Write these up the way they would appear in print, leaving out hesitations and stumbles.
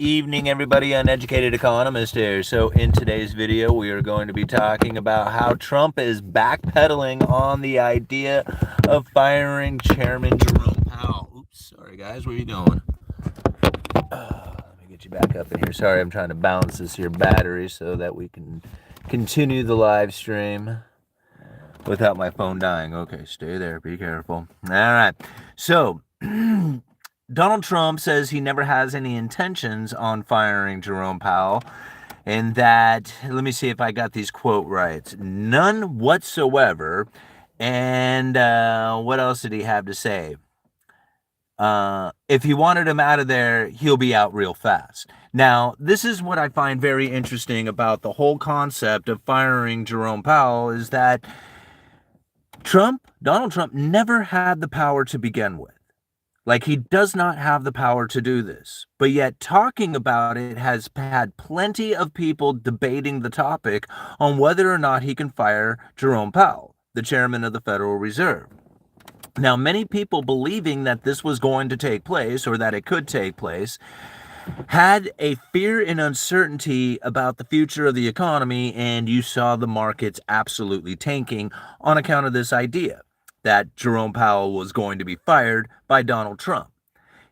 evening, everybody. Uneducated Economist here. So in today's video, we are going to be talking about how Trump is backpedaling on the idea of firing Chairman Jerome Powell. Oops, sorry guys, where are you going? Let me get you back up in here. Sorry, I'm trying to balance this here battery so that we can continue the live stream without my phone dying. Okay, stay there. Be careful. All right. So Donald Trump says he never has any intentions on firing Jerome Powell, and that, let me see if I got these quote right, none whatsoever. And what else did he have to say? If he wanted him out of there, he'll be out real fast. Now, this is what I find very interesting about the whole concept of firing Jerome Powell, is that Donald Trump never had the power to begin with. Like, he does not have the power to do this, but yet talking about it has had plenty of people debating the topic on whether or not he can fire Jerome Powell, the chairman of the Federal Reserve. Now, many people believing that this was going to take place, or that it could take place, had a fear and uncertainty about the future of the economy, and you saw the markets absolutely tanking on account of this idea that Jerome Powell was going to be fired by Donald Trump.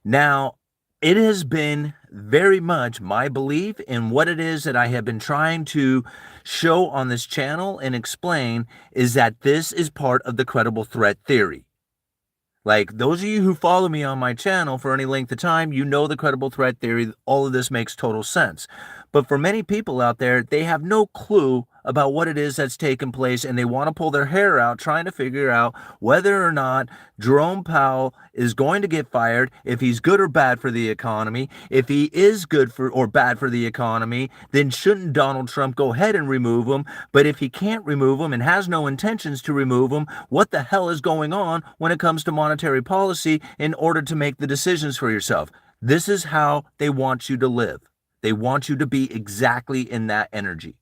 Now, it has been very much my belief in what it is that I have been trying to show on this channel and explain, is that this is part of the credible threat theory. Like, those of you who follow me on my channel for any length of time, you know the credible threat theory. All of this makes total sense. But for many people out there, they have no clue about what it is that's taken place, and they want to pull their hair out trying to figure out whether or not Jerome Powell is going to get fired, if he's good or bad for the economy. If he is good for or bad for the economy, then shouldn't Donald Trump go ahead and remove him? But if he can't remove him and has no intentions to remove him, what the hell is going on when it comes to monetary policy in order to make the decisions for yourself? This is how they want you to live. They want you to be exactly in that energy.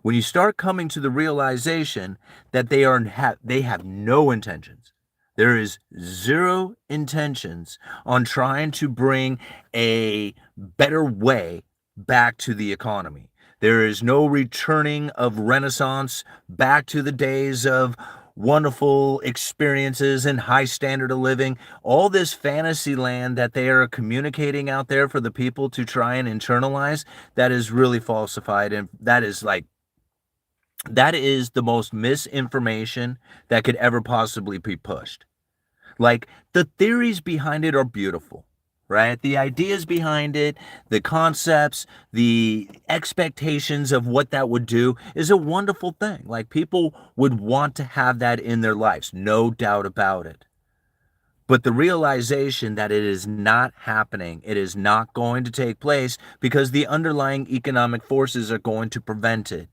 When you start coming to the realization that they have no intentions, there is zero intentions on trying to bring a better way back to the economy. There is no returning of Renaissance back to the days of wonderful experiences and high standard of living. All this fantasy land that they are communicating out there for the people to try and internalize, that is really falsified, and that is the most misinformation that could ever possibly be pushed. Like, the theories behind it are beautiful, right? The ideas behind it, the concepts, the expectations of what that would do is a wonderful thing. Like, people would want to have that in their lives, no doubt about it. But the realization that it is not happening, it is not going to take place, because the underlying economic forces are going to prevent it.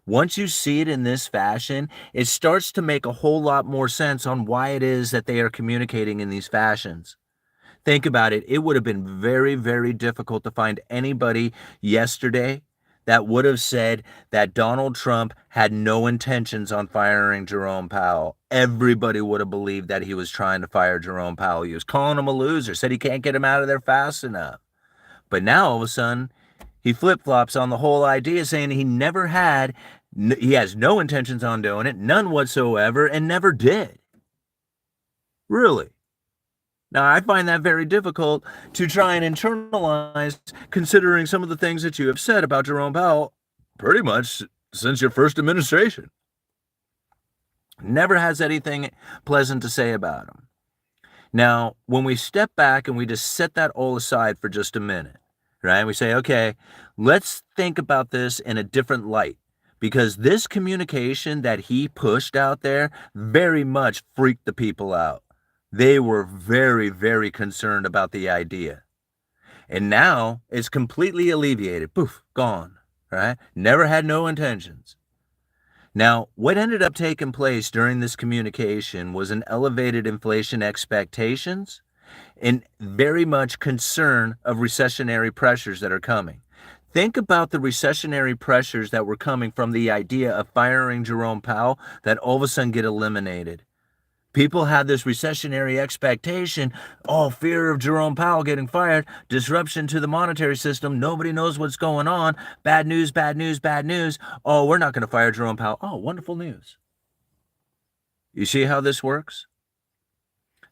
Once you see it in this fashion, it starts to make a whole lot more sense on why it is that they are communicating in these fashions. Think about it. It would have been very, very difficult to find anybody yesterday that would have said that Donald Trump had no intentions on firing Jerome Powell. Everybody would have believed that he was trying to fire Jerome Powell. He was calling him a loser, said he can't get him out of there fast enough. But now, all of a sudden, he flip-flops on the whole idea, saying he has no intentions on doing it, none whatsoever, and never did. Really? Now, I find that very difficult to try and internalize, considering some of the things that you have said about Jerome Powell pretty much since your first administration. Never has anything pleasant to say about him. Now, when we step back and we just set that all aside for just a minute, right? We say, okay, let's think about this in a different light, because this communication that he pushed out there very much freaked the people out. They were very, very concerned about the idea. And now it's completely alleviated. Poof, gone, right? Never had no intentions. Now, what ended up taking place during this communication was an elevated inflation expectations and very much concern of recessionary pressures that are coming. Think about the recessionary pressures that were coming from the idea of firing Jerome Powell that all of a sudden get eliminated. People had this recessionary expectation. Oh, fear of Jerome Powell getting fired, disruption to the monetary system. Nobody knows what's going on. Bad news, bad news, bad news. Oh, we're not going to fire Jerome Powell. Oh, wonderful news. You see how this works?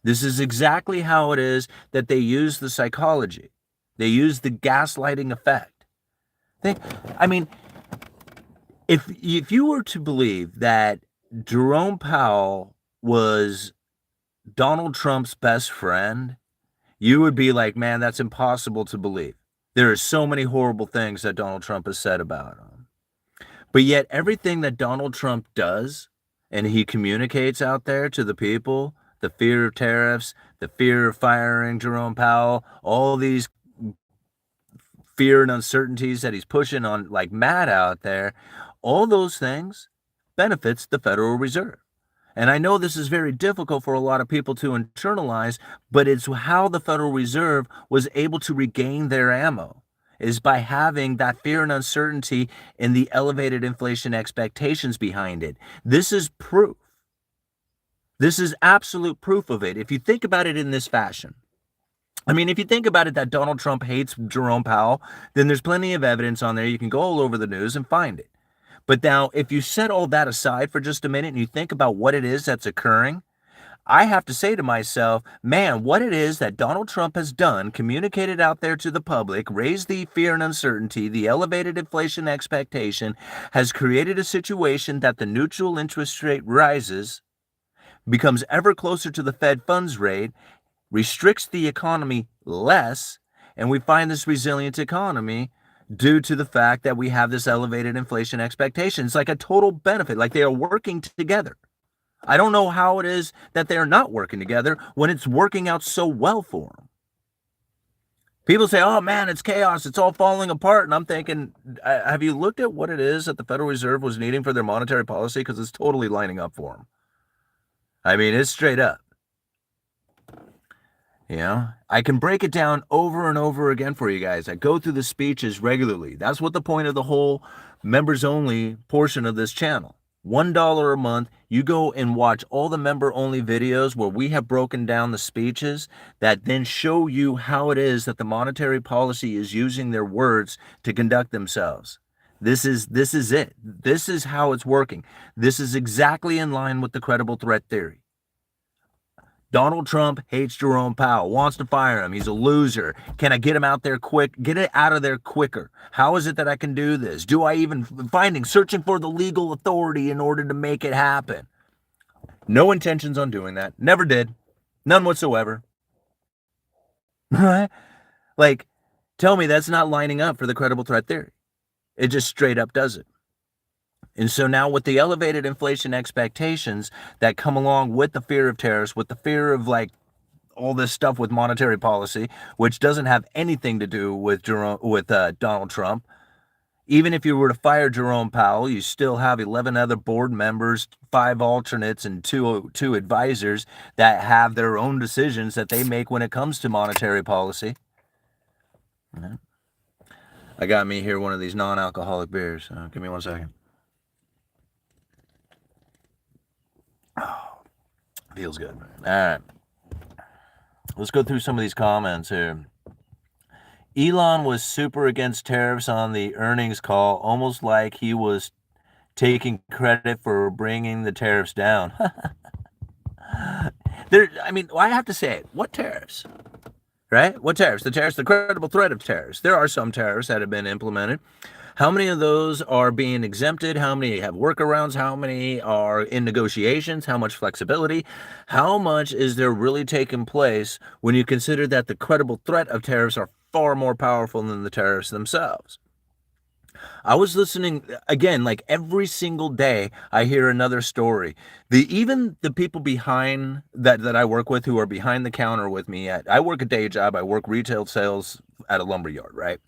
This is exactly how it is that they use the psychology. They use the gaslighting effect. I mean, if you were to believe that Jerome Powell was Donald Trump's best friend, you would be like, man, that's impossible to believe. There are so many horrible things that Donald Trump has said about him. But yet everything that Donald Trump does and he communicates out there to the people, the fear of tariffs, the fear of firing Jerome Powell, all these fear and uncertainties that he's pushing on like mad out there, all those things benefits the Federal Reserve. And I know this is very difficult for a lot of people to internalize, but it's how the Federal Reserve was able to regain their ammo, is by having that fear and uncertainty and the elevated inflation expectations behind it. This is proof. This is absolute proof of it. If you think about it in this fashion, I mean, if you think about it that Donald Trump hates Jerome Powell, then there's plenty of evidence on there. You can go all over the news and find it. But now, if you set all that aside for just a minute and you think about what it is that's occurring, I have to say to myself, man, what it is that Donald Trump has done, communicated out there to the public, raised the fear and uncertainty, the elevated inflation expectation, has created a situation that the neutral interest rate rises, becomes ever closer to the Fed funds rate, restricts the economy less, and we find this resilient economy due to the fact that we have this elevated inflation expectation. It's like a total benefit, like they are working together. I don't know how it is that they're not working together when it's working out so well for them. People say, oh man, it's chaos, it's all falling apart. And I'm thinking, have you looked at what it is that the Federal Reserve was needing for their monetary policy? Because it's totally lining up for them. I mean, it's straight up. You know, I can break it down over and over again for you guys. I go through the speeches regularly. That's what the point of the whole members only portion of this channel. $1 a month, you go and watch all the member only videos where we have broken down the speeches that then show you how it is that the monetary policy is using their words to conduct themselves. This is it. This is how it's working. This is exactly in line with the credible threat theory. Donald Trump hates Jerome Powell, wants to fire him. He's a loser. Can I get him out there quick? Get it out of there quicker. How is it that I can do this? Do I even searching for the legal authority in order to make it happen? No intentions on doing that. Never did. None whatsoever. Like, tell me that's not lining up for the credible threat theory. It just straight up does it. And so now with the elevated inflation expectations that come along with the fear of tariffs, with the fear of like all this stuff with monetary policy, which doesn't have anything to do with Donald Trump. Even if you were to fire Jerome Powell, you still have 11 other board members, 5 alternates, and two advisors that have their own decisions that they make when it comes to monetary policy. I got me here one of these non-alcoholic beers. Give me 1 second. Oh, feels good. All right. Let's go through some of these comments here. Elon was super against tariffs on the earnings call, almost like he was taking credit for bringing the tariffs down. I have to say it. What tariffs? Right? What tariffs? The tariffs, the credible threat of tariffs. There are some tariffs that have been implemented. How many of those are being exempted? How many have workarounds? How many are in negotiations? How much flexibility? How much is there really taking place when you consider that the credible threat of tariffs are far more powerful than the tariffs themselves? I was listening again, like every single day I hear another story. Even the people behind that I work with who are behind the counter with me I work a day job, I work retail sales at a lumberyard, right?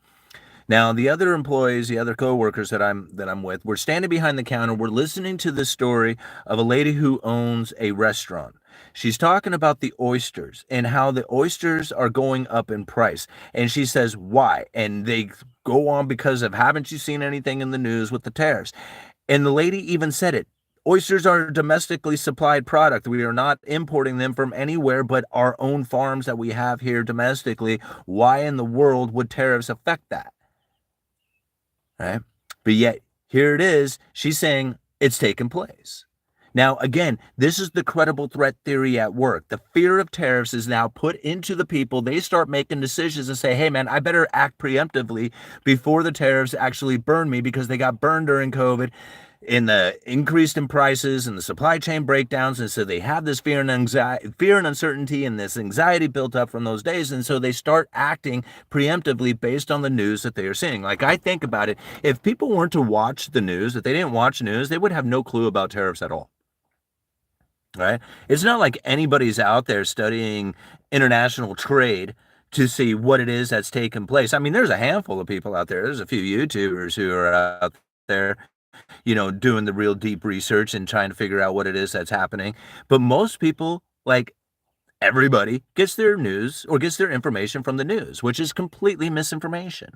Now, the other employees, the other coworkers that I'm with, we're standing behind the counter. We're listening to the story of a lady who owns a restaurant. She's talking about the oysters and how the oysters are going up in price. And she says, why? And they go on because of, haven't you seen anything in the news with the tariffs? And the lady even said it. Oysters are a domestically supplied product. We are not importing them from anywhere but our own farms that we have here domestically. Why in the world would tariffs affect that? Right? But yet, here it is. She's saying it's taken place. Now, again, this is the credible threat theory at work. The fear of tariffs is now put into the people. They start making decisions and say, hey, man, I better act preemptively before the tariffs actually burn me, because they got burned during COVID in the increase in prices and the supply chain breakdowns. And so they have this fear and uncertainty and this anxiety built up from those days. And so they start acting preemptively based on the news that they are seeing. Like, I think about it, if people weren't to watch the news, if they didn't watch news, they would have no clue about tariffs at all. Right? It's not like anybody's out there studying international trade to see what it is that's taken place. I mean, there's a handful of people out there. There's a few YouTubers who are out there, doing the real deep research and trying to figure out what it is that's happening. But most people, like everybody, gets their news or gets their information from the news, which is completely misinformation.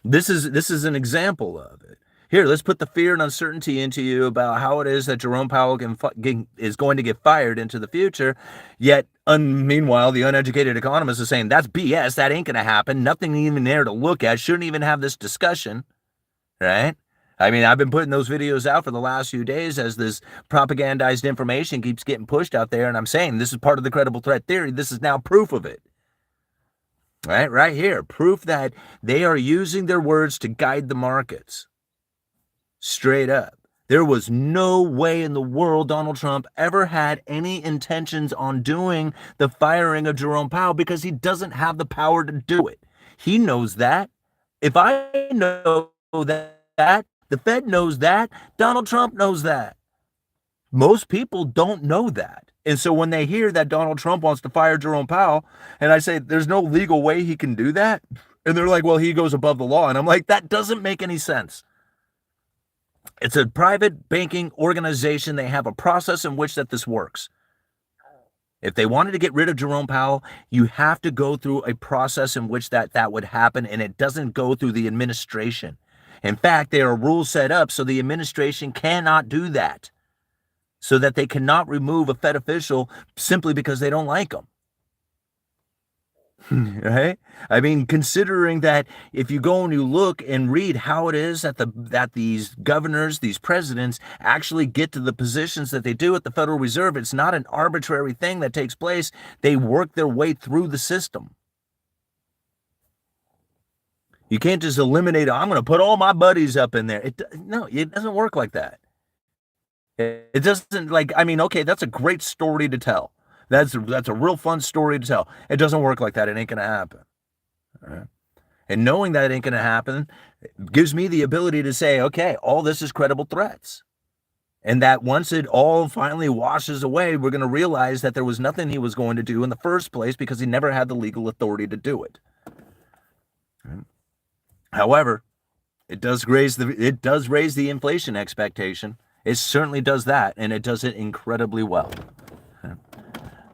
This is an example of it. Here, let's put the fear and uncertainty into you about how it is that Jerome Powell is going to get fired into the future. Yet, meanwhile, the uneducated economist is saying that's BS. That ain't going to happen. Nothing even there to look at. Shouldn't even have this discussion, right? I mean, I've been putting those videos out for the last few days as this propagandized information keeps getting pushed out there. And I'm saying this is part of the credible threat theory. This is now proof of it. Right here. Proof that they are using their words to guide the markets. Straight up. There was no way in the world Donald Trump ever had any intentions on doing the firing of Jerome Powell, because he doesn't have the power to do it. He knows that. If I know that, the Fed knows that, Donald Trump knows that. Most people don't know that. And so when they hear that Donald Trump wants to fire Jerome Powell, and I say there's no legal way he can do that, and they're like, well, he goes above the law. And I'm like, that doesn't make any sense. It's a private banking organization. They have a process in which that this works. If they wanted to get rid of Jerome Powell, you have to go through a process in which that would happen, and it doesn't go through the administration. In fact, there are rules set up so the administration cannot do that, so that they cannot remove a Fed official simply because they don't like them. Right? I mean, considering that if you go and you look and read how it is that these governors, these presidents actually get to the positions that they do at the Federal Reserve, it's not an arbitrary thing that takes place. They work their way through the system. You can't just eliminate, I'm going to put all my buddies up in there. No, it doesn't work like that. It doesn't, like, I mean, okay, that's a great story to tell. That's a real fun story to tell. It doesn't work like that. It ain't going to happen. All right? And knowing that it ain't going to happen gives me the ability to say, okay, all this is credible threats. And that once it all finally washes away, we're going to realize that there was nothing he was going to do in the first place because he never had the legal authority to do it. Right? However, it does raise the inflation expectation. It certainly does that, and it does it incredibly well.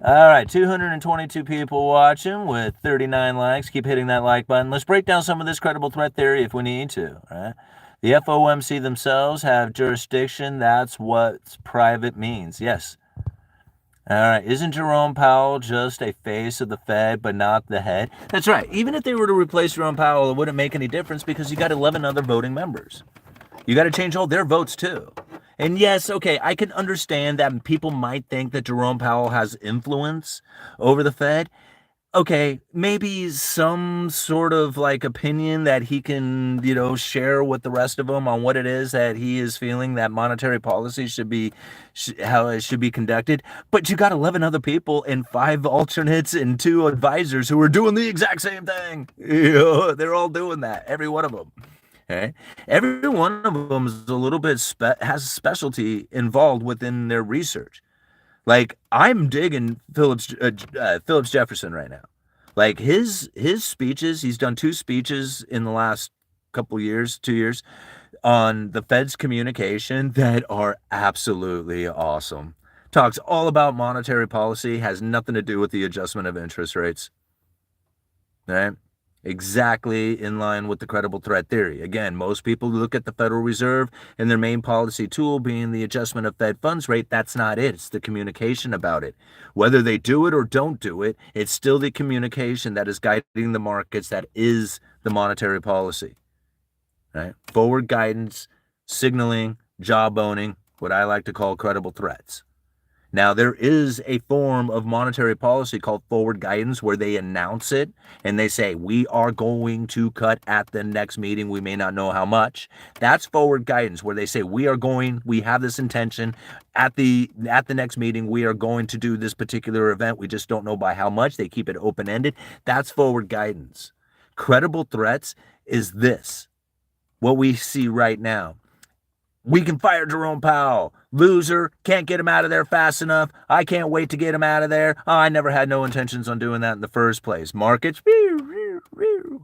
All right, 222 people watching with 39 likes. Keep hitting that like button. Let's break down some of this credible threat theory if we need to. Right? The FOMC themselves have jurisdiction. That's what private means. Yes. All right. Isn't Jerome Powell just a face of the Fed, but not the head? That's right. Even if they were to replace Jerome Powell, it wouldn't make any difference because you got 11 other voting members. You got to change all their votes too. And yes, okay, I can understand that people might think that Jerome Powell has influence over the Fed. Okay, maybe some sort of like opinion that he can, share with the rest of them on what it is that he is feeling that monetary policy how it should be conducted. But you got 11 other people and 5 alternates and 2 advisors who are doing the exact same thing. They're all doing that, every one of them. Okay. Every one of them is a little bit has a specialty involved within their research. Like, I'm digging Phillips Jefferson right now. Like his speeches, he's done 2 speeches in the last couple years, 2 years, on the Fed's communication that are absolutely awesome. Talks all about monetary policy, has nothing to do with the adjustment of interest rates. Right? Exactly in line with the credible threat theory. Again, most people look at the Federal Reserve and their main policy tool being the adjustment of Fed funds rate. That's not it. It's the communication about it. Whether they do it or don't do it, it's still the communication that is guiding the markets that is the monetary policy. Right? Forward guidance, signaling, jawboning, what I like to call credible threats. Now, there is a form of monetary policy called forward guidance where they announce it and they say, we are going to cut at the next meeting. We may not know how much. That's forward guidance where they say, we have this intention at the next meeting. We are going to do this particular event. We just don't know by how much. They keep it open-ended. That's forward guidance. Credible threats is this, what we see right now. We can fire Jerome Powell. Loser, can't get him out of there fast enough. I can't wait to get him out of there. Oh, I never had no intentions on doing that in the first place. Markets,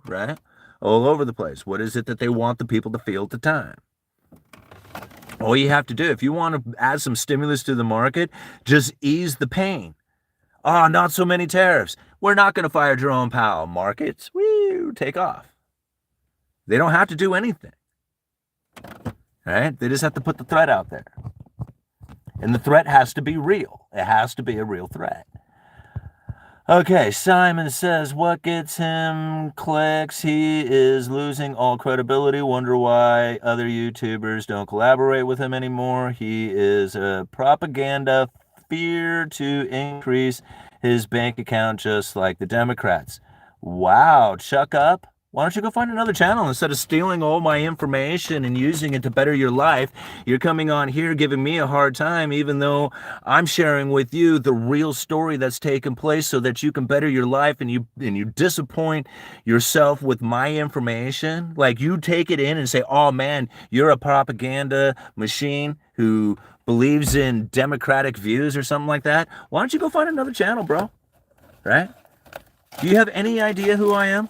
right? All over the place. What is it that they want the people to feel at the time? All you have to do, if you want to add some stimulus to the market, just ease the pain. Oh, not so many tariffs. We're not going to fire Jerome Powell. Markets, take off. They don't have to do anything. Right? They just have to put the threat out there. And the threat has to be real. It has to be a real threat. Okay, Simon says, what gets him clicks? He is losing all credibility. Wonder why other YouTubers don't collaborate with him anymore. He is a propaganda fear to increase his bank account just like the Democrats. Wow, Chuck up. Why don't you go find another channel instead of stealing all my information and using it to better your life? You're coming on here giving me a hard time, even though I'm sharing with you the real story that's taken place so that you can better your life, and you disappoint yourself with my information. Like, you take it in and say, oh man, you're a propaganda machine who believes in democratic views or something like that. Why don't you go find another channel, bro? Right? Do you have any idea who I am?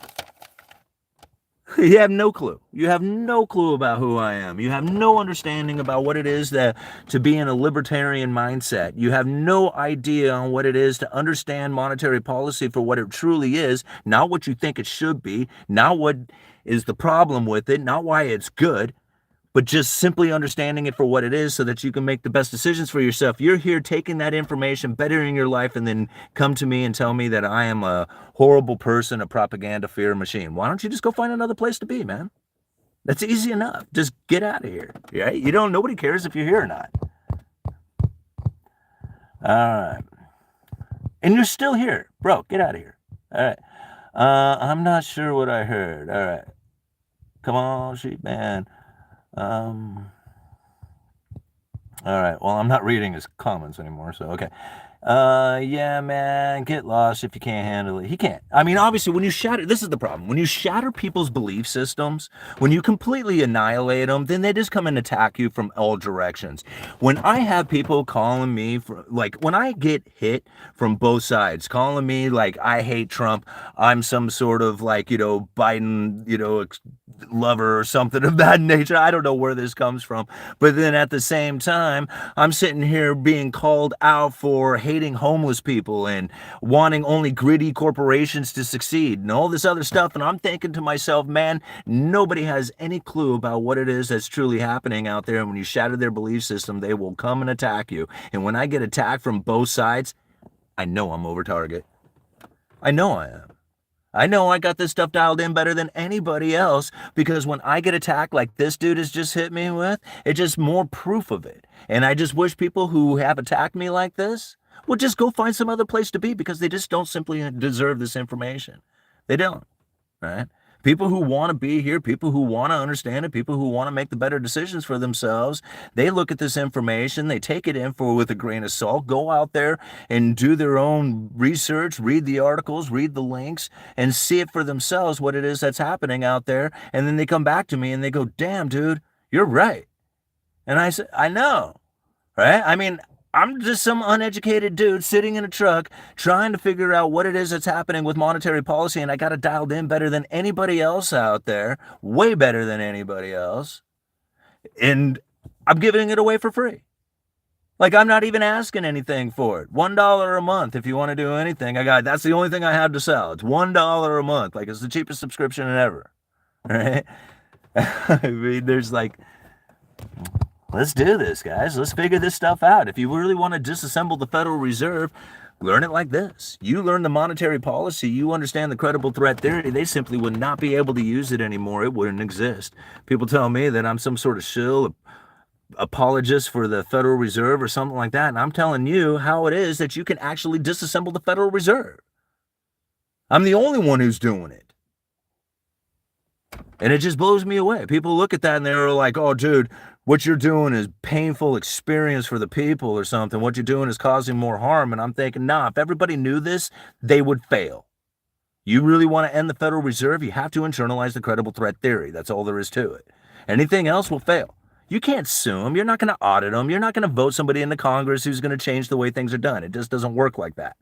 You have no clue. You have no clue about who I am. You have no understanding about what it is to be in a libertarian mindset. You have no idea on what it is to understand monetary policy for what it truly is, not what you think it should be, not what is the problem with it, not why it's good, but just simply understanding it for what it is so that you can make the best decisions for yourself. You're here taking that information, bettering your life, and then come to me and tell me that I am a horrible person, a propaganda fear machine. Why don't you just go find another place to be, man? That's easy enough. Just get out of here, right? Nobody cares if you're here or not. All right. And you're still here. Bro, get out of here. All right. I'm not sure what I heard. All right. Come on, sheep man. All right. Well, I'm not reading his comments anymore, so okay. Yeah, man, get lost if you can't handle it. He can't. I mean, obviously, when you shatter, this is the problem. When you shatter people's belief systems, when you completely annihilate them, then they just come and attack you from all directions. When I have people calling me, when I get hit from both sides, calling me like I hate Trump, I'm some sort of Biden, lover or something of that nature. I don't know where this comes from. But then at the same time, I'm sitting here being called out for hating homeless people and wanting only greedy corporations to succeed and all this other stuff. And I'm thinking to myself, man, nobody has any clue about what it is that's truly happening out there. And when you shatter their belief system, they will come and attack you. And when I get attacked from both sides, I know I'm over target. I know I am. I know I got this stuff dialed in better than anybody else, because when I get attacked like this dude has just hit me with, it's just more proof of it. And I just wish people who have attacked me like this would just go find some other place to be, because they just don't simply deserve this information. They don't, right? People who want to be here, people who want to understand it, people who want to make the better decisions for themselves, they look at this information, they take it in with a grain of salt, go out there and do their own research, read the articles, read the links, and see it for themselves what it is that's happening out there. And then they come back to me and they go, damn, dude, you're right. And I said, I know, right? I mean, I'm just some uneducated dude sitting in a truck trying to figure out what it is that's happening with monetary policy, and I got it dialed in better than anybody else out there, way better than anybody else, and I'm giving it away for free. Like, I'm not even asking anything for it. $1 a month if you want to do anything. That's the only thing I have to sell. It's $1 a month. Like, it's the cheapest subscription ever. Right? I mean, there's like, let's do this, guys. Let's figure this stuff out. If you really want to disassemble the Federal Reserve, learn it like this. You learn the monetary policy, you understand the credible threat theory, they simply would not be able to use it anymore. It wouldn't exist. People tell me that I'm some sort of shill, apologist for the Federal Reserve or something like that, and I'm telling you how it is that you can actually disassemble the Federal Reserve. I'm the only one who's doing it. And it just blows me away. People look at that and they're like, oh, dude, what you're doing is painful experience for the people or something. What you're doing is causing more harm. And I'm thinking, nah, if everybody knew this, they would fail. You really want to end the Federal Reserve, you have to internalize the credible threat theory. That's all there is to it. Anything else will fail. You can't sue them. You're not going to audit them. You're not going to vote somebody into Congress who's going to change the way things are done. It just doesn't work like that,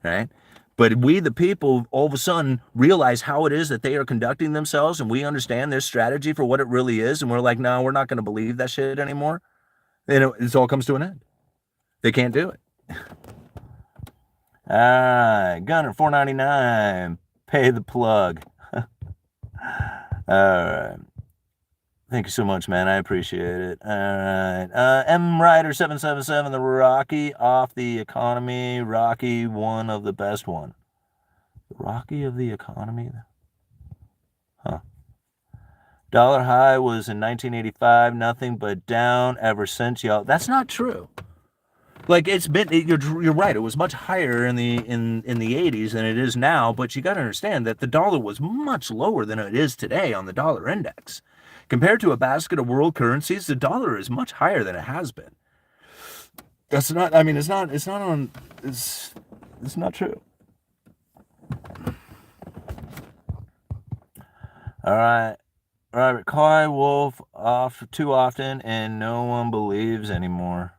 right? But we, the people, all of a sudden realize how it is that they are conducting themselves, and we understand their strategy for what it really is, and we're like, no, we're not going to believe that shit anymore. And it all comes to an end. They can't do it. All right, Gunner, $4.99. Pay the plug. All right. Thank you so much, man. I appreciate it. All right. M Rider 777, the Rocky off the economy. Rocky, one of the best one. Rocky of the economy? Huh. Dollar high was in 1985, nothing but down ever since, y'all. That's not true. Like, it's been, you're right, it was much higher in the 80s than it is now, but you got to understand that the dollar was much lower than it is today on the dollar index. Compared to a basket of world currencies, the dollar is much higher than it has been. That's not, I mean, it's not true. All right. Robert, cry wolf off too often and no one believes anymore.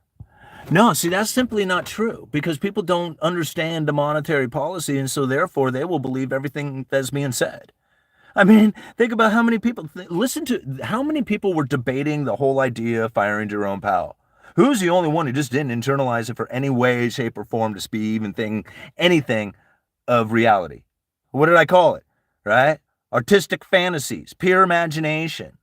No, see, that's simply not true because people don't understand the monetary policy, and so therefore they will believe everything that's being said. I mean, think about how many people, listen to how many people were debating the whole idea of firing Jerome Powell. Who's the only one who just didn't internalize it for any way, shape, or form to be even anything of reality? What did I call it? Right? Artistic fantasies, pure imagination.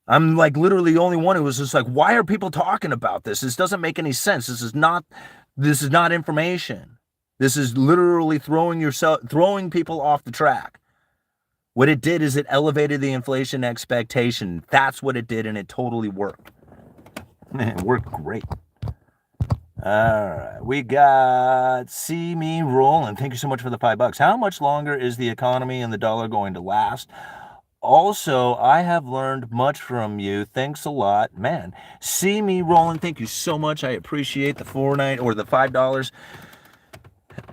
I'm like literally the only one who was just like, why are people talking about this? This doesn't make any sense. This is not information. This is literally throwing people off the track. What it did is it elevated the inflation expectation. That's what it did, and it totally worked. It worked great. All right, we got See Me Rolling. Thank you so much for the $5. How much longer is the economy and the dollar going to last? Also, I have learned much from you. Thanks a lot, man. See Me Rolling. Thank you so much. I appreciate the $5.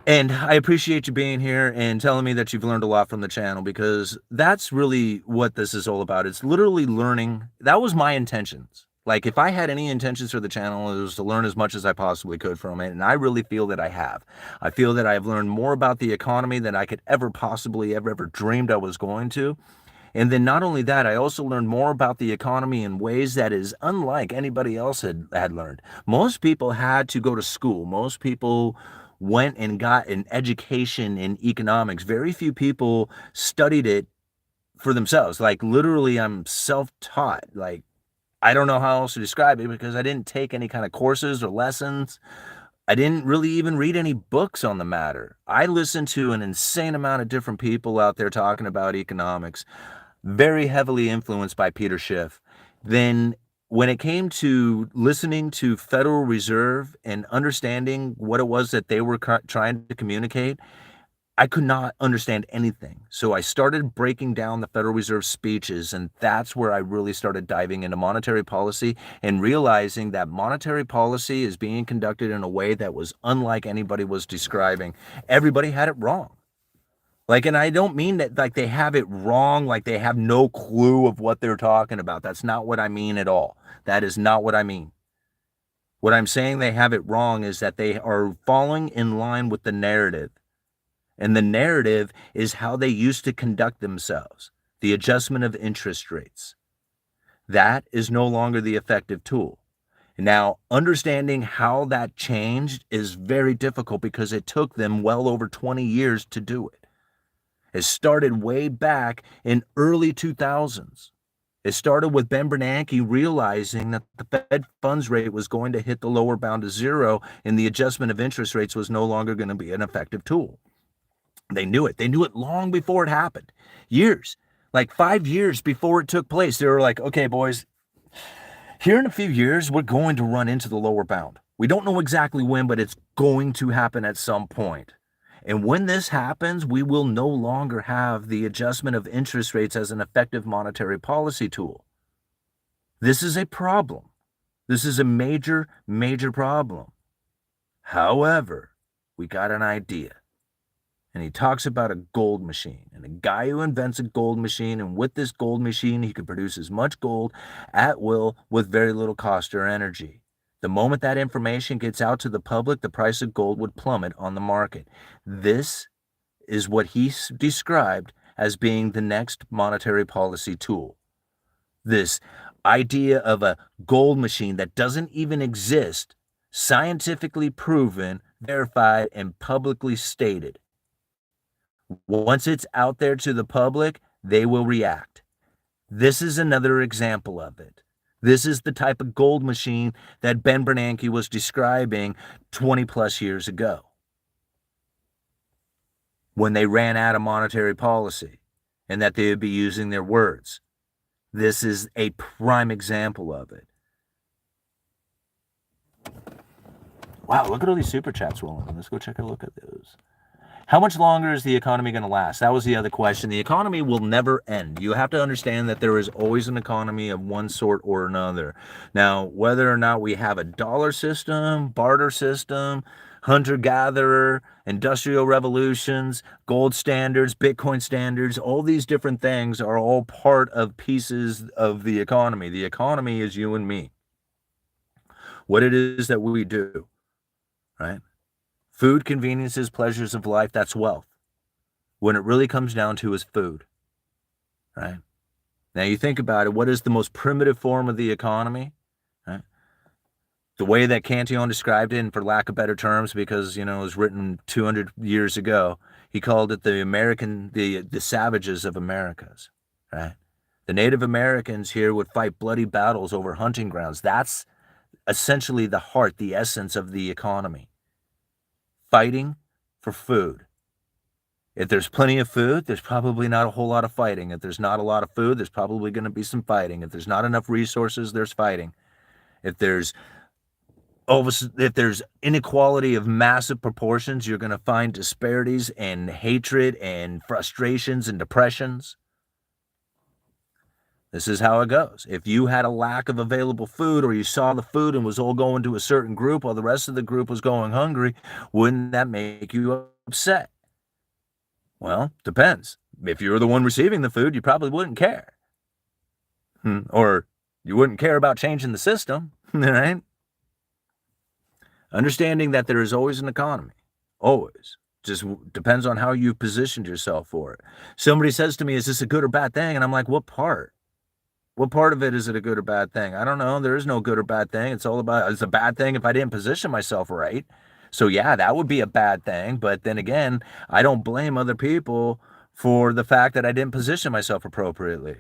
And I appreciate you being here and telling me that you've learned a lot from the channel, because that's really what this is all about. It's literally learning. That was my intentions. Like, if I had any intentions for the channel, it was to learn as much as I possibly could from it. And I really feel that I have. I feel that I've learned more about the economy than I could ever possibly ever dreamed I was going to. And then not only that, I also learned more about the economy in ways that is unlike anybody else had learned. Most people had to go to school. Most people went and got an education in economics. Very few people studied it for themselves. Like, literally, I'm self-taught. Like, I don't know how else to describe it, because I didn't take any kind of courses or lessons. I didn't really even read any books on the matter. I listened to an insane amount of different people out there talking about economics, very heavily influenced by Peter Schiff. Then when it came to listening to Federal Reserve and understanding what it was that they were trying to communicate, I could not understand anything. So I started breaking down the Federal Reserve speeches, and that's where I really started diving into monetary policy and realizing that monetary policy is being conducted in a way that was unlike anybody was describing. Everybody had it wrong. Like, and I don't mean that like they have it wrong, like they have no clue of what they're talking about. That's not what I mean at all. That is not what I mean. What I'm saying they have it wrong is that they are falling in line with the narrative. And the narrative is how they used to conduct themselves, the adjustment of interest rates. That is no longer the effective tool. Now, understanding how that changed is very difficult because it took them well over 20 years to do it. It started way back in early 2000s. It started with Ben Bernanke realizing that the Fed funds rate was going to hit the lower bound of zero and the adjustment of interest rates was no longer going to be an effective tool. They knew it. They knew it long before it happened. Years, like 5 years before it took place. They were like, okay, boys, here in a few years, we're going to run into the lower bound. We don't know exactly when, but it's going to happen at some point. And when this happens, we will no longer have the adjustment of interest rates as an effective monetary policy tool. This is a problem. This is a major, major problem. However, we got an idea. And he talks about a gold machine and a guy who invents a gold machine. And with this gold machine, he can produce as much gold at will with very little cost or energy. The moment that information gets out to the public, the price of gold would plummet on the market. This is what he described as being the next monetary policy tool. This idea of a gold machine that doesn't even exist, scientifically proven, verified, and publicly stated. Once it's out there to the public, they will react. This is another example of it. This is the type of gold machine that Ben Bernanke was describing 20 plus years ago when they ran out of monetary policy and that they would be using their words. This is a prime example of it. Wow, look at all these super chats rolling in. Let's go check a look at those. How much longer is the economy going to last? That was the other question. The economy will never end. You have to understand that there is always an economy of one sort or another. Now, whether or not we have a dollar system, barter system, hunter-gatherer, industrial revolutions, gold standards, Bitcoin standards, all these different things are all part of pieces of the economy. The economy is you and me. What it is that we do, right? Food, conveniences, pleasures of life, that's wealth. When it really comes down to is food, right? Now you think about it, what is the most primitive form of the economy? Right? The way that Cantillon described it, and for lack of better terms, because, it was written 200 years ago, he called it the savages of Americas, right? The Native Americans here would fight bloody battles over hunting grounds. That's essentially the heart, the essence of the economy. Fighting for food. If there's plenty of food, there's probably not a whole lot of fighting. If there's not a lot of food, there's probably going to be some fighting. If there's not enough resources, there's fighting. If there's inequality of massive proportions, you're going to find disparities and hatred and frustrations and depressions. This is how it goes. If you had a lack of available food, or you saw the food and was all going to a certain group while the rest of the group was going hungry, wouldn't that make you upset? Well, depends. If you were the one receiving the food, you probably wouldn't care. Or you wouldn't care about changing the system, right? Understanding that there is always an economy, always. Just depends on how you've positioned yourself for it. Somebody says to me, is this a good or bad thing? And I'm like, what part? What part of it is it a good or bad thing? I don't know. There is no good or bad thing. It's a bad thing if I didn't position myself right. So yeah, that would be a bad thing. But then again, I don't blame other people for the fact that I didn't position myself appropriately.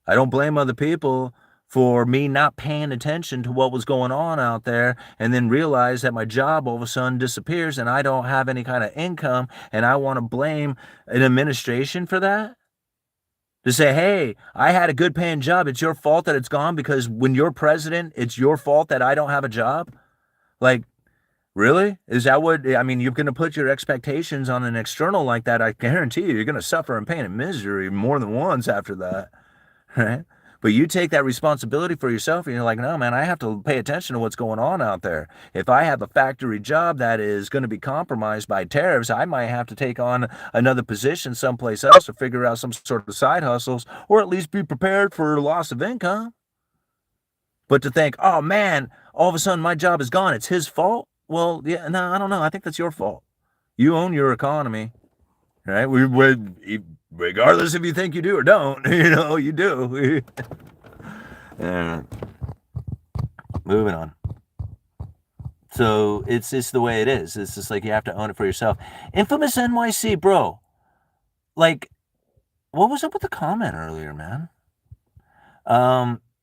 I don't blame other people for me not paying attention to what was going on out there and then realize that my job all of a sudden disappears and I don't have any kind of income, and I want to blame an administration for that? To say, hey, I had a good paying job, it's your fault that it's gone because when you're president, it's your fault that I don't have a job? Like, really? Is that what, you're going to put your expectations on an external like that, I guarantee you're going to suffer in pain and misery more than once after that, right? But you take that responsibility for yourself and you're like, no, man, I have to pay attention to what's going on out there. If I have a factory job that is going to be compromised by tariffs, I might have to take on another position someplace else or figure out some sort of side hustles, or at least be prepared for loss of income. But to think, oh man, all of a sudden my job is gone, it's his fault. Well, yeah, no, I don't know. I think that's your fault. You own your economy, right? Regardless if you think you do or don't, you do. But moving on. So it's just the way it is. It's just like you have to own it for yourself. Infamous NYC, bro. Like, what was up with the comment earlier, man?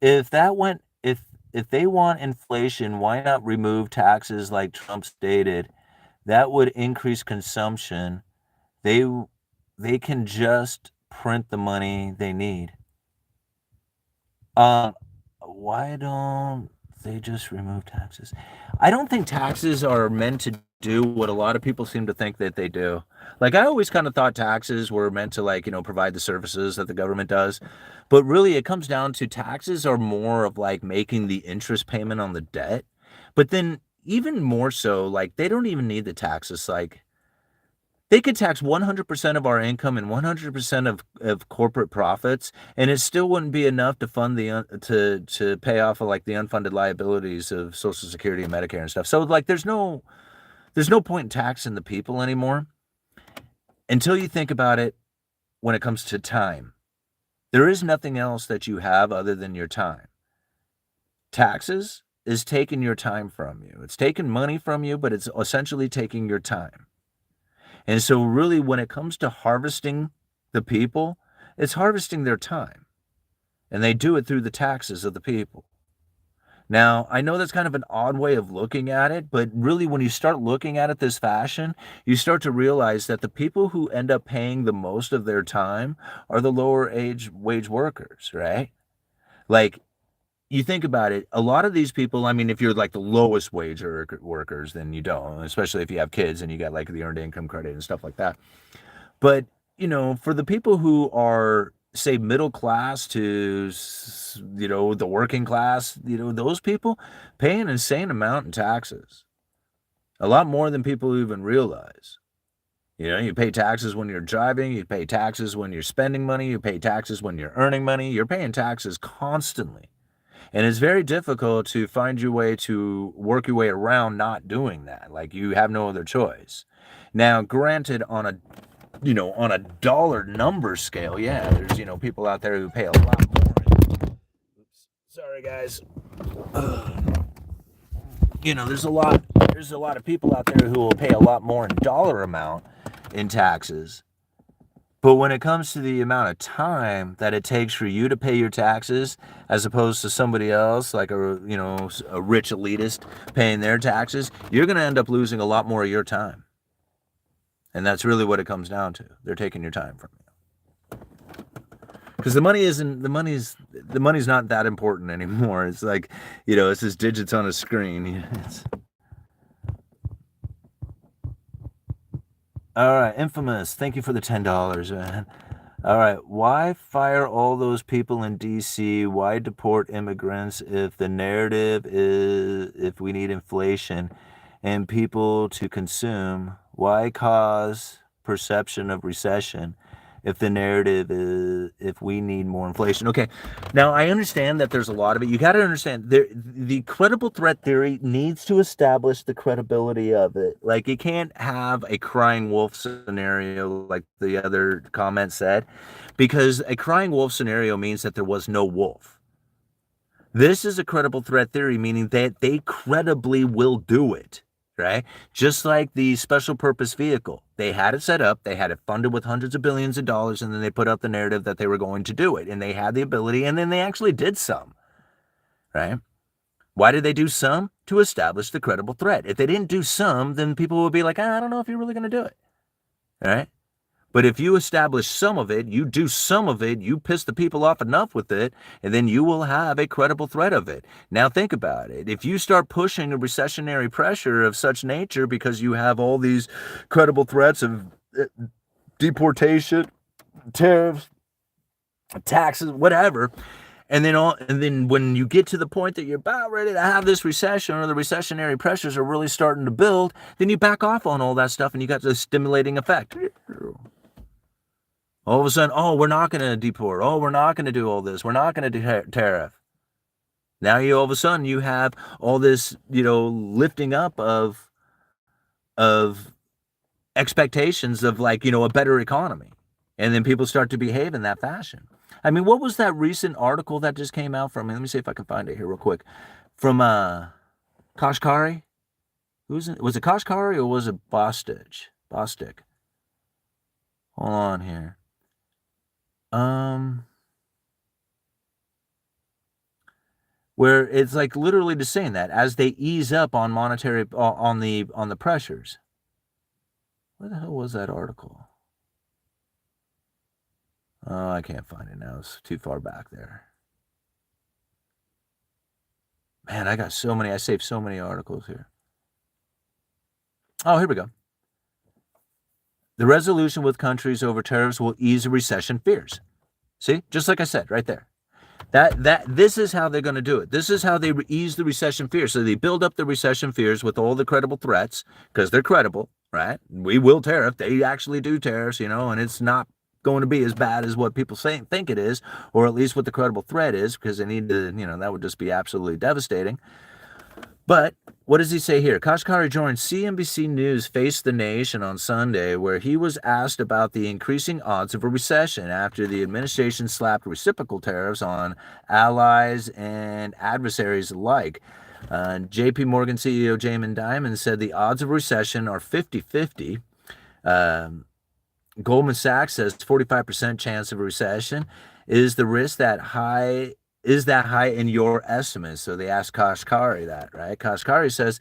If that went, if they want inflation, why not remove taxes like Trump stated? That would increase consumption. They can just print the money they need. Why don't they just remove taxes? I don't think taxes are meant to do what a lot of people seem to think that they do. Like, I always kind of thought taxes were meant to, like, provide the services that the government does. But really, it comes down to taxes are more of like making the interest payment on the debt. But then, even more so, like, they don't even need the taxes. Like, they could tax 100% of our income and 100% of corporate profits, and it still wouldn't be enough to fund to pay off of like the unfunded liabilities of Social Security and Medicare and stuff. So like there's no point in taxing the people anymore until you think about it when it comes to time. There is nothing else that you have other than your time. Taxes is taking your time from you. It's taking money from you, but it's essentially taking your time. And so really when it comes to harvesting the people, it's harvesting their time. And they do it through the taxes of the people. Now, I know that's kind of an odd way of looking at it, but really when you start looking at it this fashion, you start to realize that the people who end up paying the most of their time are the lower wage workers, right? Like, you think about it, a lot of these people, I mean, if you're like the lowest wage workers, then you don't, especially if you have kids and you got like the earned income credit and stuff like that. But, for the people who are, say, middle class to, the working class, those people pay an insane amount in taxes. A lot more than people even realize. You pay taxes when you're driving, you pay taxes when you're spending money, you pay taxes when you're earning money, you're paying taxes constantly. And it's very difficult to find your way to work your way around not doing that. Like, you have no other choice. Now, granted, on a dollar number scale, yeah, there's, people out there who pay a lot more. Oops, sorry guys. There's a lot of people out there who will pay a lot more in dollar amount in taxes. But when it comes to the amount of time that it takes for you to pay your taxes, as opposed to somebody else, like a rich elitist paying their taxes, you're going to end up losing a lot more of your time. And that's really what it comes down to. They're taking your time from you. Because the money's not that important anymore. It's like, it's just digits on a screen. All right, Infamous, thank you for the $10, man. All right, why fire all those people in D.C.? Why deport immigrants if the narrative is if we need inflation and people to consume? Why cause perception of recession if the narrative is if we need more inflation? Okay, now I understand that there's a lot of it. You got to understand the credible threat theory needs to establish the credibility of it. Like, it can't have a crying wolf scenario like the other comment said, because a crying wolf scenario means that there was no wolf. This is a credible threat theory, meaning that they credibly will do it. Right? Just like the special purpose vehicle. They had it set up, they had it funded with hundreds of billions of dollars, and then they put out the narrative that they were going to do it. And they had the ability, and then they actually did some. Right? Why did they do some? To establish the credible threat. If they didn't do some, then people would be like, I don't know if you're really going to do it. Right? But if you establish some of it, you do some of it, you piss the people off enough with it, and then you will have a credible threat of it. Now think about it. If you start pushing a recessionary pressure of such nature because you have all these credible threats of deportation, tariffs, taxes, whatever, and then when you get to the point that you're about ready to have this recession, or the recessionary pressures are really starting to build, then you back off on all that stuff and you got the stimulating effect. All of a sudden, we're not going to deport. We're not going to do all this. We're not going to do tariff. Now all of a sudden you have all this, lifting up of expectations of like, a better economy. And then people start to behave in that fashion. I mean, what was that recent article that just came out from? Let me see if I can find it here real quick. from Kashkari. Was it Kashkari or was it Bostic? Bostic. Hold on here. Um, where it's like literally just saying that as they ease up on monetary on the pressures. Where the hell was that article? Oh, I can't find it now. It's too far back there. Man, I saved so many articles here. Oh, here we go. The resolution with countries over tariffs will ease recession fears. See, just like I said right there. This is how they're going to do it. This is how they ease the recession fears. So they build up the recession fears with all the credible threats because they're credible, right? We will tariff. They actually do tariffs, and it's not going to be as bad as what people think it is, or at least what the credible threat is, because they need to, that would just be absolutely devastating. But what does he say here? Kashkari joined CNBC News Face the Nation on Sunday, where he was asked about the increasing odds of a recession after the administration slapped reciprocal tariffs on allies and adversaries alike. JP Morgan CEO Jamie Dimon said the odds of recession are 50-50. Goldman Sachs says 45% chance of a recession. Is the risk that high? Is that high in your estimate? So they asked Kashkari that, right? Kashkari says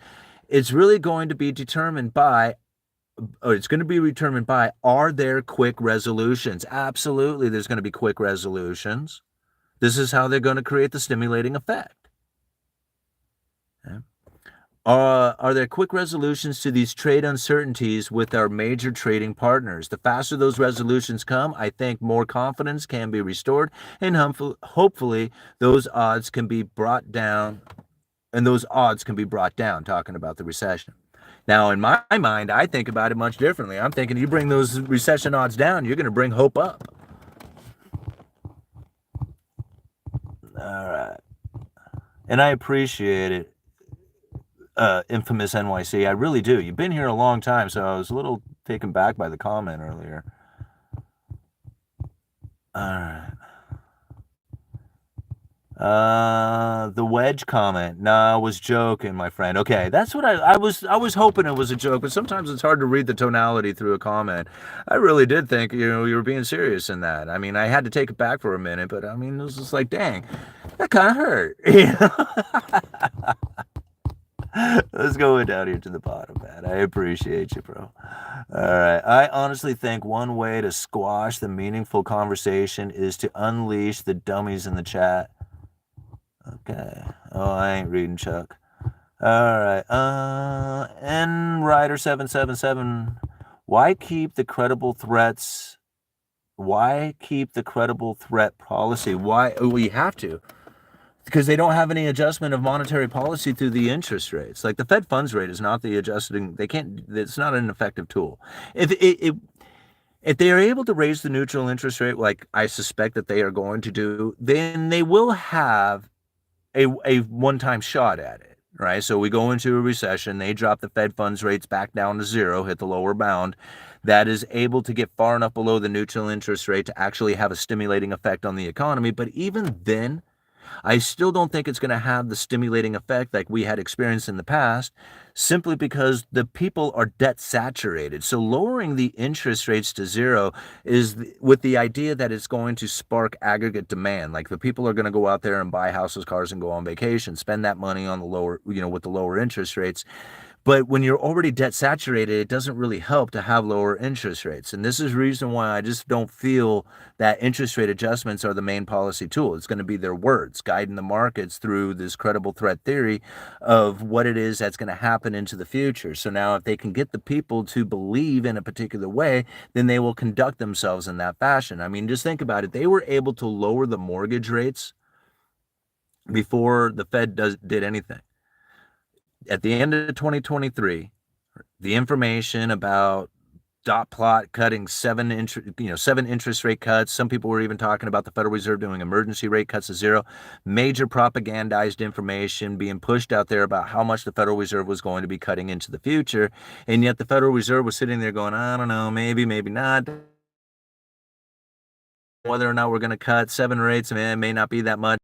it's really going to be determined by, are there quick resolutions? Absolutely, there's going to be quick resolutions. This is how they're going to create the stimulating effect. Okay. Are there quick resolutions to these trade uncertainties with our major trading partners? The faster those resolutions come, I think more confidence can be restored, and hopefully those odds can be brought down. Talking about the recession. Now, in my mind, I think about it much differently. I'm thinking you bring those recession odds down, you're going to bring hope up. All right. And I appreciate it. Infamous NYC. I really do. You've been here a long time, so I was a little taken back by the comment earlier. All right. The wedge comment. Nah, I was joking, my friend. Okay, that's what I was hoping it was a joke, but sometimes it's hard to read the tonality through a comment. I really did think, you were being serious in that. I mean, I had to take it back for a minute, but I mean, it was just like, dang, that kind of hurt. Let's go down here to the bottom, man. I appreciate you, bro. All right. I honestly think one way to squash the meaningful conversation is to unleash the dummies in the chat. Okay. Oh, I ain't reading Chuck. All right. NRider777. Why keep the credible threat policy? Why? We have to. Because they don't have any adjustment of monetary policy through the interest rates. Like the Fed funds rate is not the adjusting. It's not an effective tool. If they are able to raise the neutral interest rate, like I suspect that they are going to do, then they will have a one-time shot at it, right? So we go into a recession, they drop the Fed funds rates back down to zero, hit the lower bound. That is able to get far enough below the neutral interest rate to actually have a stimulating effect on the economy. But even then, I still don't think it's going to have the stimulating effect like we had experienced in the past, simply because the people are debt saturated. So lowering the interest rates to zero is with the idea that it's going to spark aggregate demand. Like the people are going to go out there and buy houses, cars, and go on vacation, spend that money on the lower, with the lower interest rates. But when you're already debt saturated, it doesn't really help to have lower interest rates. And this is the reason why I just don't feel that interest rate adjustments are the main policy tool. It's going to be their words guiding the markets through this credible threat theory of what it is that's going to happen into the future. So now if they can get the people to believe in a particular way, then they will conduct themselves in that fashion. I mean, just think about it. They were able to lower the mortgage rates before the Fed did anything. At the end of 2023, the information about dot plot cutting seven interest rate cuts. Some people were even talking about the Federal Reserve doing emergency rate cuts to zero. Major propagandized information being pushed out there about how much the Federal Reserve was going to be cutting into the future. And yet the Federal Reserve was sitting there going, I don't know, maybe not. Whether or not we're going to cut 7 rates, it may not be that much.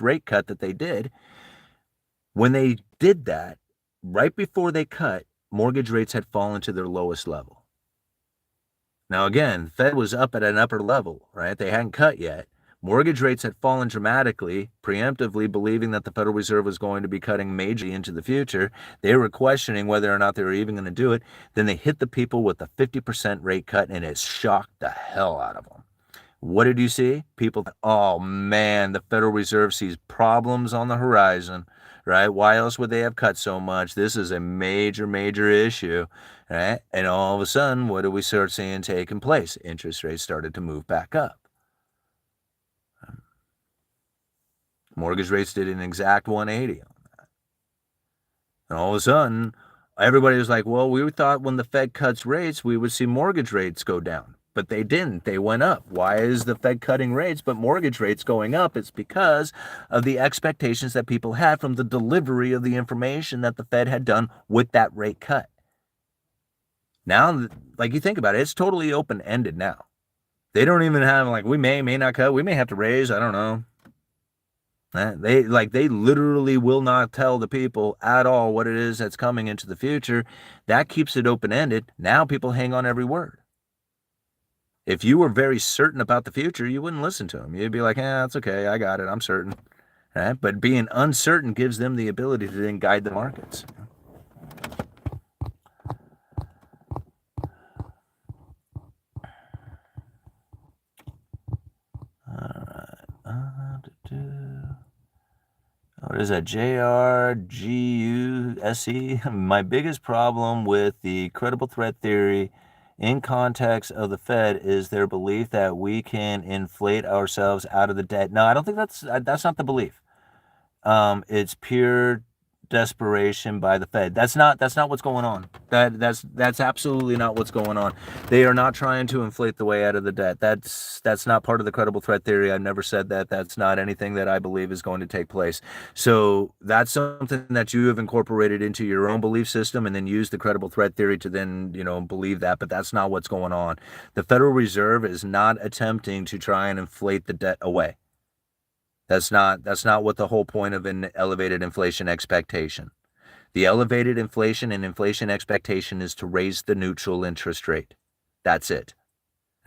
rate cut that they did, when they did that, right before they cut, mortgage rates had fallen to their lowest level. Now, again, Fed was up at an upper level, right? They hadn't cut yet. Mortgage rates had fallen dramatically, preemptively believing that the Federal Reserve was going to be cutting majorly into the future. They were questioning whether or not they were even going to do it. Then they hit the people with a 50% rate cut, and it shocked the hell out of them. What did you see? People, oh man, the Federal Reserve sees problems on the horizon, right? Why else would they have cut so much? This is a major, major issue, right? And all of a sudden, what do we start seeing taking place? Interest rates started to move back up. Mortgage rates did an exact 180 on that. And all of a sudden, everybody was like, well, we thought when the Fed cuts rates, we would see mortgage rates go down. But they didn't. They went up. Why is the Fed cutting rates but mortgage rates going up? It's because of the expectations that people had from the delivery of the information that the Fed had done with that rate cut. Now, like you think about it, it's totally open-ended now. They don't even have, like, we may not cut. We may have to raise. I don't know. They literally will not tell the people at all what it is that's coming into the future. That keeps it open-ended. Now people hang on every word. If you were very certain about the future, you wouldn't listen to them. You'd be like, that's okay. I got it. I'm certain. Right? But being uncertain gives them the ability to then guide the markets. All right. What is that? JRGUSE. My biggest problem with the credible threat theory in context of the Fed is their belief that we can inflate ourselves out of the debt. No, I don't think that's not the belief. It's pure desperation by the Fed. That's not what's going on. That's absolutely not what's going on. They are not trying to inflate the way out of the debt. That's not part of the credible threat theory. I've never said that. That's not anything that I believe is going to take place. So that's something that you have incorporated into your own belief system and then use the credible threat theory to then, believe that, but that's not what's going on. The Federal Reserve is not attempting to try and inflate the debt away. That's not what the whole point of an elevated inflation expectation. The elevated inflation and inflation expectation is to raise the neutral interest rate. That's it.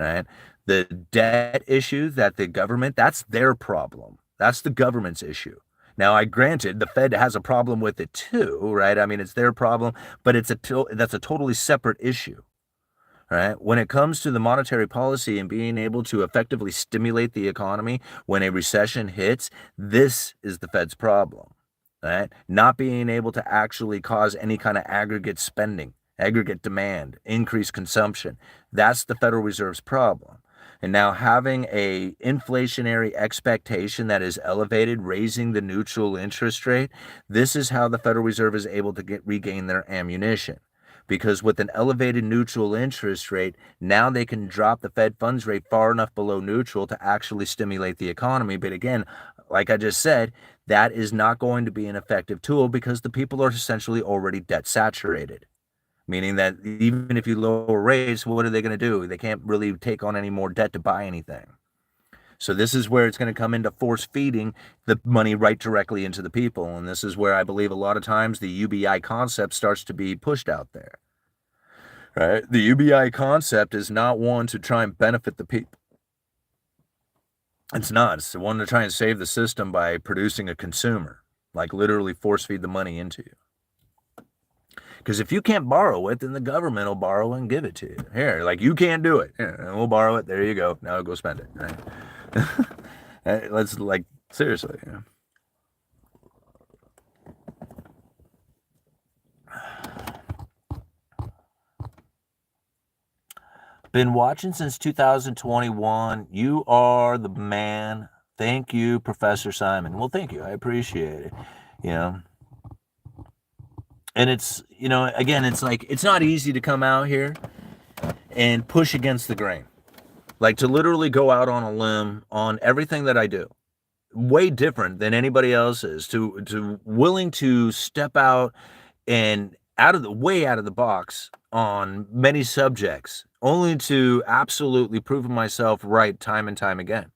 All right. The debt issue that the government, that's their problem. That's the government's issue. Now, granted, the Fed has a problem with it too, right? I mean, it's their problem, but that's a totally separate issue. Right? When it comes to the monetary policy and being able to effectively stimulate the economy when a recession hits, this is the Fed's problem. Right? Not being able to actually cause any kind of aggregate spending, aggregate demand, increased consumption. That's the Federal Reserve's problem. And now having a inflationary expectation that is elevated, raising the neutral interest rate, this is how the Federal Reserve is able to regain their ammunition. Because with an elevated neutral interest rate, now they can drop the Fed funds rate far enough below neutral to actually stimulate the economy. But again, like I just said, that is not going to be an effective tool because the people are essentially already debt saturated. Meaning that even if you lower rates, what are they going to do? They can't really take on any more debt to buy anything. So this is where it's going to come into force feeding the money right directly into the people. And this is where I believe a lot of times the UBI concept starts to be pushed out there. Right? The UBI concept is not one to try and benefit the people. It's not. It's one to try and save the system by producing a consumer, like literally force feed the money into you. Because if you can't borrow it, then the government will borrow and give it to you. Here, like you can't do it. Here, we'll borrow it. There you go. Now go spend it. Right? Let's seriously. Been watching since 2021. You are the man. Thank you, Professor Simon. Well, thank you. I appreciate it. And it's, again, it's like, it's not easy to come out here and push against the grain. Like to literally go out on a limb on everything that I do. Way different than anybody else is, to willing to step out and out of the box on many subjects, only to absolutely prove myself right time and time again.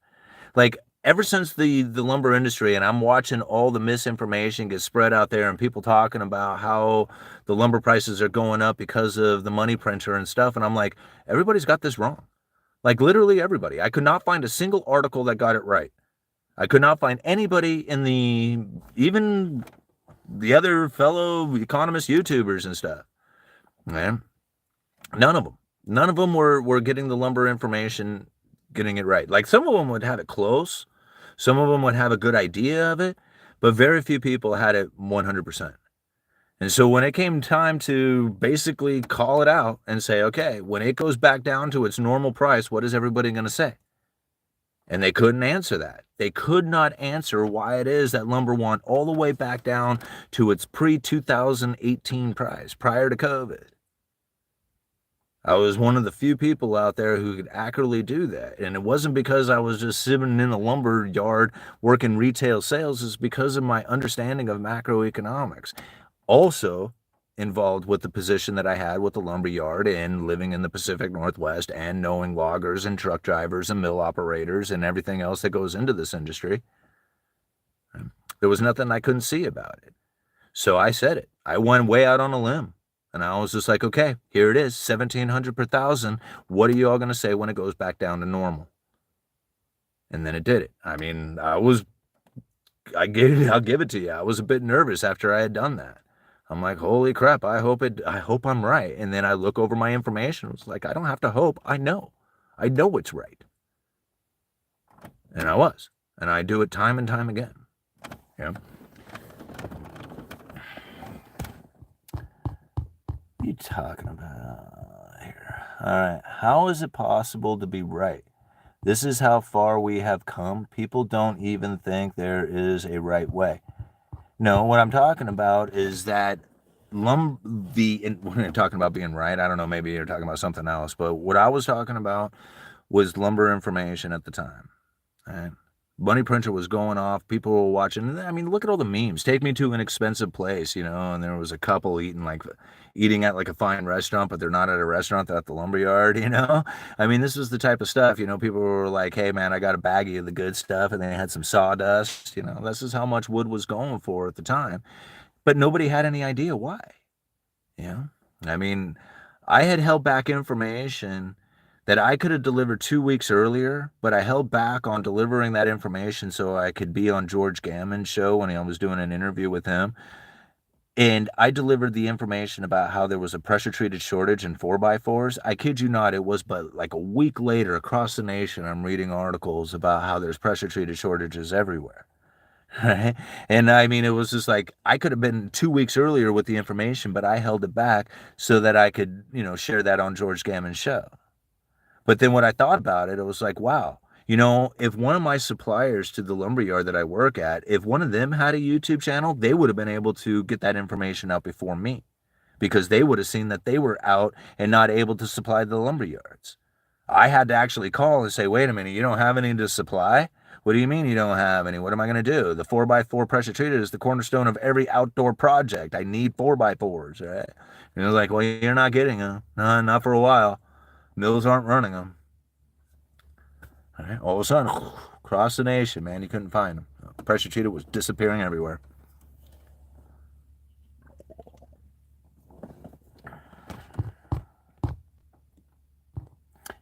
Like ever since the lumber industry, and I'm watching all the misinformation get spread out there and people talking about how the lumber prices are going up because of the money printer and stuff, and I'm like, everybody's got this wrong. Like literally everybody. I could not find a single article that got it right. I could not find anybody in even the other fellow economist YouTubers and stuff. Man, none of them. None of them were getting the lumber information, getting it right. Like some of them would have it close. Some of them would have a good idea of it, but very few people had it 100%. And so when it came time to basically call it out and say, okay, when it goes back down to its normal price, what is everybody going to say? And they couldn't answer that. They could not answer why it is that lumber went all the way back down to its pre-2018 price, prior to COVID. I was one of the few people out there who could accurately do that. And it wasn't because I was just sitting in a lumber yard working retail sales. It's because of my understanding of macroeconomics. Also involved with the position that I had with the lumber yard and living in the Pacific Northwest and knowing loggers and truck drivers and mill operators and everything else that goes into this industry. There was nothing I couldn't see about it. So I said it. I went way out on a limb. And I was just like, okay, here it is, $1,700 per thousand. What are you all going to say when it goes back down to normal? And then it did it. I mean, I'll give it to you. I was a bit nervous after I had done that. I'm like, holy crap, I hope I'm right. And then I look over my information. It's like, I don't have to hope. I know it's right. And I was. And I do it time and time again. Yeah. What are you talking about here? All right. How is it possible to be right? This is how far we have come. People don't even think there is a right way. No, what I'm talking about is that when you're talking about being right, I don't know, maybe you're talking about something else, but what I was talking about was lumber information at the time. Right? Money printer was going off. People were watching. I mean, look at all the memes. Take me to an expensive place, and there was a couple eating at like a fine restaurant, but they're not at a restaurant, they're at the lumberyard, I mean, this was the type of stuff, people were like, hey man, I got a baggie of the good stuff, and they had some sawdust, this is how much wood was going for at the time. But nobody had any idea why. I mean, I had held back information that I could have delivered 2 weeks earlier, but I held back on delivering that information so I could be on George Gammon's show when I was doing an interview with him. And I delivered the information about how there was a pressure-treated shortage in 4x4s. I kid you not, it was but like a week later across the nation, I'm reading articles about how there's pressure-treated shortages everywhere. Right? And I mean, it was just like, I could have been 2 weeks earlier with the information, but I held it back so that I could, share that on George Gammon's show. But then when I thought about it, it was like, wow, if one of my suppliers to the lumberyard that I work at, if one of them had a YouTube channel, they would have been able to get that information out before me, because they would have seen that they were out and not able to supply the lumberyards. I had to actually call and say, wait a minute, you don't have any to supply? What do you mean you don't have any? What am I going to do? The 4x4 pressure treated is the cornerstone of every outdoor project. I need 4x4s, right? And it was like, well, you're not getting them. No, not for a while. Mills aren't running them. All of a sudden, across the nation, man, you couldn't find them. Pressure treated was disappearing everywhere.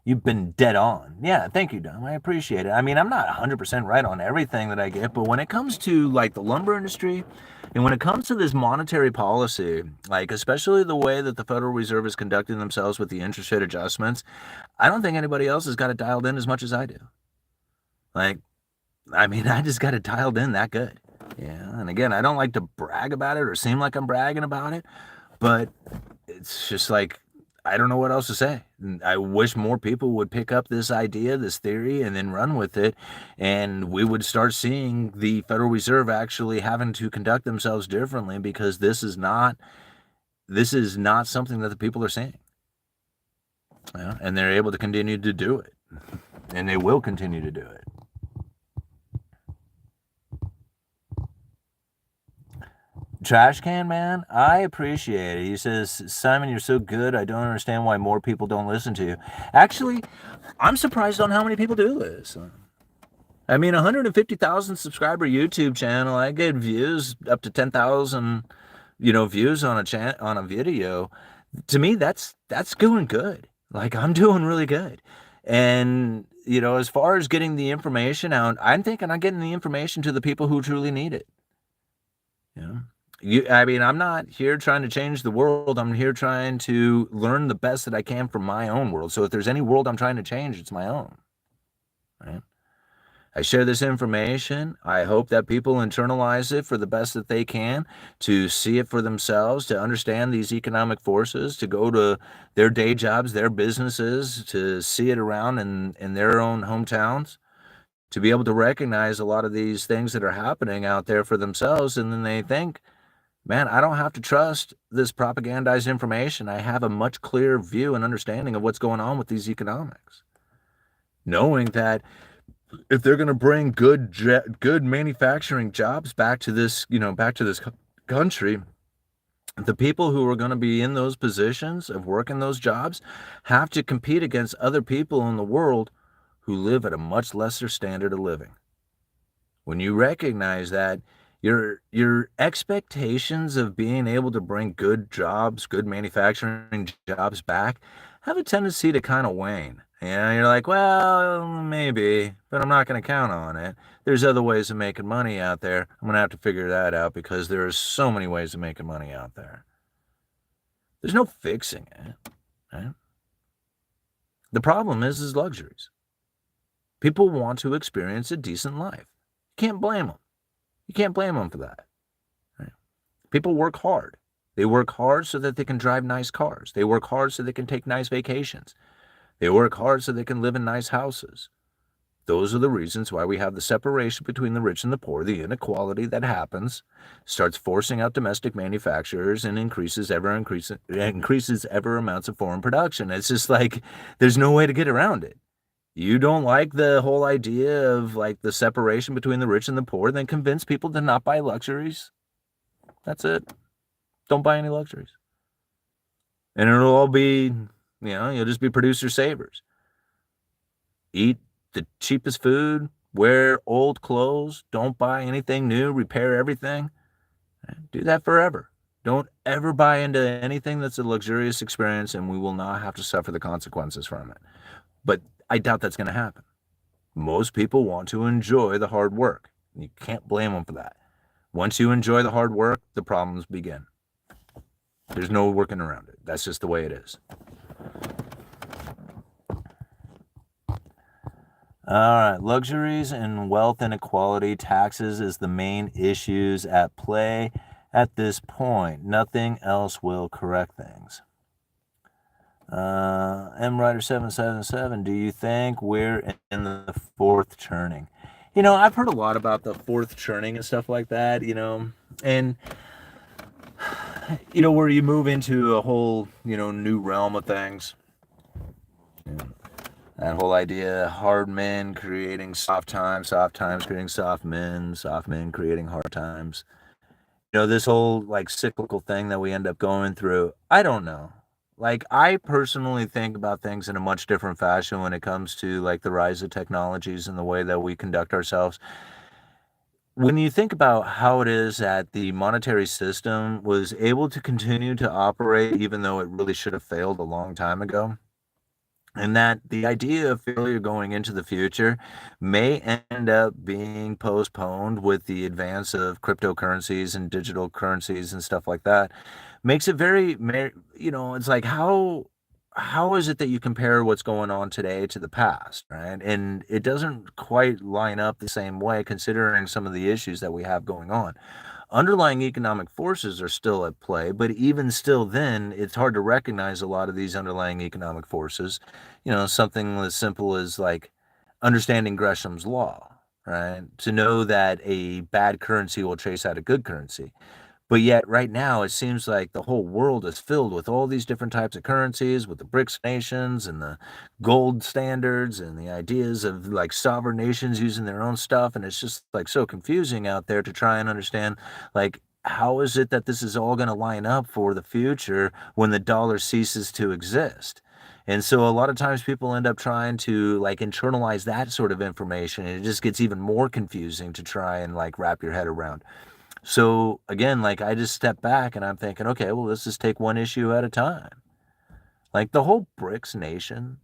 You've been dead on. Yeah, thank you, Dom. I appreciate it. I mean, I'm not 100% right on everything that I get, but when it comes to like the lumber industry, and when it comes to this monetary policy, like especially the way that the Federal Reserve is conducting themselves with the interest rate adjustments, I don't think anybody else has got it dialed in as much as I do. Like, I mean, I just got it dialed in that good. Yeah, and again, I don't like to brag about it or seem like I'm bragging about it, but it's just like, I don't know what else to say. I wish more people would pick up this idea, this theory, and then run with it, and we would start seeing the Federal Reserve actually having to conduct themselves differently, because this is not something that the people are seeing. Yeah, and they're able to continue to do it, and they will continue to do it. Trash can man, I appreciate it. He says, Simon, you're so good, I don't understand why more people don't listen to you. Actually, I'm surprised on how many people do this. I mean, 150,000 subscriber YouTube channel. I get views up to 10,000, views on on a video. To me, that's doing good. Like I'm doing really good. And, as far as getting the information out, I'm thinking I'm getting the information to the people who truly need it. I mean, I'm not here trying to change the world. I'm here trying to learn the best that I can from my own world. So if there's any world I'm trying to change, it's my own. Right? I share this information. I hope that people internalize it for the best that they can, to see it for themselves, to understand these economic forces, to go to their day jobs, their businesses, to see it around in their own hometowns, to be able to recognize a lot of these things that are happening out there for themselves. And then they think, man, I don't have to trust this propagandized information. I have a much clearer view and understanding of what's going on with these economics. Knowing that if they're going to bring good manufacturing jobs back to this, back to this country, the people who are going to be in those positions of working those jobs have to compete against other people in the world who live at a much lesser standard of living. When you recognize that, your expectations of being able to bring good jobs, good manufacturing jobs back have a tendency to kind of wane. You're like, well, maybe, but I'm not going to count on it. There's other ways of making money out there. I'm going to have to figure that out because there are so many ways of making money out there. There's no fixing it. Right? The problem is luxuries. People want to experience a decent life. You can't blame them. You can't blame them for that. Right? People work hard. They work hard so that they can drive nice cars. They work hard so they can take nice vacations. They work hard so they can live in nice houses. Those are the reasons why we have the separation between the rich and the poor. The inequality that happens starts forcing out domestic manufacturers and increases ever amounts of foreign production. It's just like there's no way to get around it. You don't like the whole idea of like the separation between the rich and the poor, then convince people to not buy luxuries. That's it. Don't buy any luxuries. And it'll all be, you'll just be producer savers. Eat the cheapest food, wear old clothes, don't buy anything new, repair everything. Do that forever. Don't ever buy into anything that's a luxurious experience, and we will not have to suffer the consequences from it. But I doubt that's going to happen. Most people want to enjoy the hard work. You can't blame them for that. Once you enjoy the hard work, the problems begin. There's no working around it. That's just the way it is. All right, luxuries and wealth inequality, taxes is the main issues at play at this point. Nothing else will correct things. MWriter777, do you think we're in the fourth churning? I've heard a lot about the fourth churning and stuff like that, and, where you move into a whole, new realm of things. That whole idea, hard men creating soft times creating soft men creating hard times. This whole like cyclical thing that we end up going through. I don't know. Like I personally think about things in a much different fashion when it comes to like the rise of technologies and the way that we conduct ourselves. When you think about how it is that the monetary system was able to continue to operate even though it really should have failed a long time ago, and that the idea of failure going into the future may end up being postponed with the advance of cryptocurrencies and digital currencies and stuff like that, makes it very, it's like how is it that you compare what's going on today to the past, right? And it doesn't quite line up the same way considering some of the issues that we have going on. Underlying economic forces are still at play, but even still then, it's hard to recognize a lot of these underlying economic forces. Something as simple as like understanding Gresham's law, right? To know that a bad currency will chase out a good currency. But yet right now, it seems like the whole world is filled with all these different types of currencies, with the BRICS nations and the gold standards and the ideas of like sovereign nations using their own stuff. And it's just like so confusing out there to try and understand, like, how is it that this is all going to line up for the future when the dollar ceases to exist? And so a lot of times people end up trying to like internalize that sort of information, and it just gets even more confusing to try and like wrap your head around. So again, like I just step back and I'm thinking, okay, well, let's just take one issue at a time. Like the whole BRICS nations,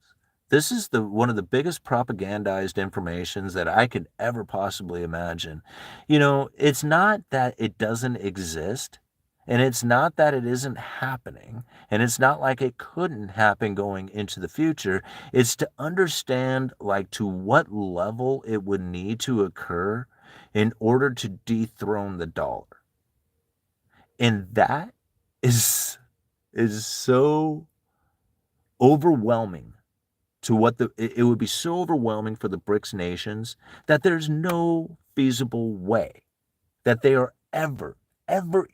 this is the one of the biggest propagandized informations that I could ever possibly imagine. It's not that it doesn't exist, and it's not that it isn't happening, and it's not like it couldn't happen going into the future. It's to understand like to what level it would need to occur in order to dethrone the dollar. And that is so overwhelming to what it would be so overwhelming for the BRICS nations that there's no feasible way that they are ever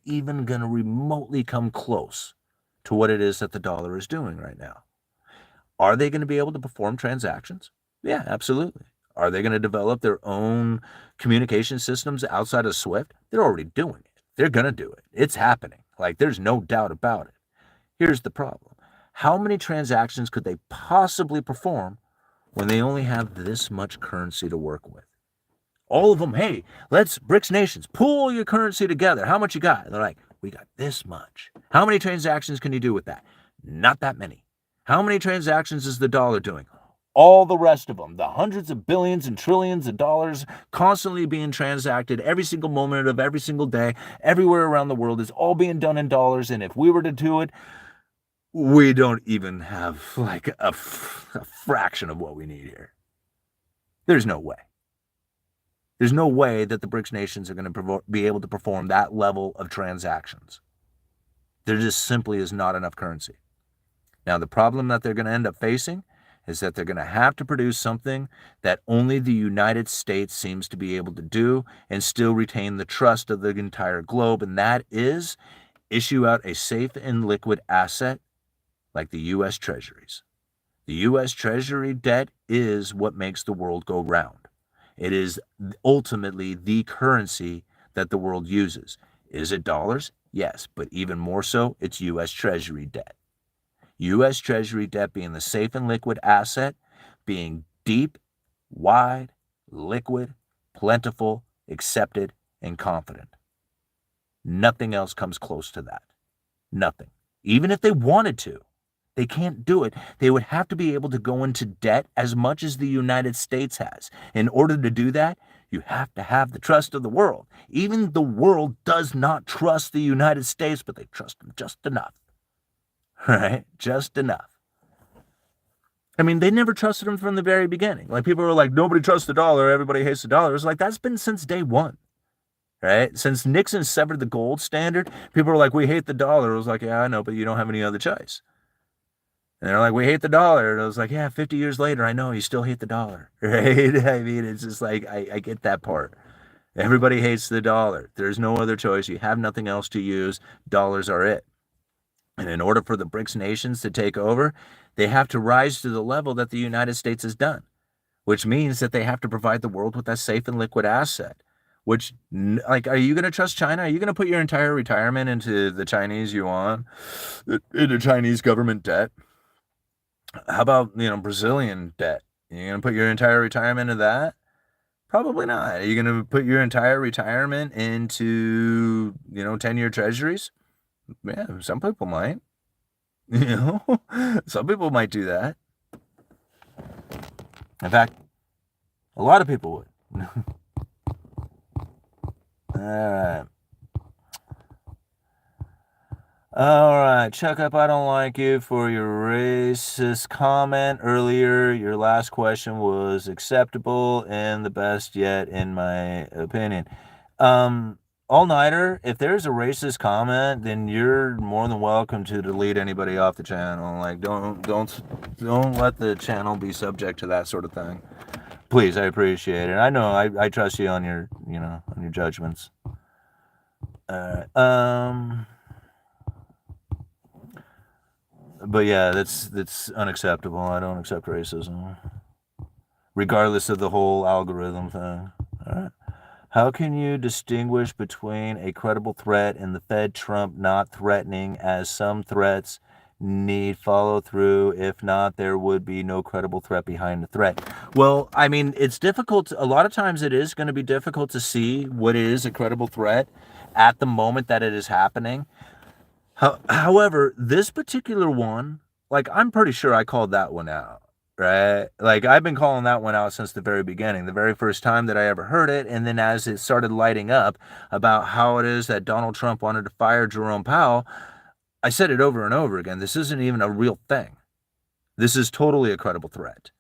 even going to remotely come close to what it is that the dollar is doing right now. Are they going to be able to perform transactions? Yeah, absolutely. Are they going to develop their own communication systems outside of SWIFT? They're already doing it. They're going to do it. It's happening. Like, there's no doubt about it. Here's the problem. How many transactions could they possibly perform when they only have this much currency to work with? All of them, hey, let's, BRICS nations, pool your currency together. How much you got? And they're like, we got this much. How many transactions can you do with that? Not that many. How many transactions is the dollar doing? All the rest of them, the hundreds of billions and trillions of dollars constantly being transacted every single moment of every single day, everywhere around the world, is all being done in dollars. And if we were to do it, we don't even have like a fraction of what we need here. There's no way. There's no way that the BRICS nations are going to be able to perform that level of transactions. There just simply is not enough currency. Now, the problem that they're going to end up facing is that they're going to have to produce something that only the United States seems to be able to do and still retain the trust of the entire globe, and that is issue out a safe and liquid asset like the U.S. Treasuries. The U.S. Treasury debt is what makes the world go round. It is ultimately the currency that the world uses. Is it dollars? Yes, but even more so, it's U.S. Treasury debt. U.S. Treasury debt being the safe and liquid asset, being deep, wide, liquid, plentiful, accepted, and confident. Nothing else comes close to that. Nothing. Even if they wanted to, they can't do it. They would have to be able to go into debt as much as the United States has. In order to do that, you have to have the trust of the world. Even the world does not trust the United States, but they trust them just enough. Right? Just enough. I mean, they never trusted them from the very beginning. Like, people were like, nobody trusts the dollar, everybody hates the dollar. It's like, that's been since day one. Right? Since Nixon severed the gold standard, people were like, we hate the dollar. It was like, yeah, I know, but you don't have any other choice. And they're like, we hate the dollar. And I was like, yeah, 50 years later, I know you still hate the dollar. Right? I mean, it's just like, I get that part. Everybody hates the dollar. There's no other choice. You have nothing else to use. Dollars are it. And in order for the BRICS nations to take over, they have to rise to the level that the United States has done, which means that they have to provide the world with that safe and liquid asset. Which, like, are you going to trust China? Are you going to put your entire retirement into the Chinese yuan, into Chinese government debt? How about, Brazilian debt? Are you going to put your entire retirement into that? Probably not. Are you going to put your entire retirement into, 10-year treasuries? Yeah, some people might. Some people might do that. In fact, a lot of people would. All right, Chuck Up, I don't like you for your racist comment earlier. Your last question was acceptable and the best yet, in my opinion. All-nighter, if there's a racist comment, then you're more than welcome to delete anybody off the channel. Like, don't let the channel be subject to that sort of thing. Please, I appreciate it. I know I trust you on your, on your judgments. But yeah, that's unacceptable. I don't accept racism, regardless of the whole algorithm thing. All right. How can you distinguish between a credible threat and the Fed Trump not threatening, as some threats need follow through. If not, there would be no credible threat behind the threat. Well, I mean, it's difficult. A lot of times it is going to be difficult to see what is a credible threat at the moment that it is happening. However, this particular one, like, I'm pretty sure I called that one out, right? Like, I've been calling that one out since the very beginning, the very first time that I ever heard it. And then as it started lighting up about how it is that Donald Trump wanted to fire Jerome Powell, I said it over and over again. This isn't even a real thing. This is totally a credible threat,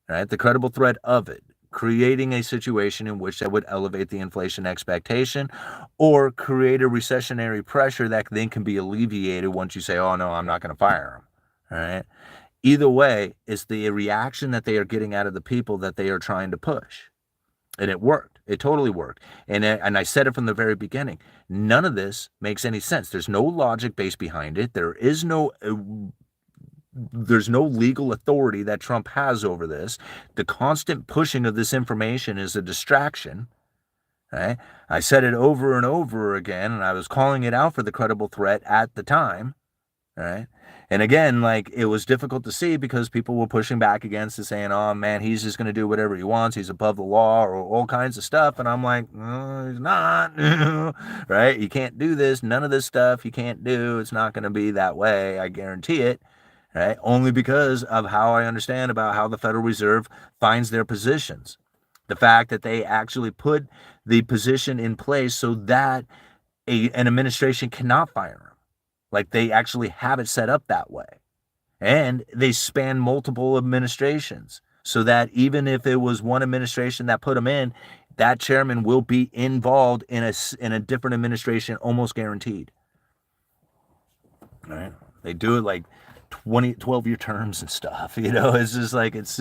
right? The credible threat of it, creating a situation in which that would elevate the inflation expectation or create a recessionary pressure that then can be alleviated once you say, oh, no, I'm not going to fire him, all right? Either way, it's the reaction that they are getting out of the people that they are trying to push. And it worked. It totally worked. And I said it from the very beginning. None of this makes any sense. There's no logic base behind it. There's no legal authority that Trump has over this. The constant pushing of this information is a distraction. Right? I said it over and over again, and I was calling it out for the credible threat at the time. Right? And again, like, it was difficult to see because people were pushing back against it, saying, oh man, he's just going to do whatever he wants, he's above the law, or all kinds of stuff. And I'm like, no, he's not. Right? You can't do this. None of this stuff you can't do. It's not going to be that way, I guarantee it. Right? Only because of how I understand about how the Federal Reserve finds their positions. The fact that they actually put the position in place so that an administration cannot fire him. Like, they actually have it set up that way. And they span multiple administrations so that even if it was one administration that put him in, that chairman will be involved in a different administration, almost guaranteed. All right? They do it like 12-year terms and stuff. It's just like, it's,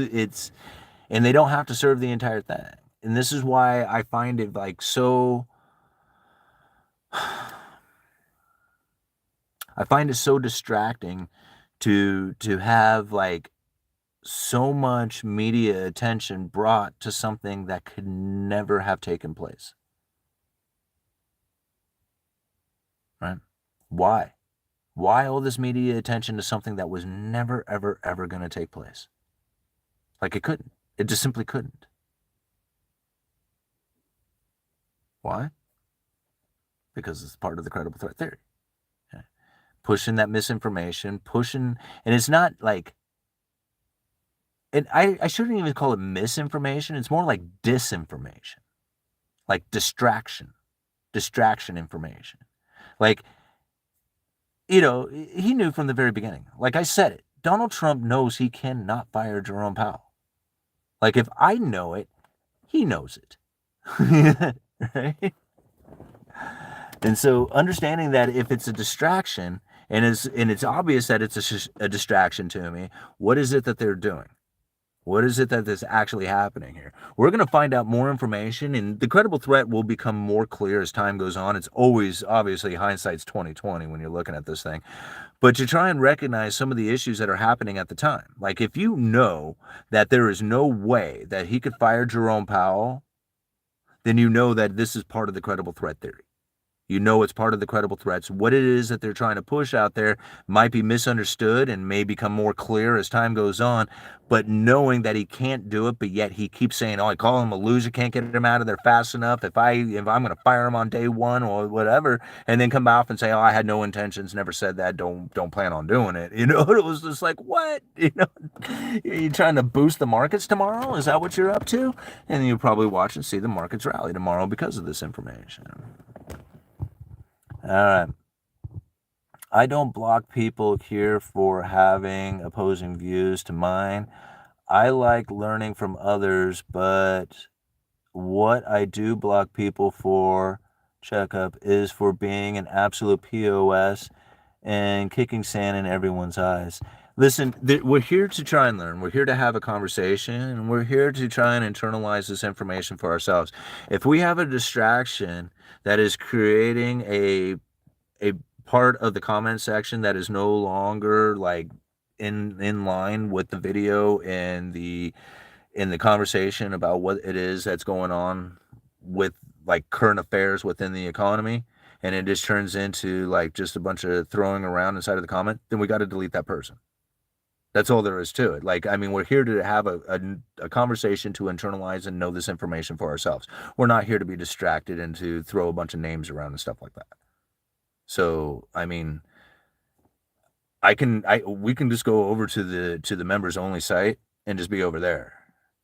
and they don't have to serve the entire thing. And this is why I find it like so, I find it so distracting to have like so much media attention brought to something that could never have taken place. Right? Why? Why all this media attention to something that was never, ever, ever going to take place? Like, it couldn't. It just simply couldn't. Why? Because it's part of the credible threat theory. Okay. Pushing that misinformation, and it's not like, and I shouldn't even call it misinformation. It's more like disinformation, like distraction information. Like, he knew from the very beginning. Like I said it, Donald Trump knows he cannot fire Jerome Powell. Like, if I know it, he knows it. Right? And so understanding that if it's a distraction, and it's obvious that it's a distraction to me, what is it that they're doing? What is it that is actually happening here? We're going to find out more information, and the credible threat will become more clear as time goes on. It's always, obviously, hindsight's 20/20 when you're looking at this thing. But to try and recognize some of the issues that are happening at the time. Like, if you know that there is no way that he could fire Jerome Powell, then you know that this is part of the credible threat theory. You know it's part of the credible threats. What it is that they're trying to push out there might be misunderstood and may become more clear as time goes on. But knowing that he can't do it, but yet he keeps saying, "Oh, I call him a loser, can't get him out of there fast enough. If I'm going to fire him on day one or whatever," and then come off and say, "Oh, I had no intentions, never said that. Don't plan on doing it." It was just like, what? Are you trying to boost the markets tomorrow? Is that what you're up to? And you'll probably watch and see the markets rally tomorrow because of this information. All right. I don't block people here for having opposing views to mine. I like learning from others, but what I do block people for, checkup, is for being an absolute POS and kicking sand in everyone's eyes. Listen, we're here to try and learn. We're here to have a conversation, and we're here to try and internalize this information for ourselves. If we have a distraction that is creating a part of the comment section that is no longer like in line with the video and the conversation about what it is that's going on with like current affairs within the economy, and it just turns into like just a bunch of throwing around inside of the comment, then we got to delete that person. That's all there is to it. Like, I mean, we're here to have a conversation to internalize and know this information for ourselves. We're not here to be distracted and to throw a bunch of names around and stuff like that. So, I mean, we can just go over to the members only site and just be over there.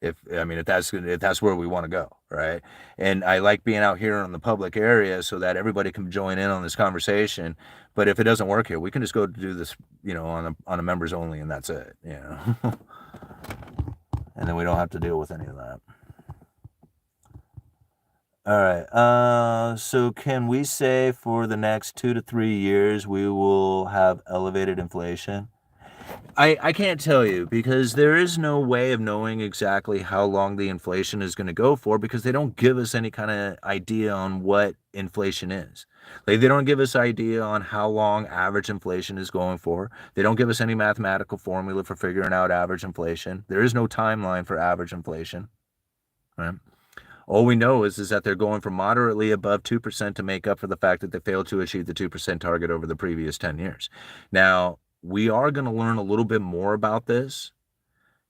If that's where we want to go, right? And I like being out here in the public area so that everybody can join in on this conversation. But if it doesn't work here, we can just go do this, on a members only, and that's it, and then we don't have to deal with any of that. All right. So can we say for the next 2 to 3 years we will have elevated inflation? I can't tell you because there is no way of knowing exactly how long the inflation is going to go for because they don't give us any kind of idea on what inflation is. Like they don't give us idea on how long average inflation is going for. They don't give us any mathematical formula for figuring out average inflation. There is no timeline for average inflation. Right? All we know is that they're going from moderately above 2% to make up for the fact that they failed to achieve the 2% target over the previous 10 years. Now, we are going to learn a little bit more about this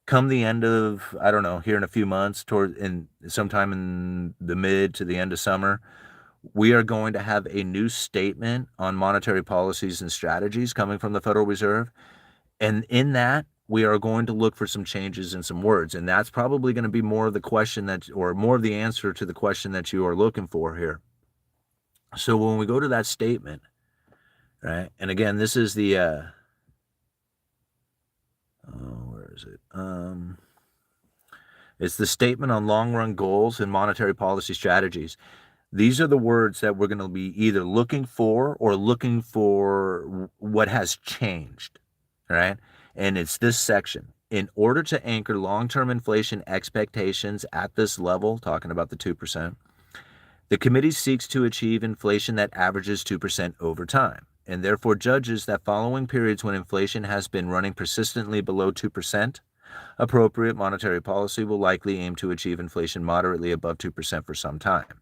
come the end of, I don't know, here in a few months, sometime in the mid to the end of summer. We are going to have a new statement on monetary policies and strategies coming from the Federal Reserve. And in that, we are going to look for some changes in some words. And that's probably going to be more of the question or more of the answer to the question that you are looking for here. So when we go to that statement, right? And again, this is the, where is it? It's the statement on long-run goals and monetary policy strategies. These are the words that we're going to be either looking for or looking for what has changed, right? And it's this section. In order to anchor long-term inflation expectations at this level, talking about the 2%, the committee seeks to achieve inflation that averages 2% over time, and therefore judges that following periods when inflation has been running persistently below 2%, appropriate monetary policy will likely aim to achieve inflation moderately above 2% for some time.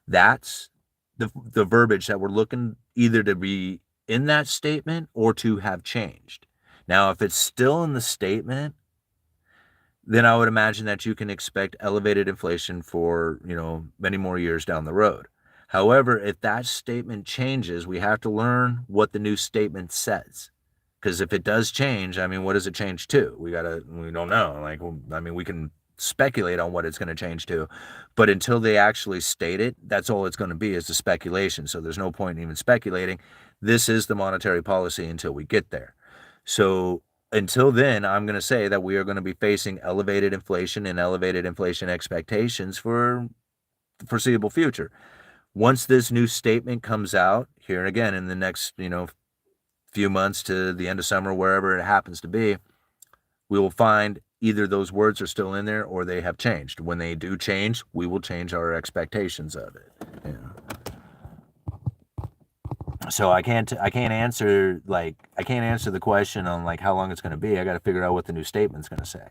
That's the verbiage that we're looking either to be in that statement or to have changed. Now, if it's still in the statement, then I would imagine that you can expect elevated inflation for, many more years down the road. However, if that statement changes, we have to learn what the new statement says. Because if it does change, I mean, what does it change to? We don't know. Like, we can speculate on what it's going to change to, but until they actually state it, that's all it's going to be is the speculation. So there's no point in even speculating. This is the monetary policy until we get there. So until then, I'm going to say that we are going to be facing elevated inflation and elevated inflation expectations for the foreseeable future. Once this new statement comes out here and again in the next, few months to the end of summer, wherever it happens to be, we will find either those words are still in there or they have changed. When they do change, we will change our expectations of it. So I can't answer the question on like how long it's going to be. I got to figure out what the new statement's going to say.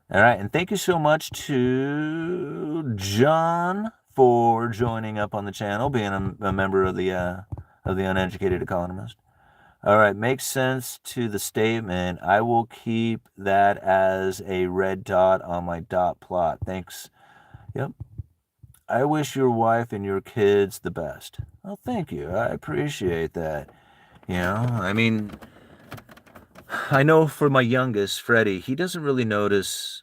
All right, and thank you so much to John for joining up on the channel, being a member of the Uneducated Economist. All right, makes sense to the statement. I will keep that as a red dot on my dot plot. Thanks. Yep. I wish your wife and your kids the best. Well, thank you. I appreciate that. I know for my youngest, Freddie, he doesn't really notice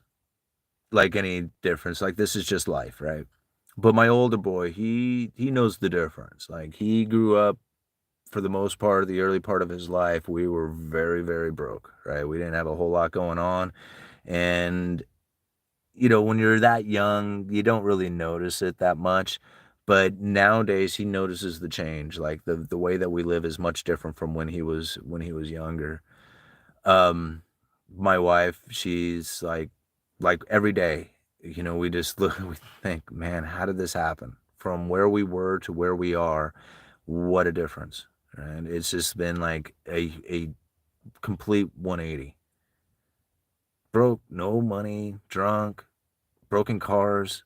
like any difference. Like this is just life, right? But my older boy, he knows the difference. Like he grew up, for the most part, the early part of his life, we were very, very broke, right? We didn't have a whole lot going on. And, when you're that young, you don't really notice it that much. But nowadays he notices the change. Like the way that we live is much different from when he was younger. My wife, she's like every day, we just look, we think, man, how did this happen? From where we were to where we are, what a difference. And it's just been like a complete 180. Broke, no money, drunk, broken cars.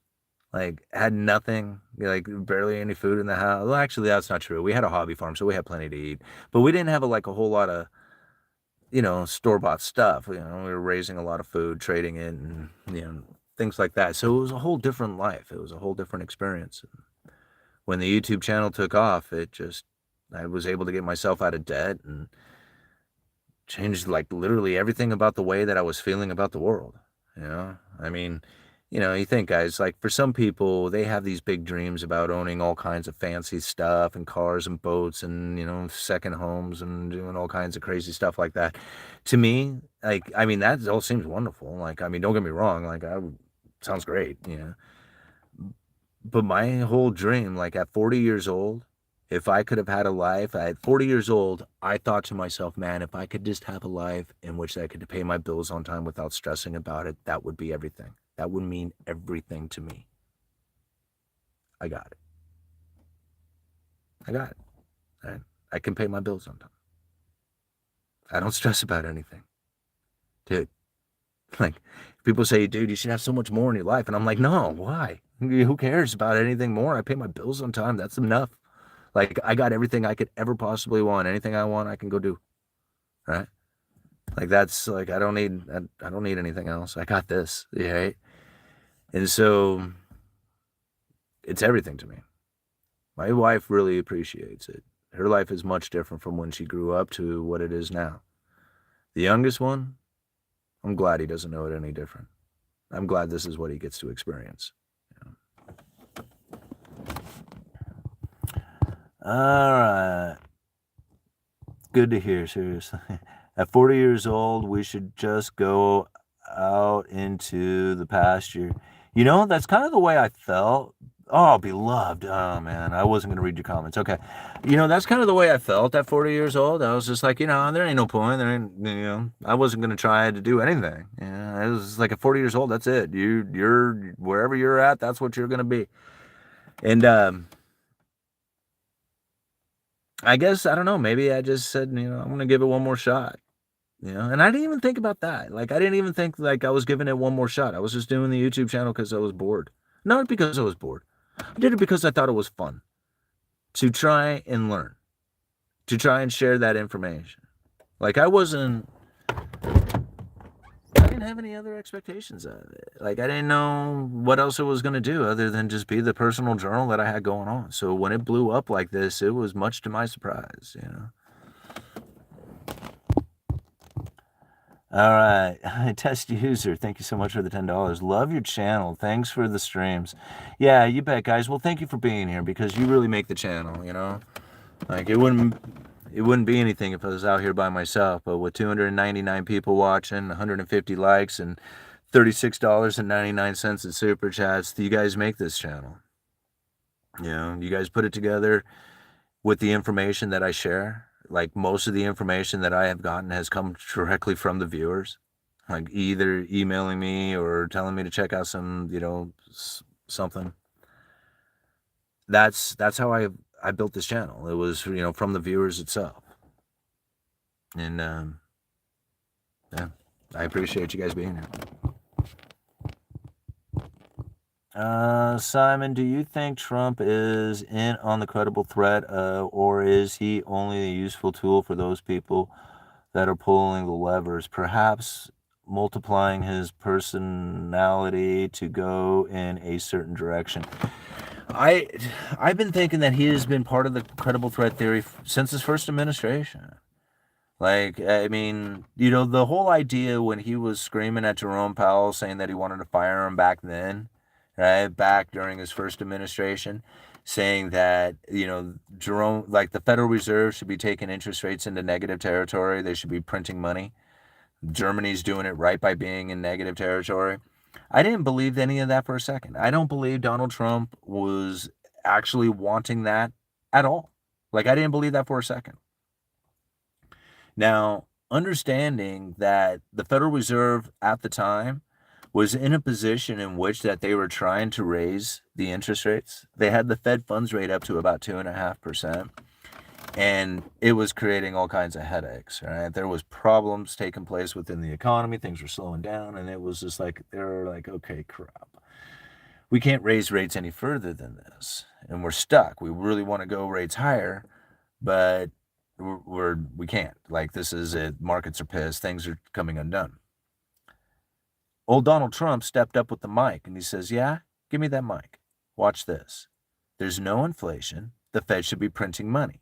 like had nothing, like barely any food in the house. Well, actually, that's not true. We had a hobby farm, so we had plenty to eat, but we didn't have like a whole lot of, store-bought stuff. We were raising a lot of food, trading it, and things like that. So it was a whole different life. It was a whole different experience. When the YouTube channel took off, I was able to get myself out of debt and changed like literally everything about the way that I was feeling about the world. I mean, you think, guys, like for some people, they have these big dreams about owning all kinds of fancy stuff and cars and boats and, second homes and doing all kinds of crazy stuff like that. To me, like, I mean, that all seems wonderful. Like, I mean, don't get me wrong, like, sounds great, But my whole dream, like at 40 years old, if I could have had a life at 40 years old, I thought to myself, man, if I could just have a life in which I could pay my bills on time without stressing about it, that would be everything. That would mean everything to me. I got it. I got it. I can pay my bills on time. I don't stress about anything. Dude, like people say, dude, you should have so much more in your life. And I'm like, no, why? Who cares about anything more? I pay my bills on time. That's enough. Like I got everything I could ever possibly want. Anything I want, I can go do. Right? Like that's like I don't need anything else. I got this. Right? And so it's everything to me. My wife really appreciates it. Her life is much different from when she grew up to what it is now. The youngest one, I'm glad he doesn't know it any different. I'm glad this is what he gets to experience. All right. Good to hear, seriously. At 40 years old, we should just go out into the pasture. That's kind of the way I felt. Oh, beloved. Oh, man. I wasn't going to read your comments. Okay. That's kind of the way I felt at 40 years old. I was just like, there ain't no point. I wasn't going to try to do anything. I was like at 40 years old, that's it. You're wherever you're at, that's what you're going to be. And, I guess, I don't know, maybe I just said, I'm going to give it one more shot, and I didn't even think about that. Like, I didn't even think like I was giving it one more shot. I was just doing the YouTube channel because I was bored. Not because I was bored. I did it because I thought it was fun to try and learn, to try and share that information. Like, I didn't have any other expectations of it. Like, I didn't know what else it was going to do other than just be the personal journal that I had going on. So when it blew up like this, it was much to my surprise, All right. Test user, thank you so much for the $10. Love your channel. Thanks for the streams. Yeah, you bet, guys. Well, thank you for being here because you really make the channel, Like, it wouldn't be anything if I was out here by myself, but with 299 people watching, 150 likes, and $36.99 in super chats, you guys make this channel. You guys put it together with the information that I share. Like, most of the information that I have gotten has come directly from the viewers, like either emailing me or telling me to check out some, something. That's how I built this channel. It was, from the viewers itself. And yeah, I appreciate you guys being here. Simon, do you think Trump is in on the credible threat, or is he only a useful tool for those people that are pulling the levers, perhaps multiplying his personality to go in a certain direction? I've been thinking that he has been part of the credible threat theory since his first administration. Like, I mean, the whole idea when he was screaming at Jerome Powell saying that he wanted to fire him back then, right, back during his first administration, saying that, Jerome, like the Federal Reserve should be taking interest rates into negative territory. They should be printing money. Germany's doing it right by being in negative territory. I didn't believe any of that for a second. I don't believe Donald Trump was actually wanting that at all. Like, I didn't believe that for a second. Now, understanding that the Federal Reserve at the time was in a position in which that they were trying to raise the interest rates. They had the Fed funds rate up to about 2.5%, and it was creating all kinds of headaches, right? There was problems taking place within the economy. Things were slowing down, and it was just like, they were like, okay, crap. we can't raise rates any further than this, and we're stuck. We really want to go rates higher, but we can't. Like, this is it. Markets are pissed. Things are coming undone. Old Donald Trump stepped up with the mic, and he says, yeah, give me that mic. Watch this. There's no inflation. The Fed should be printing money.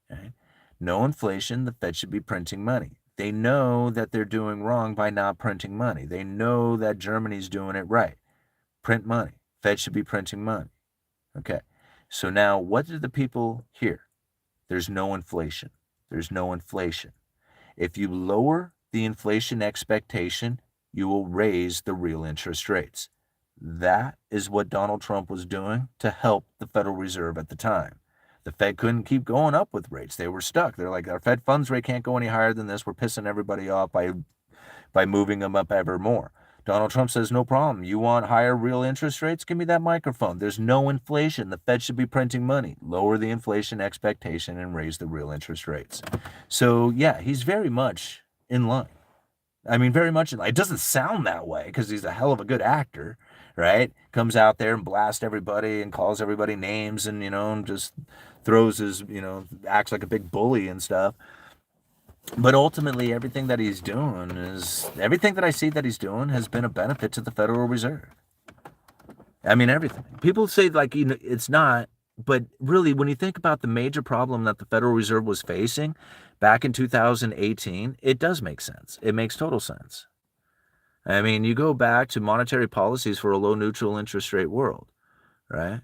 Right? No inflation. The Fed should be printing money. They know that they're doing wrong by not printing money. They know that Germany's doing it right. Print money. Fed should be printing money. Okay. So now what do the people hear? There's no inflation. There's no inflation. If you lower the inflation expectation, you will raise the real interest rates. That is what Donald Trump was doing to help the Federal Reserve at the time. The Fed couldn't keep going up with rates. They were stuck. They're like, our Fed funds rate can't go any higher than this. We're pissing everybody off by moving them up ever more. Donald Trump says, no problem. You want higher real interest rates? Give me that microphone. There's no inflation. The Fed should be printing money. Lower the inflation expectation and raise the real interest rates. So, yeah, he's very much in line. I mean, very much in line. It doesn't sound that way because he's a hell of a good actor, right? Comes out there and blasts everybody and calls everybody names and, and just throws his, acts like a big bully and stuff. But ultimately, everything that I see that he's doing has been a benefit to the Federal Reserve. I mean, everything. People say, like, it's not, but really, when you think about the major problem that the Federal Reserve was facing back in 2018, it does make sense. It makes total sense. I mean, you go back to monetary policies for a low neutral interest rate world, right?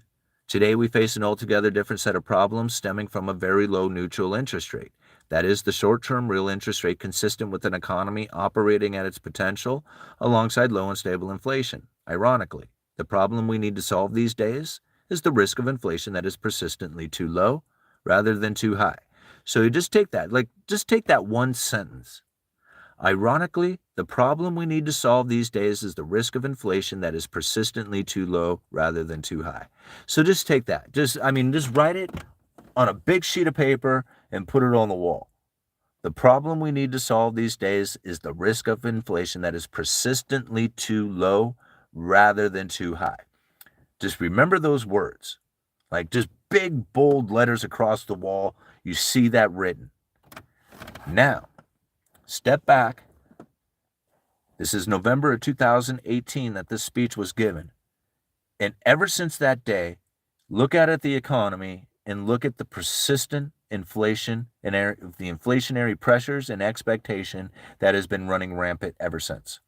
Today, we face an altogether different set of problems stemming from a very low neutral interest rate. That is the short-term real interest rate consistent with an economy operating at its potential alongside low and stable inflation. Ironically, the problem we need to solve these days is the risk of inflation that is persistently too low rather than too high. So you just take that one sentence. Ironically, the problem we need to solve these days is the risk of inflation that is persistently too low rather than too high. So just take that. Just write it on a big sheet of paper and put it on the wall. The problem we need to solve these days is the risk of inflation that is persistently too low rather than too high. Just remember those words. Like, just big, bold letters across the wall. You see that written. Now, step back. This is November of 2018 that this speech was given. And ever since that day, look at the economy and look at the persistent inflation and the inflationary pressures and expectation that has been running rampant ever since.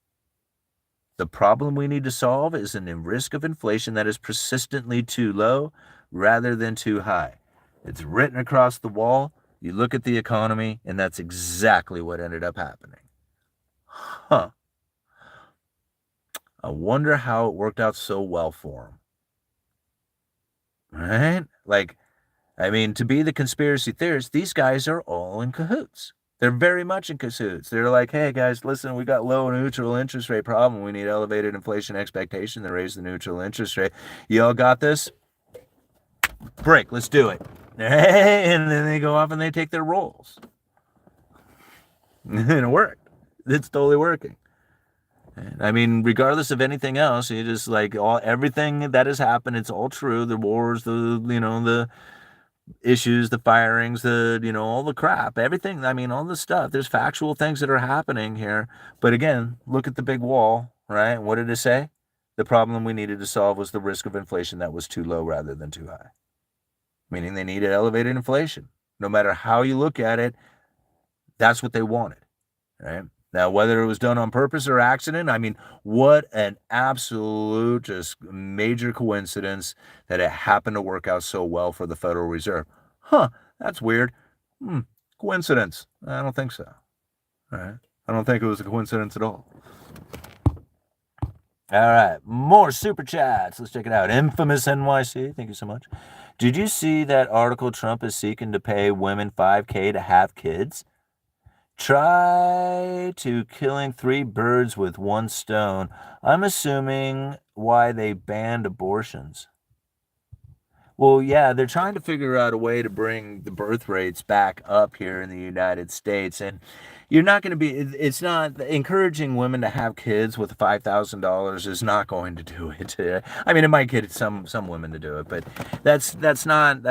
The problem we need to solve is a risk of inflation that is persistently too low rather than too high. It's written across the wall. You look at the economy, and that's exactly what ended up happening. Huh. I wonder how it worked out so well for him. Right? Like, I mean, to be the conspiracy theorists, these guys are all in cahoots. They're very much in cahoots. They're like, hey, guys, listen, we got low neutral interest rate problem. We need elevated inflation expectation to raise the neutral interest rate. You all got this? Break, let's do it. And then they go off and they take their roles. And it worked. It's totally working. And I mean, regardless of anything else, you just like everything that has happened, it's all true. The wars, the issues, the firings, all the crap, everything. I mean, all the stuff. There's factual things that are happening here. But again, look at the big wall, right? What did it say? The problem we needed to solve was the risk of inflation that was too low rather than too high. Meaning they needed elevated inflation. No matter how you look at it, that's what they wanted, right? Now, whether it was done on purpose or accident, I mean, what an absolute just major coincidence that it happened to work out so well for the Federal Reserve. Huh, that's weird. Coincidence? I don't think so. All right. I don't think it was a coincidence at all. All right, more super chats. Let's check it out. Infamous NYC, thank you so much. Did you see that article Trump is seeking to pay women $5,000 to have kids? Try to killing 3 birds with 1 stone. I'm assuming why they banned abortions. Well, yeah, they're trying to figure out a way to bring the birth rates back up here in the United States. And you're not going to be, it's not encouraging women to have kids with $5,000 is not going to do it. I mean, it might get some women to do it, but that's not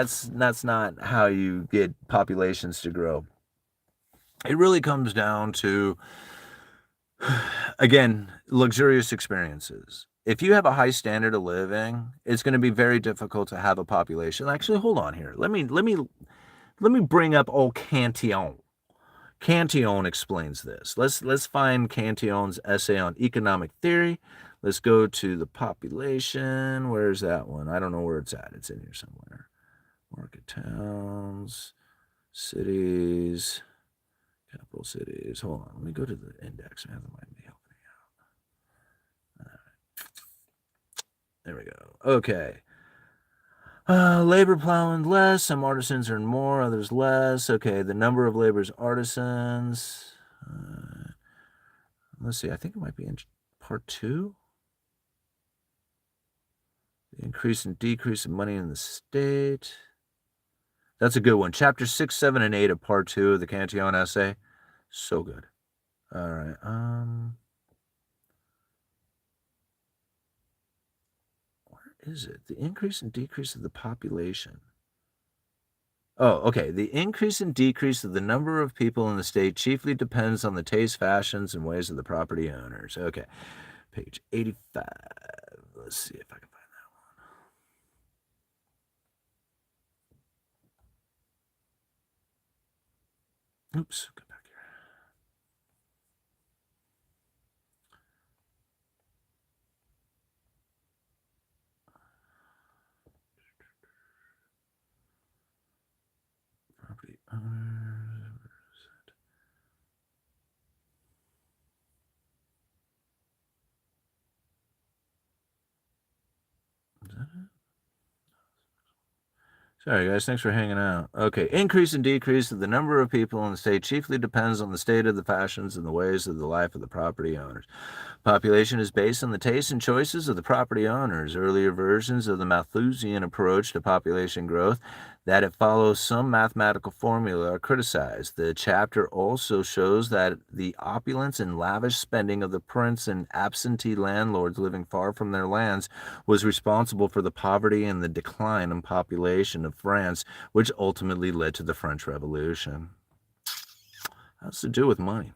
how you get populations to grow. It really comes down to, again, luxurious experiences. If you have a high standard of living, it's going to be very difficult to have a population. Actually, hold on here. Let me bring up old Cantillon. Cantillon explains this. Let's find Cantillon's essay on economic theory. Let's go to the population. Where's that one? I don't know where it's at. It's in here somewhere. Market towns, cities, capital cities. Hold on. Let me go to the index. Man, that might be helping me out. There we go. Okay. Labor plowing less. Some artisans earn more, others less. Okay, the number of labor's artisans. Let's see. I think it might be in part 2. The increase and decrease of money in the state. That's a good one. Chapter 6, 7, and 8 of part 2 of the Cantillon essay. So good. All right. Where is it? The increase and decrease of the population. Oh, okay. The increase and decrease of the number of people in the state chiefly depends on the taste, fashions, and ways of the property owners. Okay. Page 85. Let's see if I can find that one. Oops. Go back here. Property owners. Is that it? Sorry, guys. Thanks for hanging out. Okay. Increase and decrease of the number of people in the state chiefly depends on the state of the fashions and the ways of the life of the property owners. Population is based on the tastes and choices of the property owners. Earlier versions of the Malthusian approach to population growth, that it follows some mathematical formula, are criticized. The chapter also shows that the opulence and lavish spending of the prince and absentee landlords living far from their lands was responsible for the poverty and the decline in population of France, which ultimately led to the French Revolution. Has to do with money.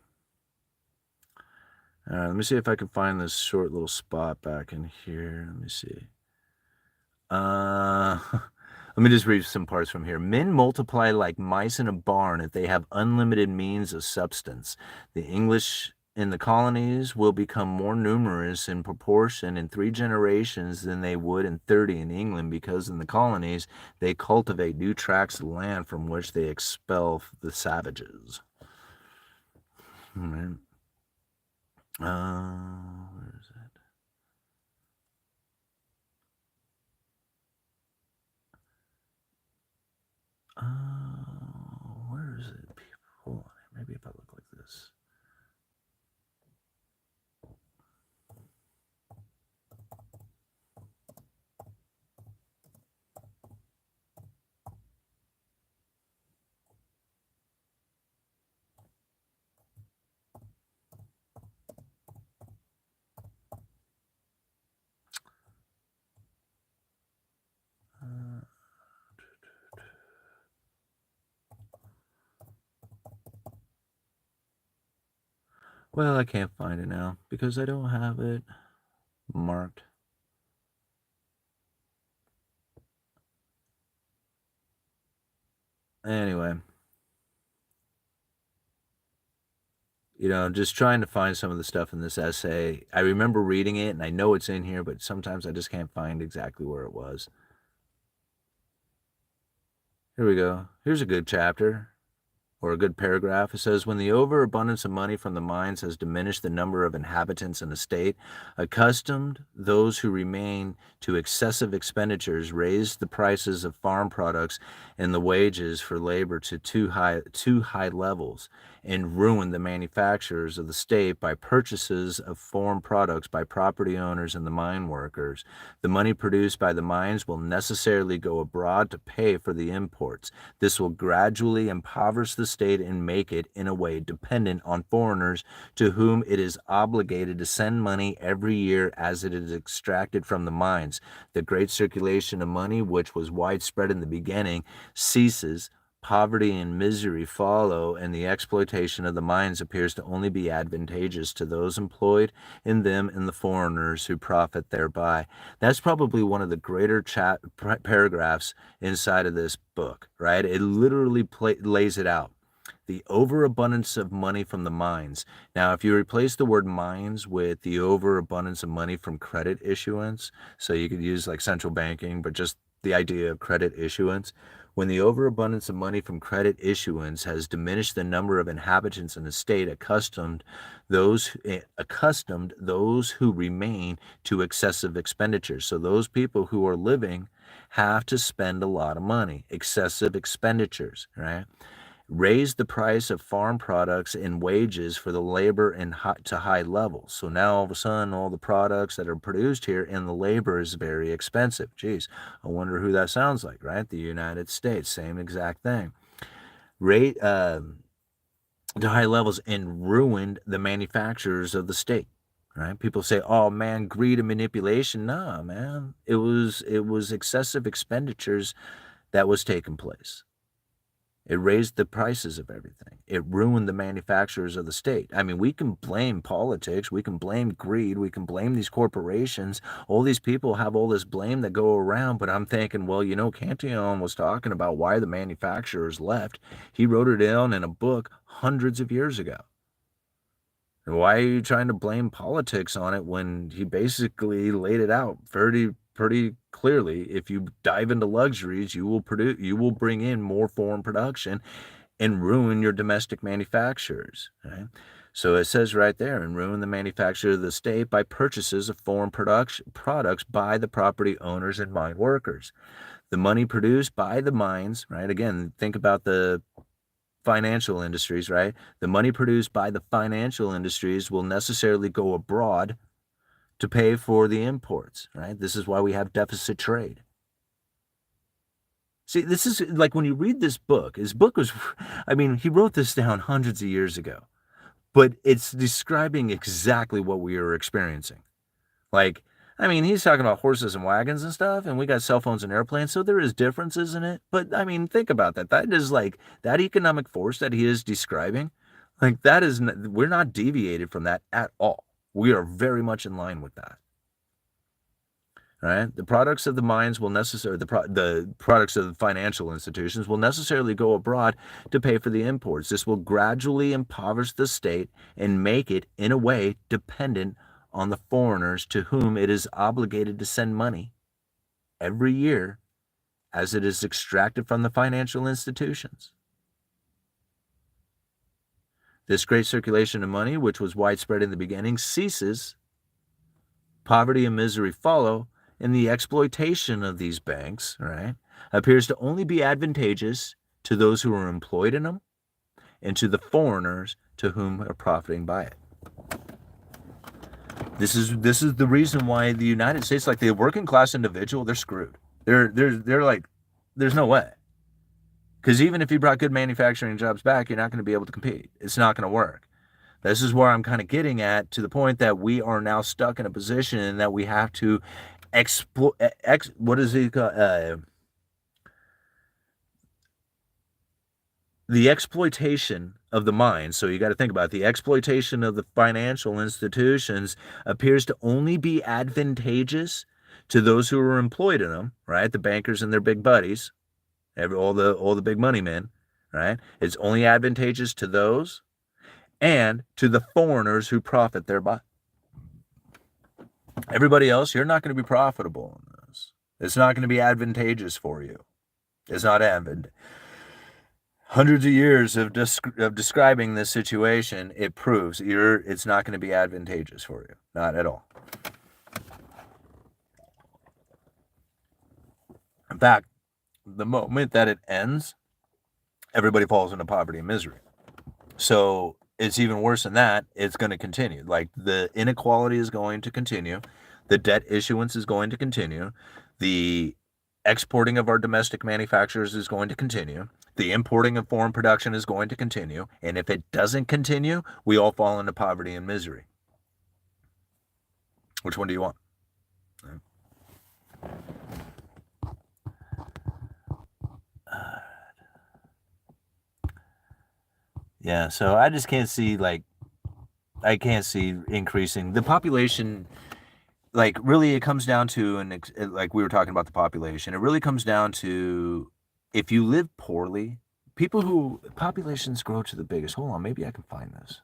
All right, let me see if I can find this short little spot back in here. Let me see. Let me just read some parts from here. Men multiply like mice in a barn if they have unlimited means of substance. The English in the colonies will become more numerous in proportion in 3 generations than they would in 30 in England, because in the colonies they cultivate new tracts of land from which they expel the savages. All right. Where is it? Where is it? Hold on. Maybe if I look like this. Well, I can't find it now because I don't have it marked. Anyway, just trying to find some of the stuff in this essay. I remember reading it and I know it's in here, but sometimes I just can't find exactly where it was. Here we go. Here's a good chapter. or a good paragraph. It says, when the overabundance of money from the mines has diminished the number of inhabitants in the state, accustomed those who remain to excessive expenditures raised the prices of farm products and the wages for labor to too high levels, and ruined the manufacturers of the state by purchases of foreign products by property owners and the mine workers. The money produced by the mines will necessarily go abroad to pay for the imports. This will gradually impoverish the state and make it, in a way, dependent on foreigners to whom it is obligated to send money every year as it is extracted from the mines. The great circulation of money, which was widespread in the beginning, ceases. Poverty and misery follow, and the exploitation of the mines appears to only be advantageous to those employed in them and the foreigners who profit thereby. That's probably one of the greater paragraphs inside of this book, right? It literally lays it out. The overabundance of money from the mines. Now, if you replace the word mines with the overabundance of money from credit issuance, so you could use like central banking, but just the idea of credit issuance, when the overabundance of money from credit issuance has diminished the number of inhabitants in the state, accustomed those who remain to excessive expenditures. So those people who are living have to spend a lot of money, excessive expenditures, right? Raise the price of farm products and wages for the labor to high levels. So now all of a sudden, all the products that are produced here and the labor is very expensive. Geez, I wonder who that sounds like, right? The United States, same exact thing. Rate to high levels and ruined the manufacturers of the state. Right? People say, "Oh man, greed and manipulation." No, man, it was excessive expenditures that was taking place. It raised the prices of everything. It ruined the manufacturers of the state. I mean, we can blame politics. We can blame greed. We can blame these corporations. All these people have all this blame that go around, but I'm thinking, well, Cantillon was talking about why the manufacturers left. He wrote it down in a book hundreds of years ago. And why are you trying to blame politics on it when he basically laid it out pretty clearly? If you dive into luxuries, you will bring in more foreign production and ruin your domestic manufacturers, right? So it says right there, and ruin the manufacture of the state by purchases of foreign products by the property owners and mine workers. The money produced by the mines, right? Again, think about the financial industries, right? The money produced by the financial industries will necessarily go abroad to pay for the imports, right? This is why we have deficit trade. See, this is like when you read this book, his book was, he wrote this down hundreds of years ago, but it's describing exactly what we are experiencing. He's talking about horses and wagons and stuff, and we got cell phones and airplanes, so there is differences in it. But, think about that. That is like that economic force that he is describing. We're not deviated from that at all. We are very much in line with that. Right? The products of the mines will necessarily, the products of the financial institutions will necessarily go abroad to pay for the imports. This will gradually impoverish the state and make it, in a way, dependent on the foreigners to whom it is obligated to send money every year as it is extracted from the financial institutions. This great circulation of money, which was widespread in the beginning, ceases. Poverty and misery follow, and the exploitation of these banks, right, appears to only be advantageous to those who are employed in them and to the foreigners to whom are profiting by it. This is the reason why the United States, like the working class individual, they're screwed. They're like, there's no way. Because even if you brought good manufacturing jobs back, you're not going to be able to compete. It's not going to work. This is where I'm kind of getting at, to the point that we are now stuck in a position that we have to the exploitation of the mines. So you got to think about it. The exploitation of the financial institutions appears to only be advantageous to those who are employed in them, right? The bankers and their big buddies, all the big money men, right? It's only advantageous to those and to the foreigners who profit thereby. Everybody else, you're not going to be profitable in this. It's not going to be advantageous for you. It's not advantageous. hundreds of years of describing this situation, it proves it's not going to be advantageous for you. Not at all. In fact, the moment that it ends, everybody falls into poverty and misery. So it's even worse than that. It's going to continue. Like, the inequality is going to continue. The debt issuance is going to continue. The exporting of our domestic manufacturers is going to continue. The importing of foreign production is going to continue. And if it doesn't continue, we all fall into poverty and misery. Which one do you want? Yeah, so I just can't see, I can't see increasing the population. Like, really, it comes down to, like we were talking about the population, it really comes down to, if you live poorly, populations grow to the biggest. Hold on, maybe I can find this.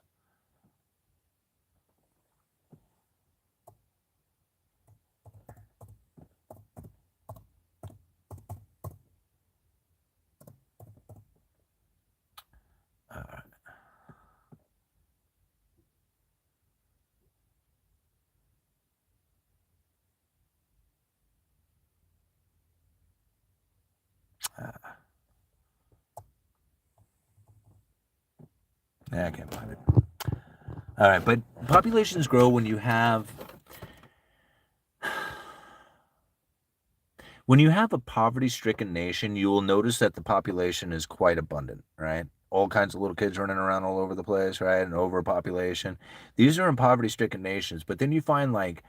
Yeah, I can't find it. All right, but populations grow when you have a poverty-stricken nation. You will notice that the population is quite abundant, right? All kinds of little kids running around all over the place, right? And overpopulation. These are in poverty-stricken nations, but then you find, like,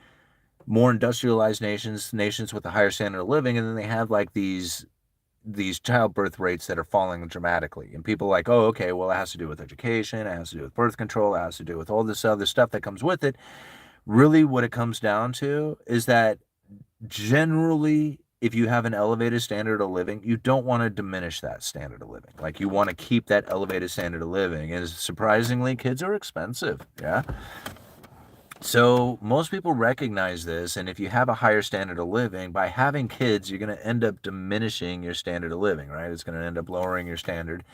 more industrialized nations with a higher standard of living, and then they have, like, these childbirth rates that are falling dramatically. And people are like, oh, okay, well, it has to do with education, it has to do with birth control, it has to do with all this other stuff that comes with it. Really, what it comes down to is that, generally, if you have an elevated standard of living, you don't want to diminish that standard of living. Like, you want to keep that elevated standard of living. And surprisingly, kids are expensive. Yeah. So most people recognize this, and if you have a higher standard of living, by having kids, you're going to end up diminishing your standard of living, right? It's going to end up lowering your standard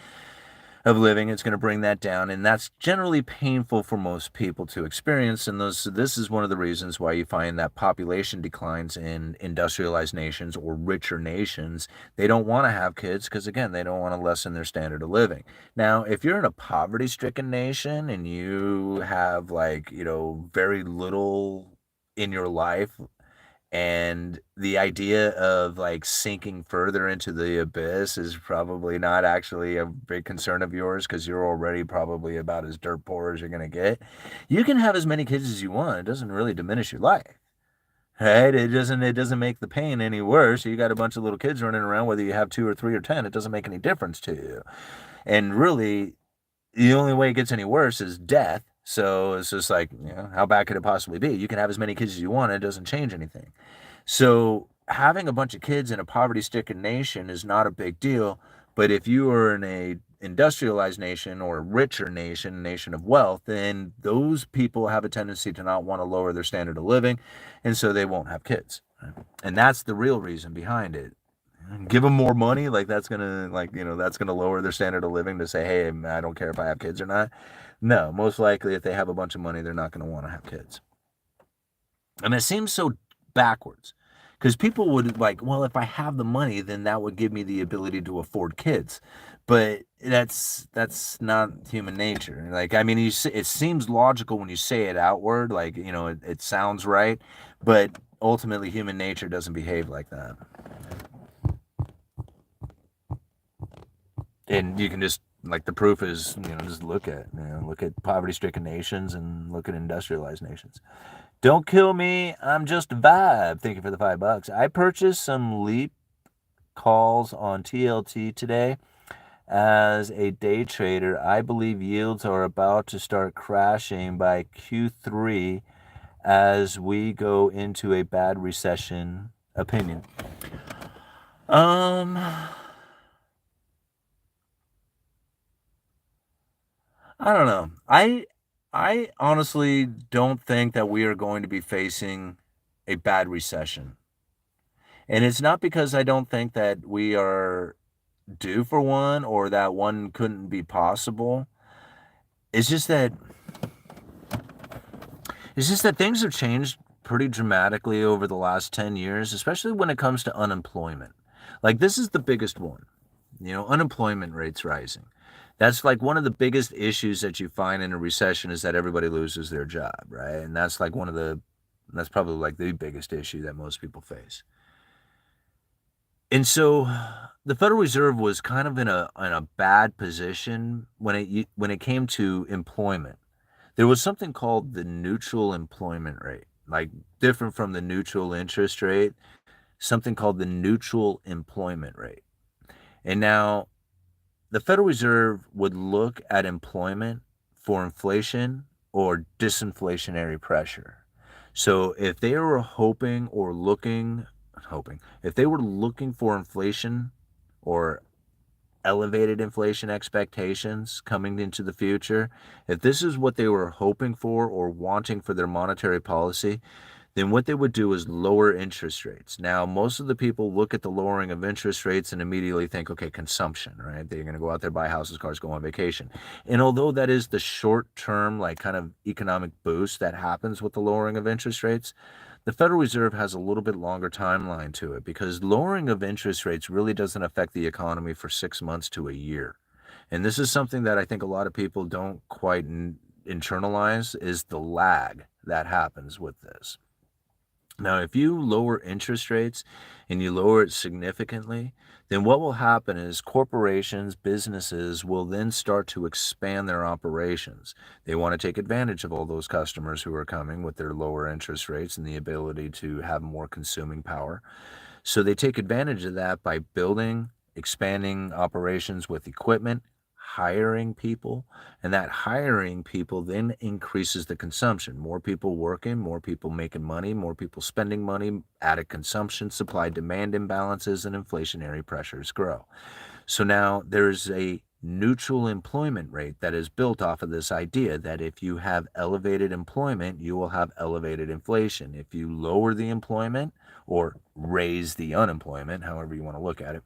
of living. It's going to bring that down, and that's generally painful for most people to experience. And this is one of the reasons why you find that population declines in industrialized nations or richer nations. They don't want to have kids because, again, they don't want to lessen their standard of living. Now, if you're in a poverty-stricken nation and you have, like, very little in your life, and the idea of, like, sinking further into the abyss is probably not actually a big concern of yours, because you're already probably about as dirt poor as you're going to get. You can have as many kids as you want. It doesn't really diminish your life, right? It doesn't make the pain any worse. You got a bunch of little kids running around, whether you have 2 or 3 or 10, it doesn't make any difference to you. And really, the only way it gets any worse is death. So it's just like, how bad could it possibly be? You can have as many kids as you want, it doesn't change anything. So having a bunch of kids in a poverty-stricken nation is not a big deal. But if you are in a industrialized nation or a richer nation of wealth, then those people have a tendency to not want to lower their standard of living, and so they won't have kids. And that's the real reason behind it. Give them more money, like, that's gonna, that's gonna lower their standard of living, to say, hey, I don't care if I have kids or not. No, most likely, if they have a bunch of money, they're not going to want to have kids. And it seems so backwards, because people would, like, well, if I have the money, then that would give me the ability to afford kids. But that's not human nature. Like, I mean, it seems logical when you say it outward, like, it sounds right, but ultimately human nature doesn't behave like that. And you can just, like, the proof is, just look at poverty-stricken nations and look at industrialized nations. Don't kill me, I'm just a vibe. Thank you for the $5. I purchased some leap calls on TLT today. As a day trader, I believe yields are about to start crashing by Q3 as we go into a bad recession. Opinion. I don't know. I honestly don't think that we are going to be facing a bad recession. And it's not because I don't think that we are due for one or that one couldn't be possible. It's just that things have changed pretty dramatically over the last 10 years, especially when it comes to unemployment. Like, this is the biggest one. Unemployment rates rising. That's like one of the biggest issues that you find in a recession, is that everybody loses their job, right? And that's like that's probably like the biggest issue that most people face. And so the Federal Reserve was kind of in a bad position when it came to employment. There was something called the neutral employment rate, like different from the neutral interest rate, something called the neutral employment rate. And now the Federal Reserve would look at employment for inflation or disinflationary pressure. So if they were if they were looking for inflation or elevated inflation expectations coming into the future, if this is what they were hoping for or wanting for their monetary policy, then what they would do is lower interest rates. Now, most of the people look at the lowering of interest rates and immediately think, okay, consumption, right? They're going to go out there, buy houses, cars, go on vacation. And although that is the short term, like kind of economic boost that happens with the lowering of interest rates, the Federal Reserve has a little bit longer timeline to it, because lowering of interest rates really doesn't affect the economy for 6 months to a year. And this is something that I think a lot of people don't quite internalize, is the lag that happens with this. Now, if you lower interest rates and you lower it significantly, then what will happen is corporations, businesses will then start to expand their operations. They want to take advantage of all those customers who are coming with their lower interest rates and the ability to have more consuming power. So they take advantage of that by building, expanding operations with equipment, hiring people, and that hiring people then increases the consumption. More people working, more people making money, more people spending money, added consumption, supply demand imbalances, and inflationary pressures grow. So now there's a neutral employment rate that is built off of this idea that if you have elevated employment, you will have elevated inflation. If you lower the employment or raise the unemployment, however you want to look at it,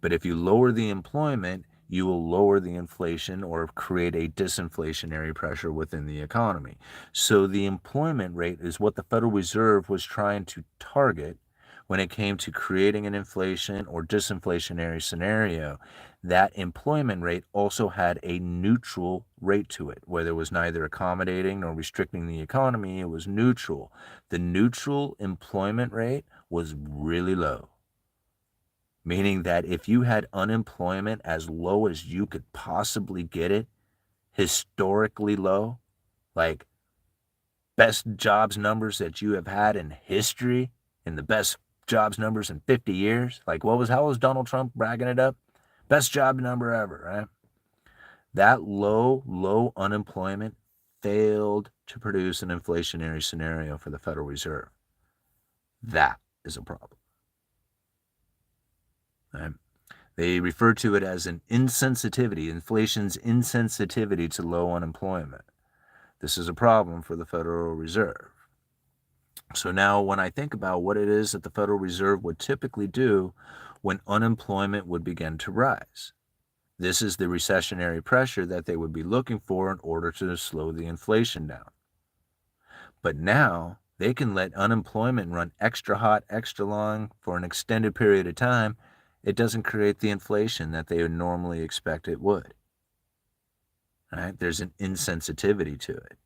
but if you lower the employment, you will lower the inflation or create a disinflationary pressure within the economy. So the employment rate is what the Federal Reserve was trying to target when it came to creating an inflation or disinflationary scenario. That employment rate also had a neutral rate to it, where there was neither accommodating nor restricting the economy. It was neutral. The neutral employment rate was really low, meaning that if you had unemployment as low as you could possibly get it, historically low, like best jobs numbers that you have had in history, and the best jobs numbers in 50 years, like how was Donald Trump bragging it up? Best job number ever, right? That low unemployment failed to produce an inflationary scenario for the Federal Reserve. That is a problem. Right? They refer to it as an insensitivity, inflation's insensitivity to low unemployment. This is a problem for the Federal Reserve. So now when I think about what it is that the Federal Reserve would typically do when unemployment would begin to rise, this is the recessionary pressure that they would be looking for in order to slow the inflation down. But now they can let unemployment run extra hot, extra long for an extended period of time. It doesn't create the inflation that they would normally expect it would. Right? There's an insensitivity to it.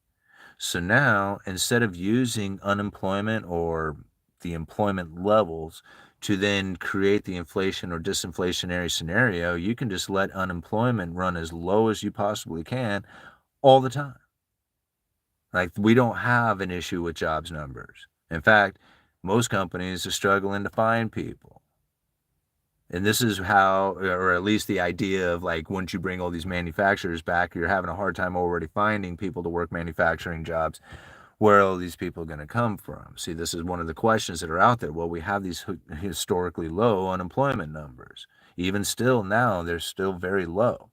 So now, instead of using unemployment or the employment levels to then create the inflation or disinflationary scenario, you can just let unemployment run as low as you possibly can all the time. Like, we don't have an issue with jobs numbers. In fact, most companies are struggling to find people. And this is how, or at least the idea of, like, once you bring all these manufacturers back, you're having a hard time already finding people to work manufacturing jobs. Where are all these people going to come from? See, this is one of the questions that are out there. Well, we have these historically low unemployment numbers. Even still now, they're still very low.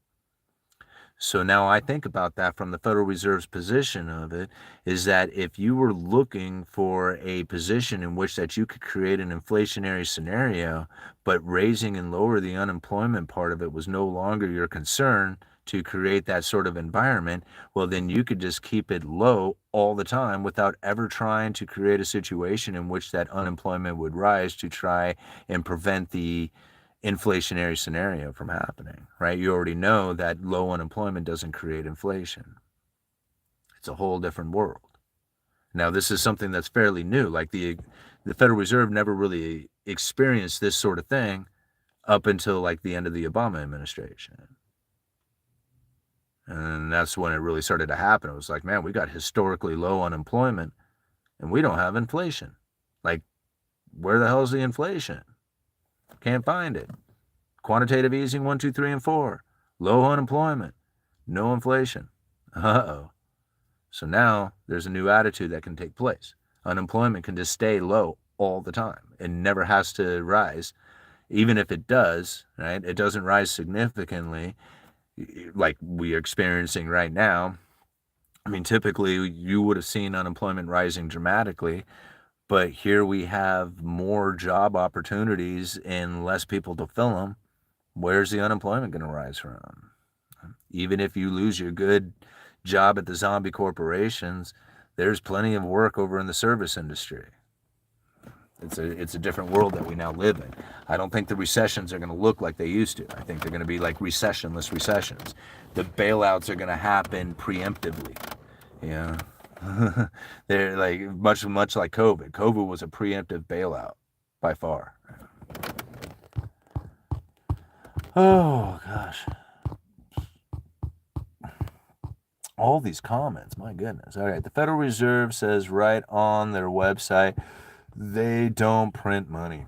So now I think about that from the Federal Reserve's position of it, is that if you were looking for a position in which that you could create an inflationary scenario, but raising and lower the unemployment part of it was no longer your concern to create that sort of environment, well, then you could just keep it low all the time without ever trying to create a situation in which that unemployment would rise to try and prevent the inflationary scenario from happening, right? You already know that low unemployment doesn't create inflation. It's a whole different world. Now, this is something that's fairly new. Like the Federal Reserve never really experienced this sort of thing up until like the end of the Obama administration. And that's when it really started to happen. It was like, man, we got historically low unemployment and we don't have inflation. Like, where the hell's the inflation? Can't find it. Quantitative easing 1, 2, 3, and 4. Low unemployment. No inflation. Uh-oh. So now there's a new attitude that can take place. Unemployment can just stay low all the time. It never has to rise. Even if it does, right, it doesn't rise significantly like we are experiencing right now. I mean, typically you would have seen unemployment rising dramatically, but here we have more job opportunities and less people to fill them. Where's the unemployment going to rise from? Even if you lose your good job at the zombie corporations, there's plenty of work over in the service industry. It's a different world that we now live in. I don't think the recessions are going to look like they used to. I think they're going to be like recessionless recessions. The bailouts are going to happen preemptively. You know, they're like much like COVID. COVID was a preemptive bailout by far. Oh gosh. All these comments, my goodness. All right, the Federal Reserve says right on their website, they don't print money.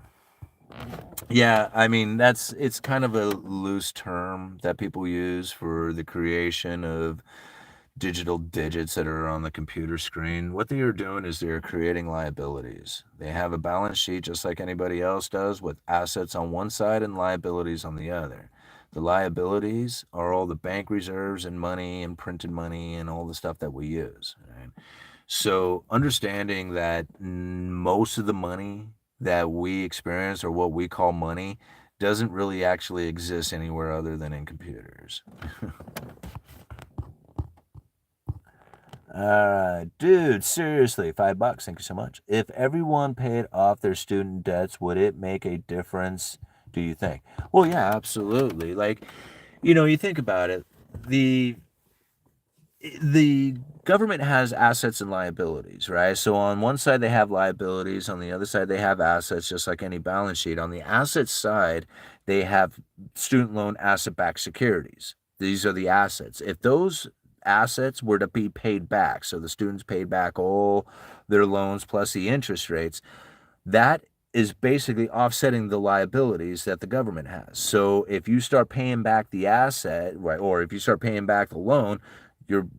Yeah, I mean, it's kind of a loose term that people use for the creation of digital digits that are on the computer screen. What they are doing is they're creating liabilities. They have a balance sheet just like anybody else does with assets on one side and liabilities on the other. The liabilities are all the bank reserves and money and printed money and all the stuff that we use. Right? So understanding that most of the money that we experience or what we call money doesn't really actually exist anywhere other than in computers. All right, dude, seriously, $5. Thank you so much. If everyone paid off their student debts, would it make a difference, do you think? Well, yeah, absolutely. Like, you think about it, the government has assets and liabilities, right? So on one side they have liabilities, on the other side they have assets, just like any balance sheet. On the asset side, they have student loan asset-backed securities. These are the assets. If those assets were to be paid back, so the students paid back all their loans plus the interest rates, that is basically offsetting the liabilities that the government has. So if you start paying back the asset, right, or if you start paying back the loan,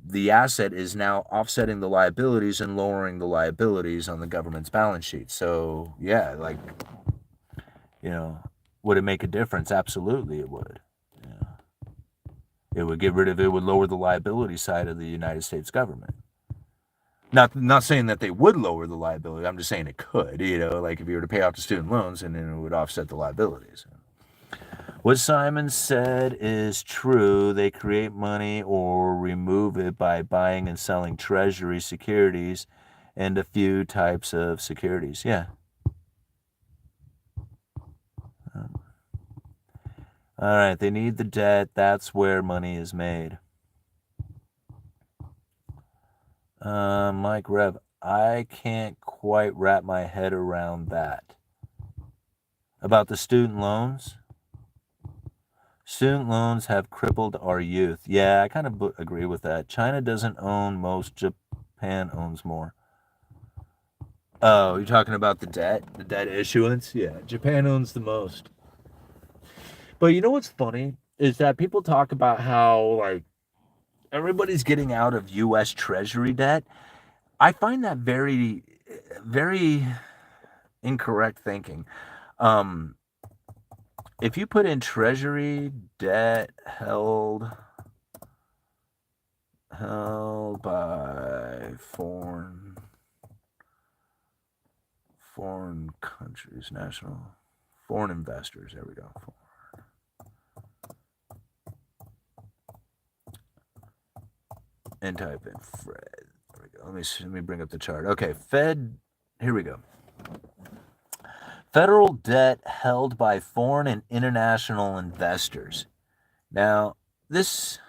the asset is now offsetting the liabilities and lowering the liabilities on the government's balance sheet. So yeah, like, would it make a difference? Absolutely it would. Yeah. It would lower the liability side of the United States government. Not saying that they would lower the liability. I'm just saying it could, like if you were to pay off the student loans and then it would offset the liabilities. What Simon said is true. They create money or remove it by buying and selling treasury securities and a few types of securities. Yeah. All right, they need the debt. That's where money is made. Mike Rev, I can't quite wrap my head around that. About the student loans? Student loans have crippled our youth. Yeah, I kind of agree with that. China doesn't own most. Japan owns more. Oh, you're talking about the debt issuance? Yeah, Japan owns the most. But you know what's funny is that people talk about how like everybody's getting out of U.S. Treasury debt. I find that very, very incorrect thinking. If you put in Treasury debt held held by foreign countries, foreign investors. There we go. And type in Fed. There we go. Let me bring up the chart. Okay, Fed. Here we go. Federal debt held by foreign and international investors. Now, this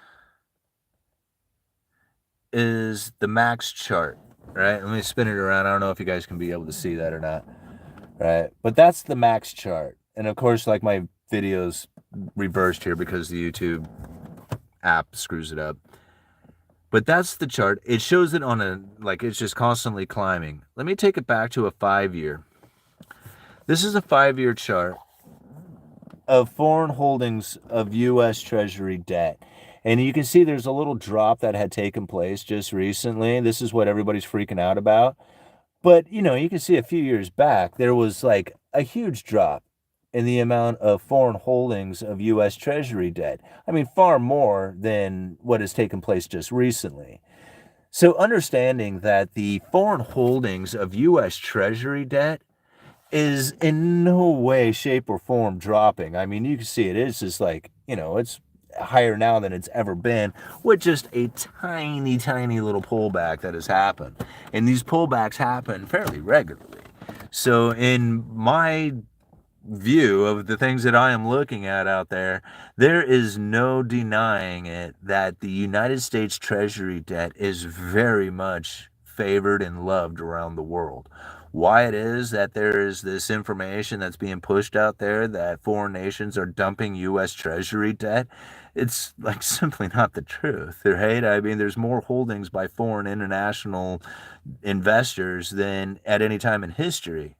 is the max chart, right? Let me spin it around. I don't know if you guys can be able to see that or not, right? But that's the max chart. And of course, like my video's reversed here because the YouTube app screws it up. But that's the chart. It shows it on it's just constantly climbing. Let me take it back to a 5-year. This is a 5-year chart of foreign holdings of U.S. Treasury debt. And you can see there's a little drop that had taken place just recently. This is what everybody's freaking out about. But, you can see a few years back, there was like a huge drop in the amount of foreign holdings of U.S. Treasury debt. I mean, far more than what has taken place just recently. So understanding that the foreign holdings of U.S. Treasury debt is in no way, shape, or form dropping. I mean, you can see it is just like, it's higher now than it's ever been, with just a tiny, tiny little pullback that has happened. And these pullbacks happen fairly regularly. So in my view of the things that I am looking at out there, there is no denying it that the United States Treasury debt is very much favored and loved around the world. Why it is that there is this information that's being pushed out there that foreign nations are dumping U.S. Treasury debt, it's like simply not the truth, right? I mean, there's more holdings by foreign international investors than at any time in history.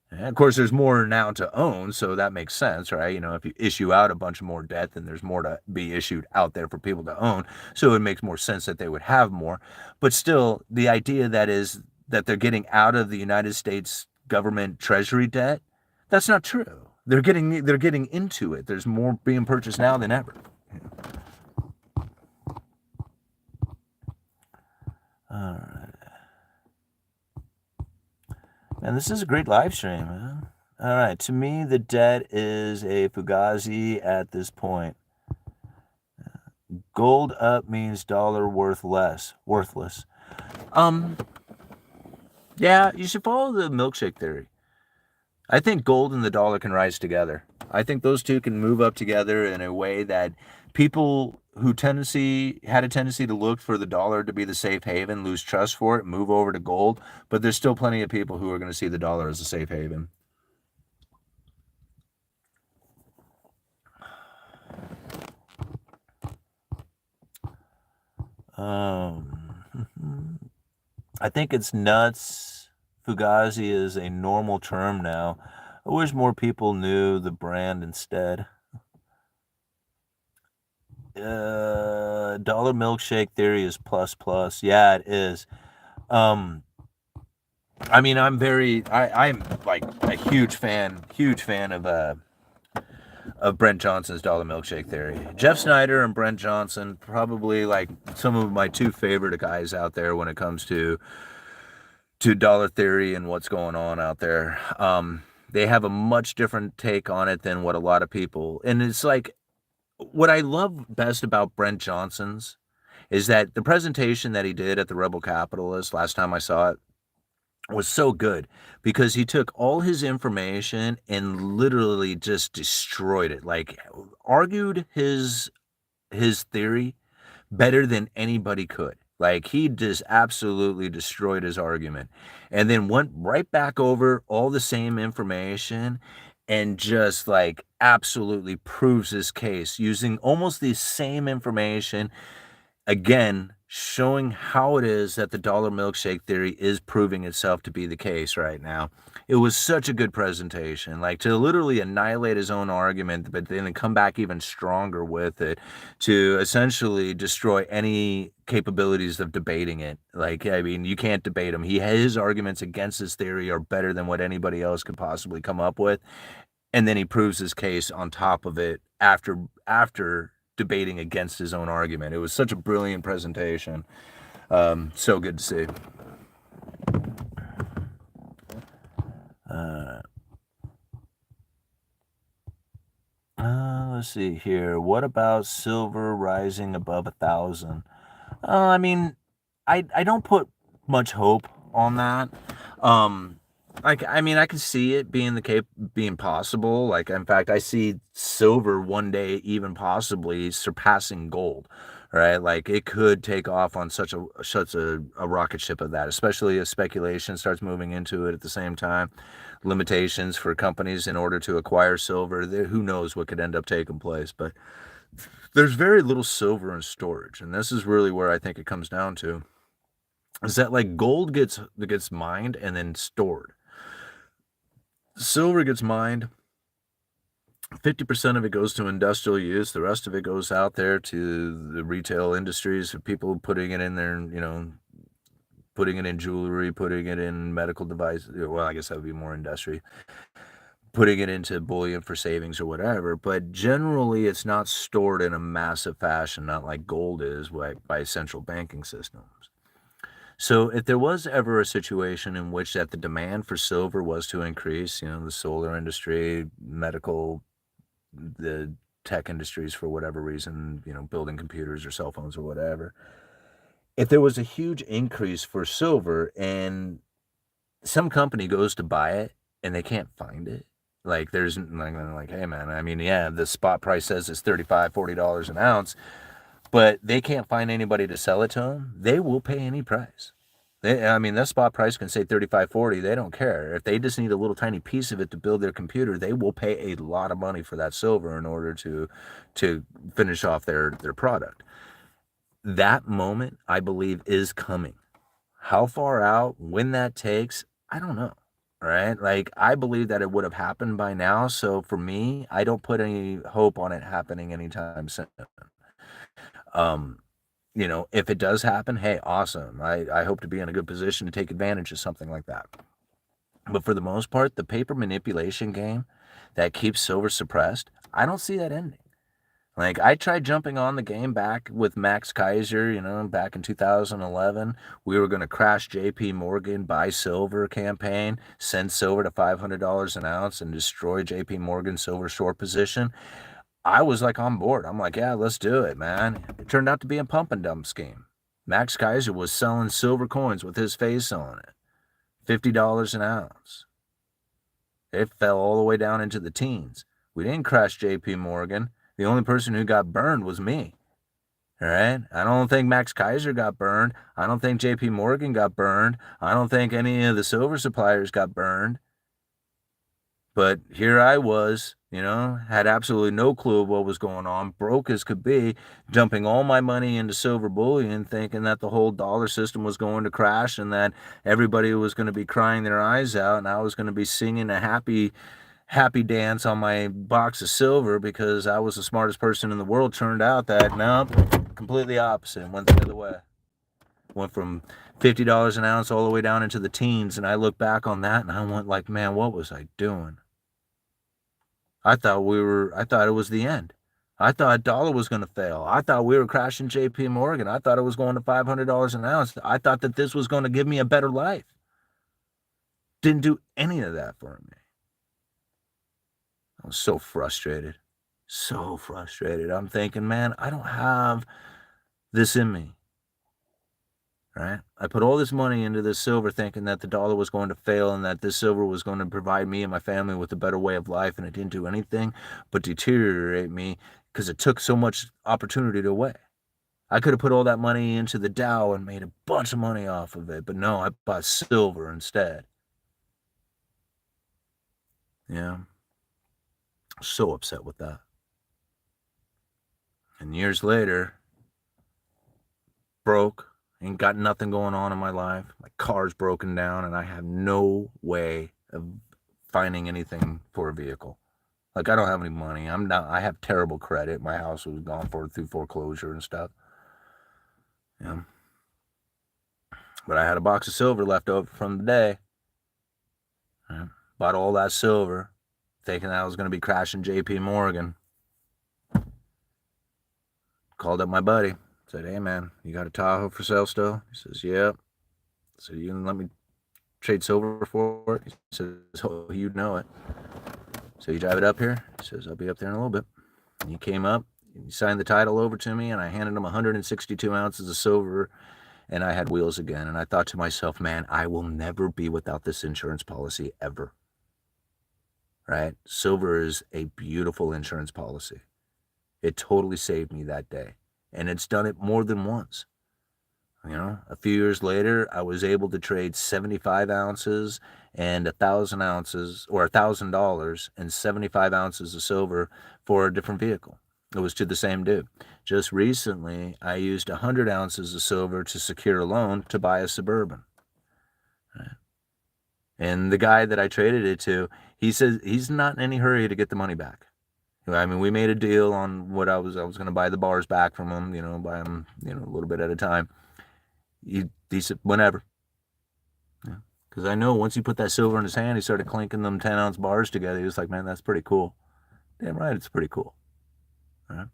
And of course, there's more now to own, so that makes sense, right? If you issue out a bunch of more debt, then there's more to be issued out there for people to own. So it makes more sense that they would have more. But still, the idea that they're getting out of the United States government treasury debt, that's not true. They're getting into it. There's more being purchased now than ever. All right. Man, this is a great live stream, man. All right. To me, the debt is a fugazi at this point. Gold up means dollar worthless. Yeah, you should follow the milkshake theory. I think gold and the dollar can rise together. I think those two can move up together in a way that people who had a tendency to look for the dollar to be the safe haven, lose trust for it, move over to gold. But there's still plenty of people who are going to see the dollar as a safe haven. I think it's nuts. Fugazi is a normal term now. I wish more people knew the brand instead. Dollar milkshake theory is plus. Yeah, it is. I mean, I'm like a huge fan of Brent Johnson's dollar milkshake theory. Jeff Snyder and Brent Johnson, probably like some of my two favorite guys out there when it comes to dollar theory and what's going on out there. They have a much different take on it than what a lot of people, and it's like, what I love best about Brent Johnson's is that the presentation that he did at the Rebel Capitalist last time I saw it was so good, because he took all his information and literally just destroyed it, like argued his theory better than anybody could. Like, he just absolutely destroyed his argument, and then went right back over all the same information and just like absolutely proves his case using almost the same information, again, showing how it is that the dollar milkshake theory is proving itself to be the case right now. It was such a good presentation, like, to literally annihilate his own argument, but then come back even stronger with it to essentially destroy any capabilities of debating it. Like, I mean, you can't debate him. His arguments against his theory are better than what anybody else could possibly come up with. And then he proves his case on top of it after debating against his own argument. It was such a brilliant presentation. So good to see. Let's see here. What about silver rising above 1,000? I mean, I don't put much hope on that. I mean, I can see it being possible. Like, in fact, I see silver one day even possibly surpassing gold, right? Like, it could take off on such a rocket ship of that, especially as speculation starts moving into it at the same time. Limitations for companies in order to acquire silver. Who knows what could end up taking place, but there's very little silver in storage, and this is really where I think it comes down to, is that like gold gets mined and then stored. Silver gets mined, 50% of it goes to industrial use, the rest of it goes out there to the retail industries, of people putting it in their, putting it in jewelry, putting it in medical devices. Well, I guess that would be more industry. Putting it into bullion for savings or whatever, but generally it's not stored in a massive fashion, not like gold is by central banking systems. So if there was ever a situation in which that the demand for silver was to increase, the solar industry, medical, the tech industries for whatever reason, building computers or cell phones or whatever, if there was a huge increase for silver and some company goes to buy it and they can't find it, like there's like, hey man, I mean, yeah, the spot price says it's $35-$40 an ounce, but they can't find anybody to sell it to them, they will pay any price. That spot price can say 35-40, they don't care. If they just need a little tiny piece of it to build their computer, they will pay a lot of money for that silver in order to finish off their product. That moment, I believe, is coming. How far out, when that takes, I don't know, right? Like, I believe that it would have happened by now, so for me, I don't put any hope on it happening anytime soon. If it does happen, hey, awesome. I hope to be in a good position to take advantage of something like that. But for the most part, the paper manipulation game that keeps silver suppressed, I don't see that ending. Like, I tried jumping on the game back with Max Kaiser, back in 2011. We were going to crash JP Morgan, buy silver campaign, send silver to $500 an ounce and destroy JP Morgan's silver short position. I was like on board. I'm like, yeah, let's do it, man. It turned out to be a pump and dump scheme. Max Kaiser was selling silver coins with his face on it, $50 an ounce. It fell all the way down into the teens. We didn't crash JP Morgan. The only person who got burned was me. All right? I don't think Max Kaiser got burned. I don't think JP Morgan got burned. I don't think any of the silver suppliers got burned. But here I was, had absolutely no clue of what was going on, broke as could be, dumping all my money into silver bullion, thinking that the whole dollar system was going to crash and that everybody was going to be crying their eyes out and I was going to be singing a happy dance on my box of silver because I was the smartest person in the world. Turned out that, no, completely opposite. Went the other way. Went from $50 an ounce all the way down into the teens, and I look back on that and I went like, man, what was I doing? I thought it was the end. I thought dollar was going to fail. I thought we were crashing JP Morgan. I thought it was going to $500 an ounce. I thought that this was going to give me a better life. Didn't do any of that for me. I was so frustrated. So frustrated. I'm thinking, man, I don't have this in me. Right? I put all this money into this silver thinking that the dollar was going to fail and that this silver was going to provide me and my family with a better way of life, and it didn't do anything but deteriorate me because it took so much opportunity away. I could have put all that money into the Dow and made a bunch of money off of it, but no, I bought silver instead. Yeah. So upset with that. And years later, broke, ain't got nothing going on in my life. My car's broken down and I have no way of finding anything for a vehicle. Like, I don't have any money. I have terrible credit. My house was gone through foreclosure and stuff. Yeah. But I had a box of silver left over from the day. Yeah. Bought all that silver, thinking that I was going to be crashing JP Morgan. called up my buddy. Said, hey, man, you got a Tahoe for sale still? He says, yep. So you can let me trade silver for it? He says, oh, you know it. So you drive it up here? He says, I'll be up there in a little bit. And he came up, he signed the title over to me, and I handed him 162 ounces of silver, and I had wheels again. And I thought to myself, man, I will never be without this insurance policy ever. Right? Silver is a beautiful insurance policy. It totally saved me that day. And it's done it more than once. You know, a few years later, I was able to trade 75 ounces and 1,000 ounces, or $1,000 and 75 ounces of silver for a different vehicle. It was to the same dude. Just recently, I used 100 ounces of silver to secure a loan to buy a Suburban. And the guy that I traded it to, he says he's not in any hurry to get the money back. I mean, we made a deal on what I was going to buy the bars back from him, buy them, a little bit at a time. He said, whenever. Because I know once he put that silver in his hand, he started clinking them 10-ounce bars together. He was like, man, that's pretty cool. Damn right, it's pretty cool. Right?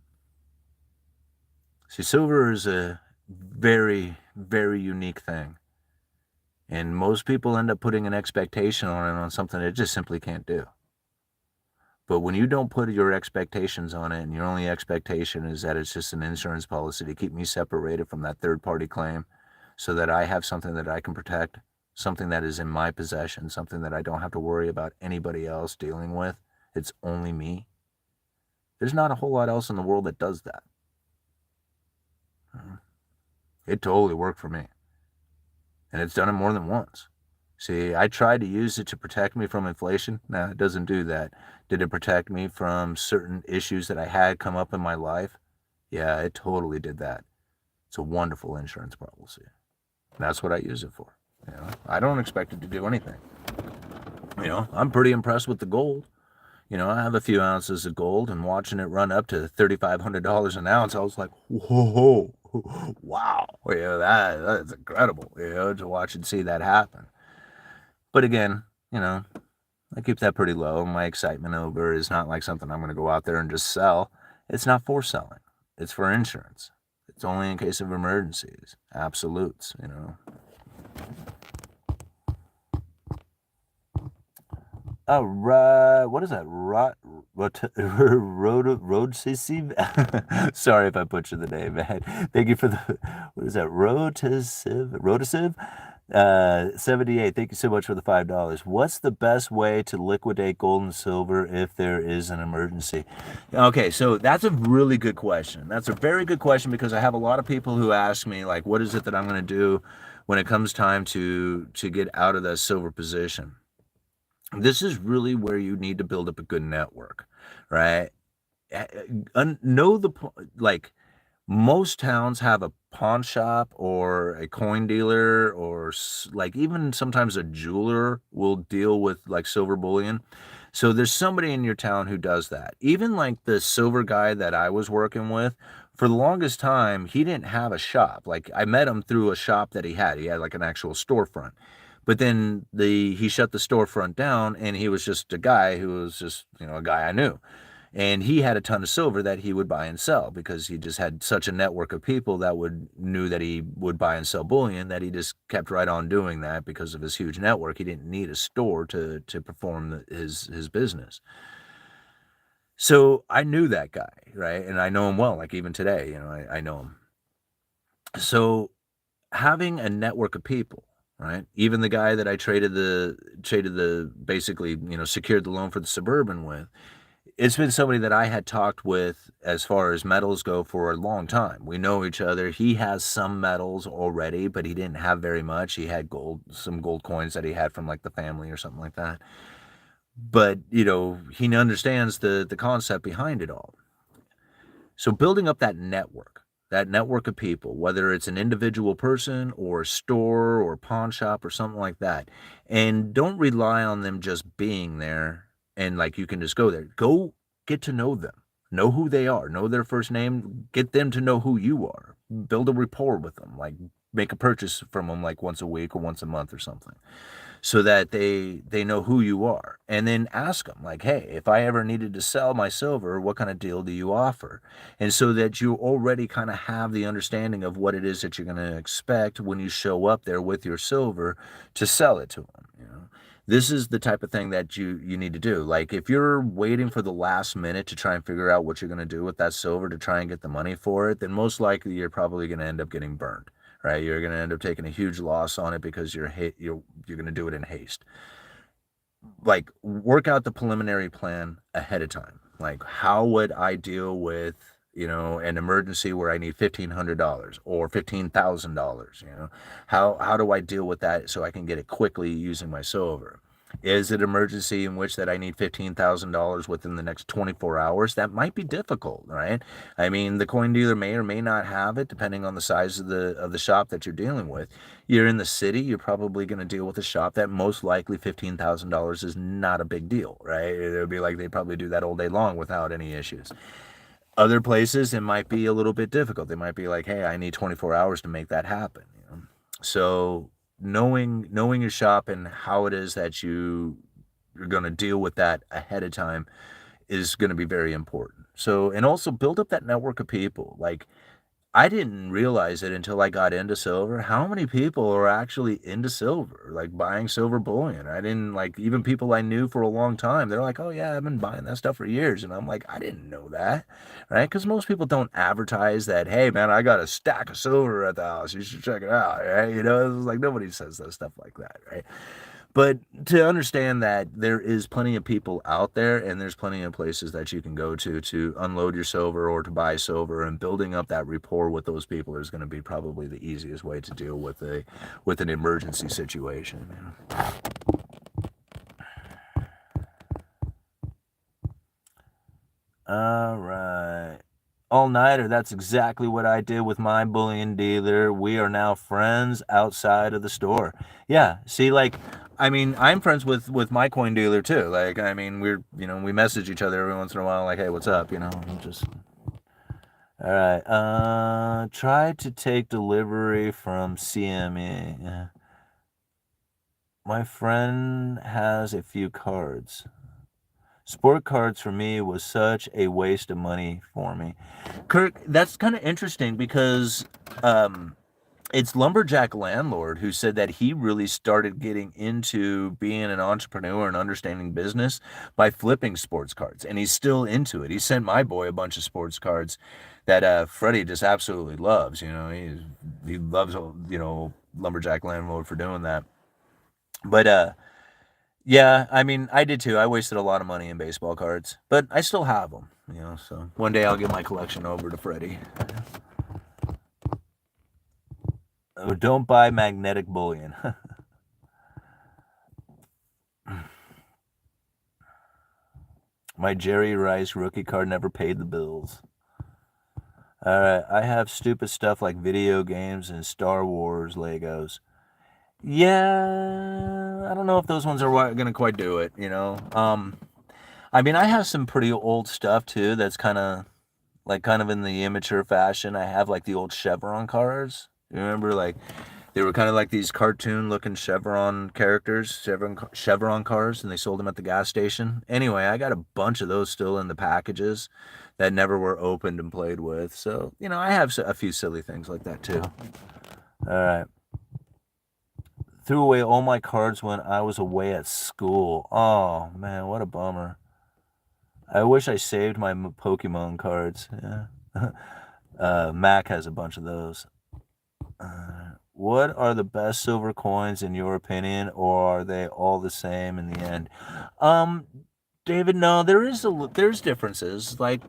See, silver is a very, very unique thing. And most people end up putting an expectation on it, on something it just simply can't do. But when you don't put your expectations on it, and your only expectation is that it's just an insurance policy to keep me separated from that third-party claim so that I have something that I can protect, something that is in my possession, something that I don't have to worry about anybody else dealing with, it's only me. There's not a whole lot else in the world that does that. It totally worked for me. And it's done it more than once. See, I tried to use it to protect me from inflation. No, it doesn't do that. Did it protect me from certain issues that I had come up in my life? Yeah, it totally did that. It's a wonderful insurance policy. That's what I use it for. I don't expect it to do anything. I'm pretty impressed with the gold. I have a few ounces of gold, and watching it run up to $3,500 an ounce, I was like, whoa, wow. That's incredible, to watch and see that happen. But again, I keep that pretty low. My excitement over is not like something I'm going to go out there and just sell. It's not for selling. It's for insurance. It's only in case of emergencies. Absolutes, What is that? Rotasive? Sorry if I butchered the name, man. Thank you for what is that? Rotasive? 78. Thank you so much for the $5. What's the best way to liquidate gold and silver if there is an emergency? Okay, so that's a really good question. That's a very good question because I have a lot of people who ask me, like, what is it that I'm going to do when it comes time to get out of that silver position? This is really where you need to build up a good network, right? Most towns have a pawn shop or a coin dealer, or like even sometimes a jeweler will deal with like silver bullion. So there's somebody in your town who does that. Even like the silver guy that I was working with, for the longest time, he didn't have a shop. Like I met him through a shop that he had. He had like an actual storefront. But then he shut the storefront down, and he was just a guy who was just, a guy I knew. And he had a ton of silver that he would buy and sell because he just had such a network of people that knew that he would buy and sell bullion, that he just kept right on doing that because of his huge network. He didn't need a store to perform his business. So I knew that guy, right? And I know him well, like even today, I know him. So having a network of people, right? Even the guy that I traded the basically, secured the loan for the Suburban with, it's been somebody that I had talked with as far as metals go for a long time. We know each other. He has some metals already, but he didn't have very much. He had some gold coins that he had from like the family or something like that. But, he understands the concept behind it all. So building up that network of people, whether it's an individual person or a store or a pawn shop or something like that, and don't rely on them just being there and like you can just go there. Go get to know them, know who they are, know their first name, get them to know who you are, build a rapport with them, like make a purchase from them like once a week or once a month or something. so that they know who you are. And then ask them, like, hey, if I ever needed to sell my silver, what kind of deal do you offer? And so that you already kind of have the understanding of what it is that you're going to expect when you show up there with your silver to sell it to them. This is the type of thing that you need to do. Like, if you're waiting for the last minute to try and figure out what you're going to do with that silver to try and get the money for it, then most likely you're probably going to end up getting burned, right? You're going to end up taking a huge loss on it because you're going to do it in haste. Like, work out the preliminary plan ahead of time. Like, how would I deal with, an emergency where I need $1,500 or $15,000? How do I deal with that so I can get it quickly using my silver? Is it an emergency in which that I need $15,000 within the next 24 hours? That might be difficult, right? I mean, the coin dealer may or may not have it, depending on the size of the shop that you're dealing with. You're in the city, you're probably going to deal with a shop that most likely $15,000 is not a big deal, right? It would be like they'd probably do that all day long without any issues. Other places, it might be a little bit difficult. They might be like, hey, I need 24 hours to make that happen. So knowing your shop and how it is that you're going to deal with that ahead of time is going to be very important. So, and also build up that network of people. Like, I didn't realize it until I got into silver, how many people are actually into silver, like buying silver bullion. I didn't, like, even people I knew for a long time, they're like, oh yeah, I've been buying that stuff for years. And I'm like, I didn't know that, right? Because most people don't advertise that, hey man, I got a stack of silver at the house, you should check it out, right? It's like nobody says that stuff like that, right? But to understand that there is plenty of people out there and there's plenty of places that you can go to unload your silver or to buy silver, and building up that rapport with those people is going to be probably the easiest way to deal with an emergency situation. All right. All-nighter, that's exactly what I did with my bullion dealer. We are now friends outside of the store. Yeah, see, like, I mean, I'm friends with my coin dealer too. Like, I mean, we message each other every once in a while, like, hey, what's up? Just. All right. Try to take delivery from CME. Yeah. My friend has a few cards. Sport cards for me was such a waste of money for me. Kirk, that's kind of interesting because it's Lumberjack Landlord who said that he really started getting into being an entrepreneur and understanding business by flipping sports cards, and he's still into it. He sent my boy a bunch of sports cards that Freddie just absolutely loves. He loves Lumberjack Landlord for doing that. But yeah, I mean, I did too. I wasted a lot of money in baseball cards, but I still have them. So one day I'll get my collection over to Freddie. Oh, don't buy magnetic bullion. My Jerry Rice rookie card never paid the bills. All right, I have stupid stuff like video games and Star Wars Legos. Yeah, I don't know if those ones are going to quite do it, I mean, I have some pretty old stuff too that's kind of in the immature fashion. I have like the old Chevron cars. You remember, like, they were kind of like these cartoon looking Chevron characters, Chevron cars, and they sold them at the gas station. Anyway, I got a bunch of those still in the packages that never were opened and played with. So, I have a few silly things like that too. All right. Threw away all my cards when I was away at school. Oh, man, what a bummer. I wish I saved my Pokemon cards. Yeah. Mac has a bunch of those. What are the best silver coins in your opinion, or are they all the same in the end? David, no, there's differences. Like,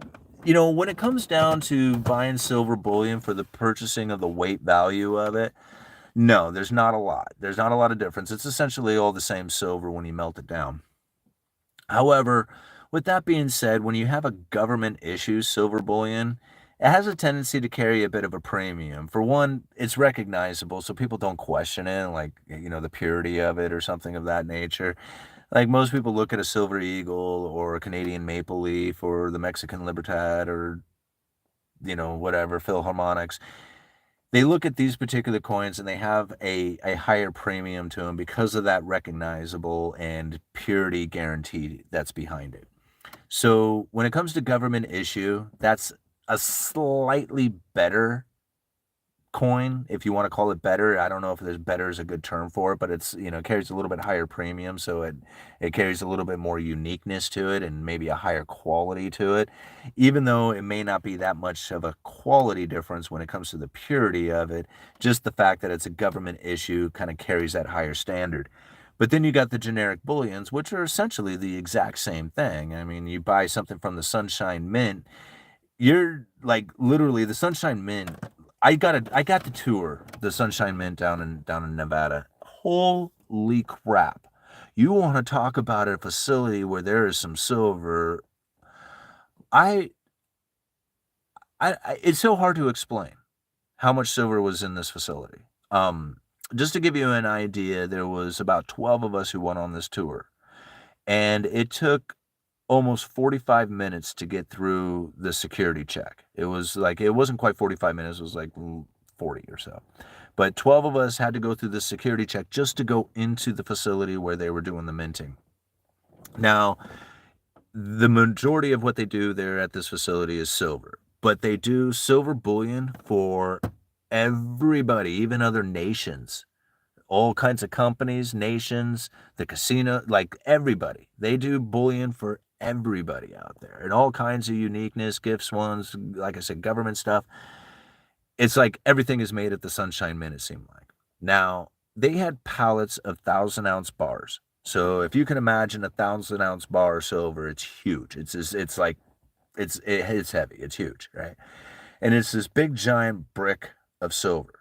when it comes down to buying silver bullion for the purchasing of the weight value of it, no, there's not a lot. There's not a lot of difference. It's essentially all the same silver when you melt it down. However, with that being said, when you have a government issue silver bullion, it has a tendency to carry a bit of a premium. For one, it's recognizable, so people don't question it, like, the purity of it or something of that nature. Like, most people look at a Silver Eagle or a Canadian Maple Leaf or the Mexican Libertad or, whatever, Philharmonics. they look at these particular coins and they have a higher premium to them because of that recognizable and purity guarantee that's behind it. So when it comes to government issue, that's a slightly better coin, if you want to call it better. I don't know if there's better is a good term for it, but it's, carries a little bit higher premium, so it carries a little bit more uniqueness to it and maybe a higher quality to it, even though it may not be that much of a quality difference when it comes to the purity of it. Just the fact that it's a government issue kind of carries that higher standard. But then you got the generic bullions, which are essentially the exact same thing. I mean, you buy something from the Sunshine Mint, you're like literally the Sunshine Mint. I got to tour the Sunshine Mint down in Nevada. Holy crap. You want to talk about a facility where there is some silver. I it's so hard to explain how much silver was in this facility. Just to give you an idea, there was about 12 of us who went on this tour, and it took almost 45 minutes to get through the security check. It wasn't quite 45 minutes, it was like 40 or so. But 12 of us had to go through the security check just to go into the facility where they were doing the minting. Now, the majority of what they do there at this facility is silver, but they do silver bullion for everybody, even other nations. All kinds of companies, nations, the casino, like everybody. They do bullion for everybody out there and all kinds of uniqueness, gifts, ones, like I said, government stuff. It's like everything is made at the Sunshine Mint, it seemed like. Now, they had pallets of 1,000-ounce bars. So if you can imagine a 1,000-ounce bar of silver, it's huge. It's like, it's heavy. It's huge, right? And it's this big giant brick of silver.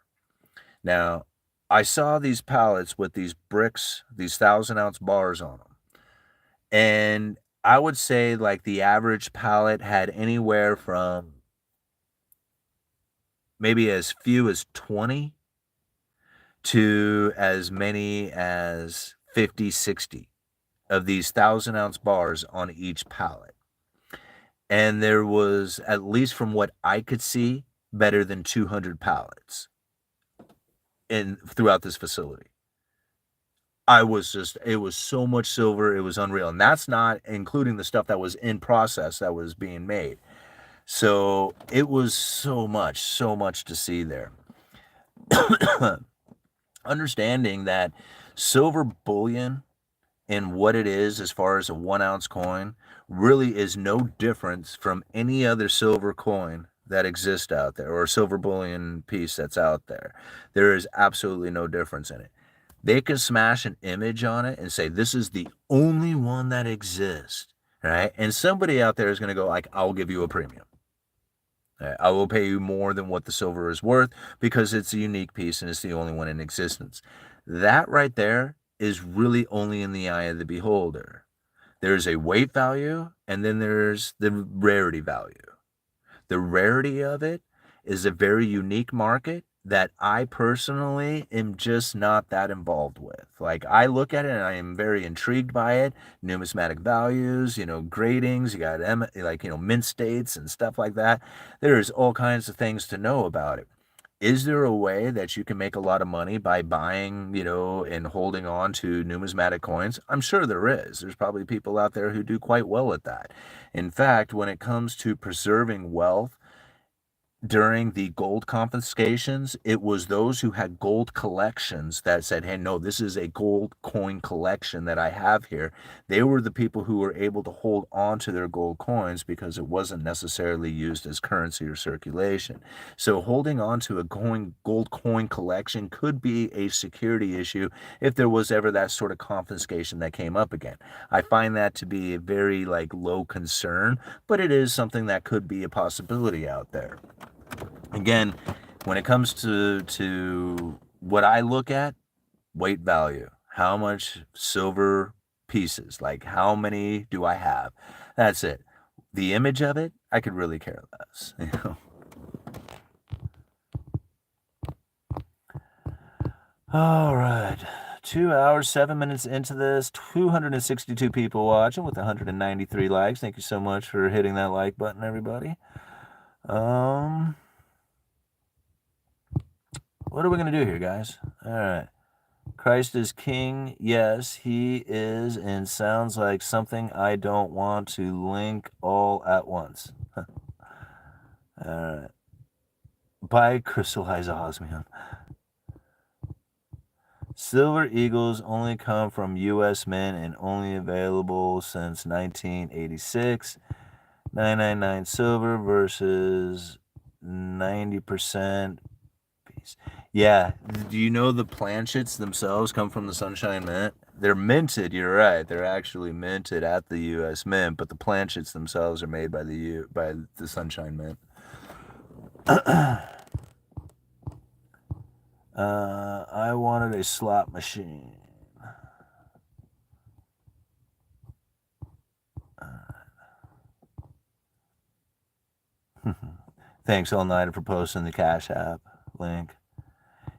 Now, I saw these pallets with these bricks, these 1,000-ounce bars on them. And I would say like the average pallet had anywhere from maybe as few as 20 to as many as 50, 60 of these 1,000-ounce bars on each pallet. And there was, at least from what I could see, better than 200 pallets throughout this facility. It was so much silver, it was unreal. And that's not including the stuff that was in process that was being made. So it was so much to see there. Understanding that silver bullion and what it is as far as a 1-ounce coin really is no difference from any other silver coin that exists out there, or a silver bullion piece that's out there. There is absolutely no difference in it. They can smash an image on it and say, this is the only one that exists, right? And somebody out there is going to go like, I'll give you a premium. I will pay you more than what the silver is worth because it's a unique piece and it's the only one in existence. That right there is really only in the eye of the beholder. There's a weight value and then there's the rarity value. The rarity of it is a very unique market that I personally am just not that involved with. Like, I look at it and I am very intrigued by it. Numismatic values, gradings, you got mint states and stuff like that. There's all kinds of things to know about it. Is there a way that you can make a lot of money by buying, and holding on to numismatic coins? I'm sure there is. There's probably people out there who do quite well at that. In fact, when it comes to preserving wealth, during the gold confiscations, it was those who had gold collections that said, hey, no, this is a gold coin collection that I have here. They were the people who were able to hold on to their gold coins because it wasn't necessarily used as currency or circulation. So holding on to a gold coin collection could be a security issue if there was ever that sort of confiscation that came up again. I find that to be a very low concern, but it is something that could be a possibility out there. Again, when it comes to what I look at, weight value, how much silver pieces, like how many do I have? That's it. The image of it, I could really care less. All right. 2 hours, 7 minutes into this, 262 people watching with 193 likes. Thank you so much for hitting that like button, everybody. What are we going to do here, guys? All right. Christ is king. Yes, he is, and sounds like something I don't want to link all at once. All right. By crystallized osmium. Silver eagles only come from U.S. mint and only available since 1986. 999 silver versus 90% piece. Yeah. Do you know the planchets themselves come from the Sunshine Mint? They're minted, you're right. They're actually minted at the U.S. Mint, but the planchets themselves are made by the Sunshine Mint. I wanted a slot machine. Thanks, All Nighter, for posting the Cash App link.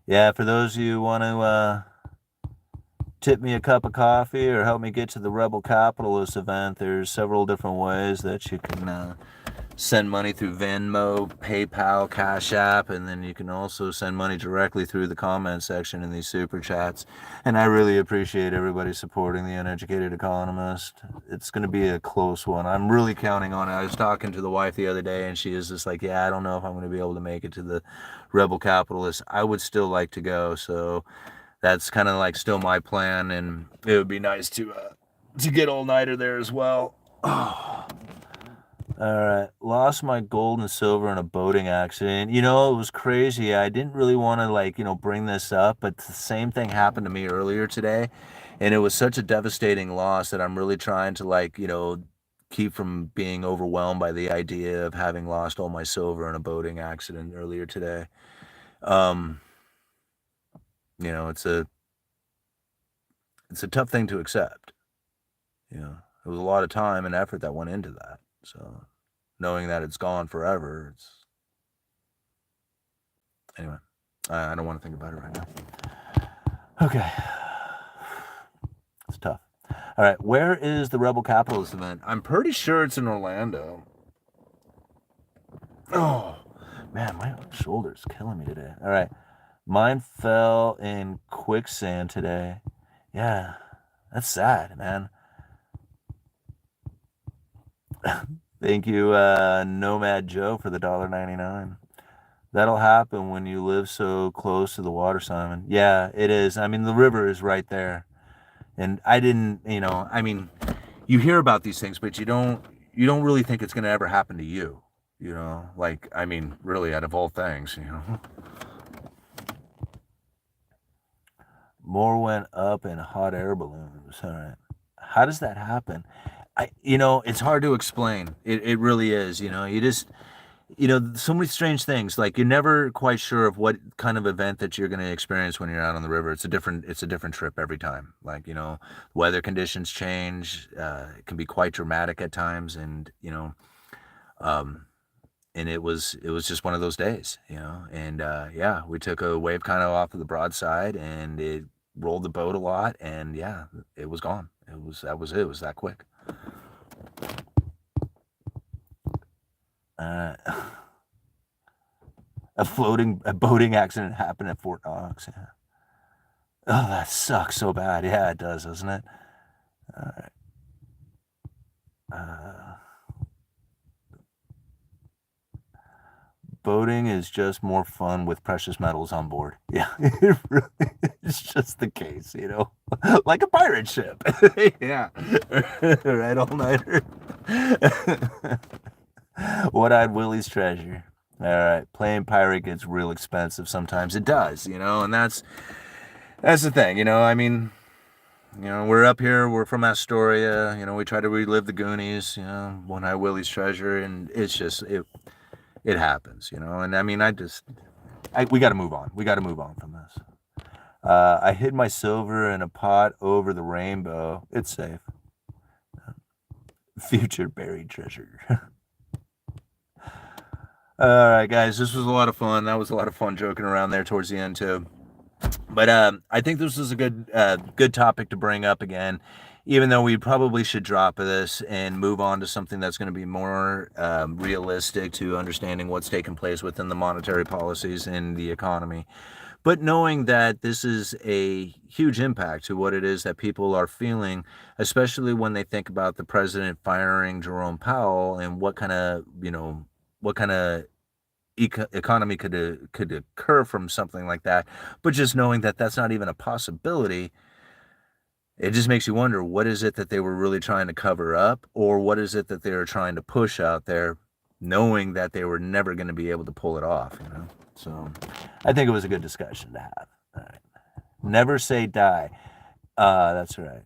Yeah, for those of you who want to tip me a cup of coffee or help me get to the Rebel Capitalist event, there's several different ways that you can send money through Venmo, PayPal, Cash App, and then you can also send money directly through the comment section in these super chats. And I really appreciate everybody supporting the Uneducated Economist. It's going to be a close one. I'm really counting on it. I was talking to the wife the other day, and she is just like, yeah, I don't know if I'm going to be able to make it to the Rebel Capitalist. I would still like to go, so that's kind of like still my plan, and it would be nice to get All Nighter there as well. Oh. All right, lost my gold and silver in a boating accident. You know, it was crazy. I didn't really want to bring this up, but the same thing happened to me earlier today, and it was such a devastating loss that I'm really trying to keep from being overwhelmed by the idea of having lost all my silver in a boating accident earlier today. It's a tough thing to accept. There was a lot of time and effort that went into that. So knowing that it's gone forever, anyway, I don't want to think about it right now. Okay. It's tough. All right, where is the Rebel Capitalist event? I'm pretty sure it's in Orlando. Oh, man, my shoulder's killing me today. All right. Mine fell in quicksand today. Yeah, that's sad, man. Thank you, Nomad Joe, for the $1.99. That'll happen when you live so close to the water, Simon. Yeah, it is. I mean, the river is right there. And I didn't, you hear about these things, but you don't really think it's going to ever happen to you, really out of all things, More went up in hot air balloons. All right. How does that happen? It's hard to explain. It really is. You just, so many strange things. Like you're never quite sure of what kind of event that you're going to experience when you're out on the river. It's a different trip every time. Weather conditions change. It can be quite dramatic at times, and and it was just one of those days, And yeah, we took a wave kind of off of the broadside, and it rolled the boat a lot, and yeah, it was gone. It was that quick. A boating accident happened at Fort Knox. Yeah. Oh, that sucks so bad. Yeah, it does, doesn't it? All right. Boating is just more fun with precious metals on board. Yeah, it really is just the case, like a pirate ship. Yeah, right, All Nighter. What-eyed Willie's treasure. All right, playing pirate gets real expensive sometimes. It does, and that's the thing, we're up here, we're from Astoria, we try to relive the Goonies, One-eyed Willie's treasure, and it's just, it happens, and we got to move on. We got to move on from this. I hid my silver in a pot over the rainbow. It's safe. Future buried treasure. All right, guys, this was a lot of fun. That was a lot of fun joking around there towards the end too. But I think this is a good topic to bring up again, even though we probably should drop this and move on to something that's going to be more realistic to understanding what's taking place within the monetary policies in the economy. But knowing that this is a huge impact to what it is that people are feeling, especially when they think about the president firing Jerome Powell and what kind of, what kind of economy could occur from something like that. But just knowing that that's not even a possibility, it just makes you wonder, what is it that they were really trying to cover up, or what is it that they were trying to push out there, knowing that they were never going to be able to pull it off, So I think it was a good discussion to have. All right. Never say die. That's right.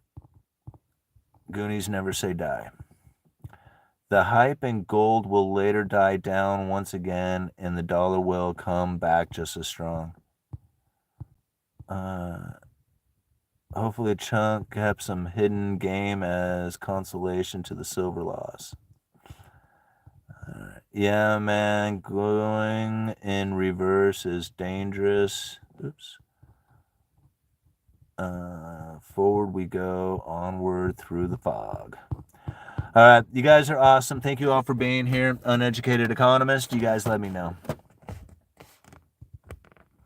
Goonies never say die. The hype in gold will later die down once again, and the dollar will come back just as strong. Hopefully Chunk kept some hidden game as consolation to the silver loss. Yeah, man, going in reverse is dangerous. Oops. Forward we go, onward through the fog. All right, you guys are awesome. Thank you all for being here. Uneducated Economist, you guys let me know.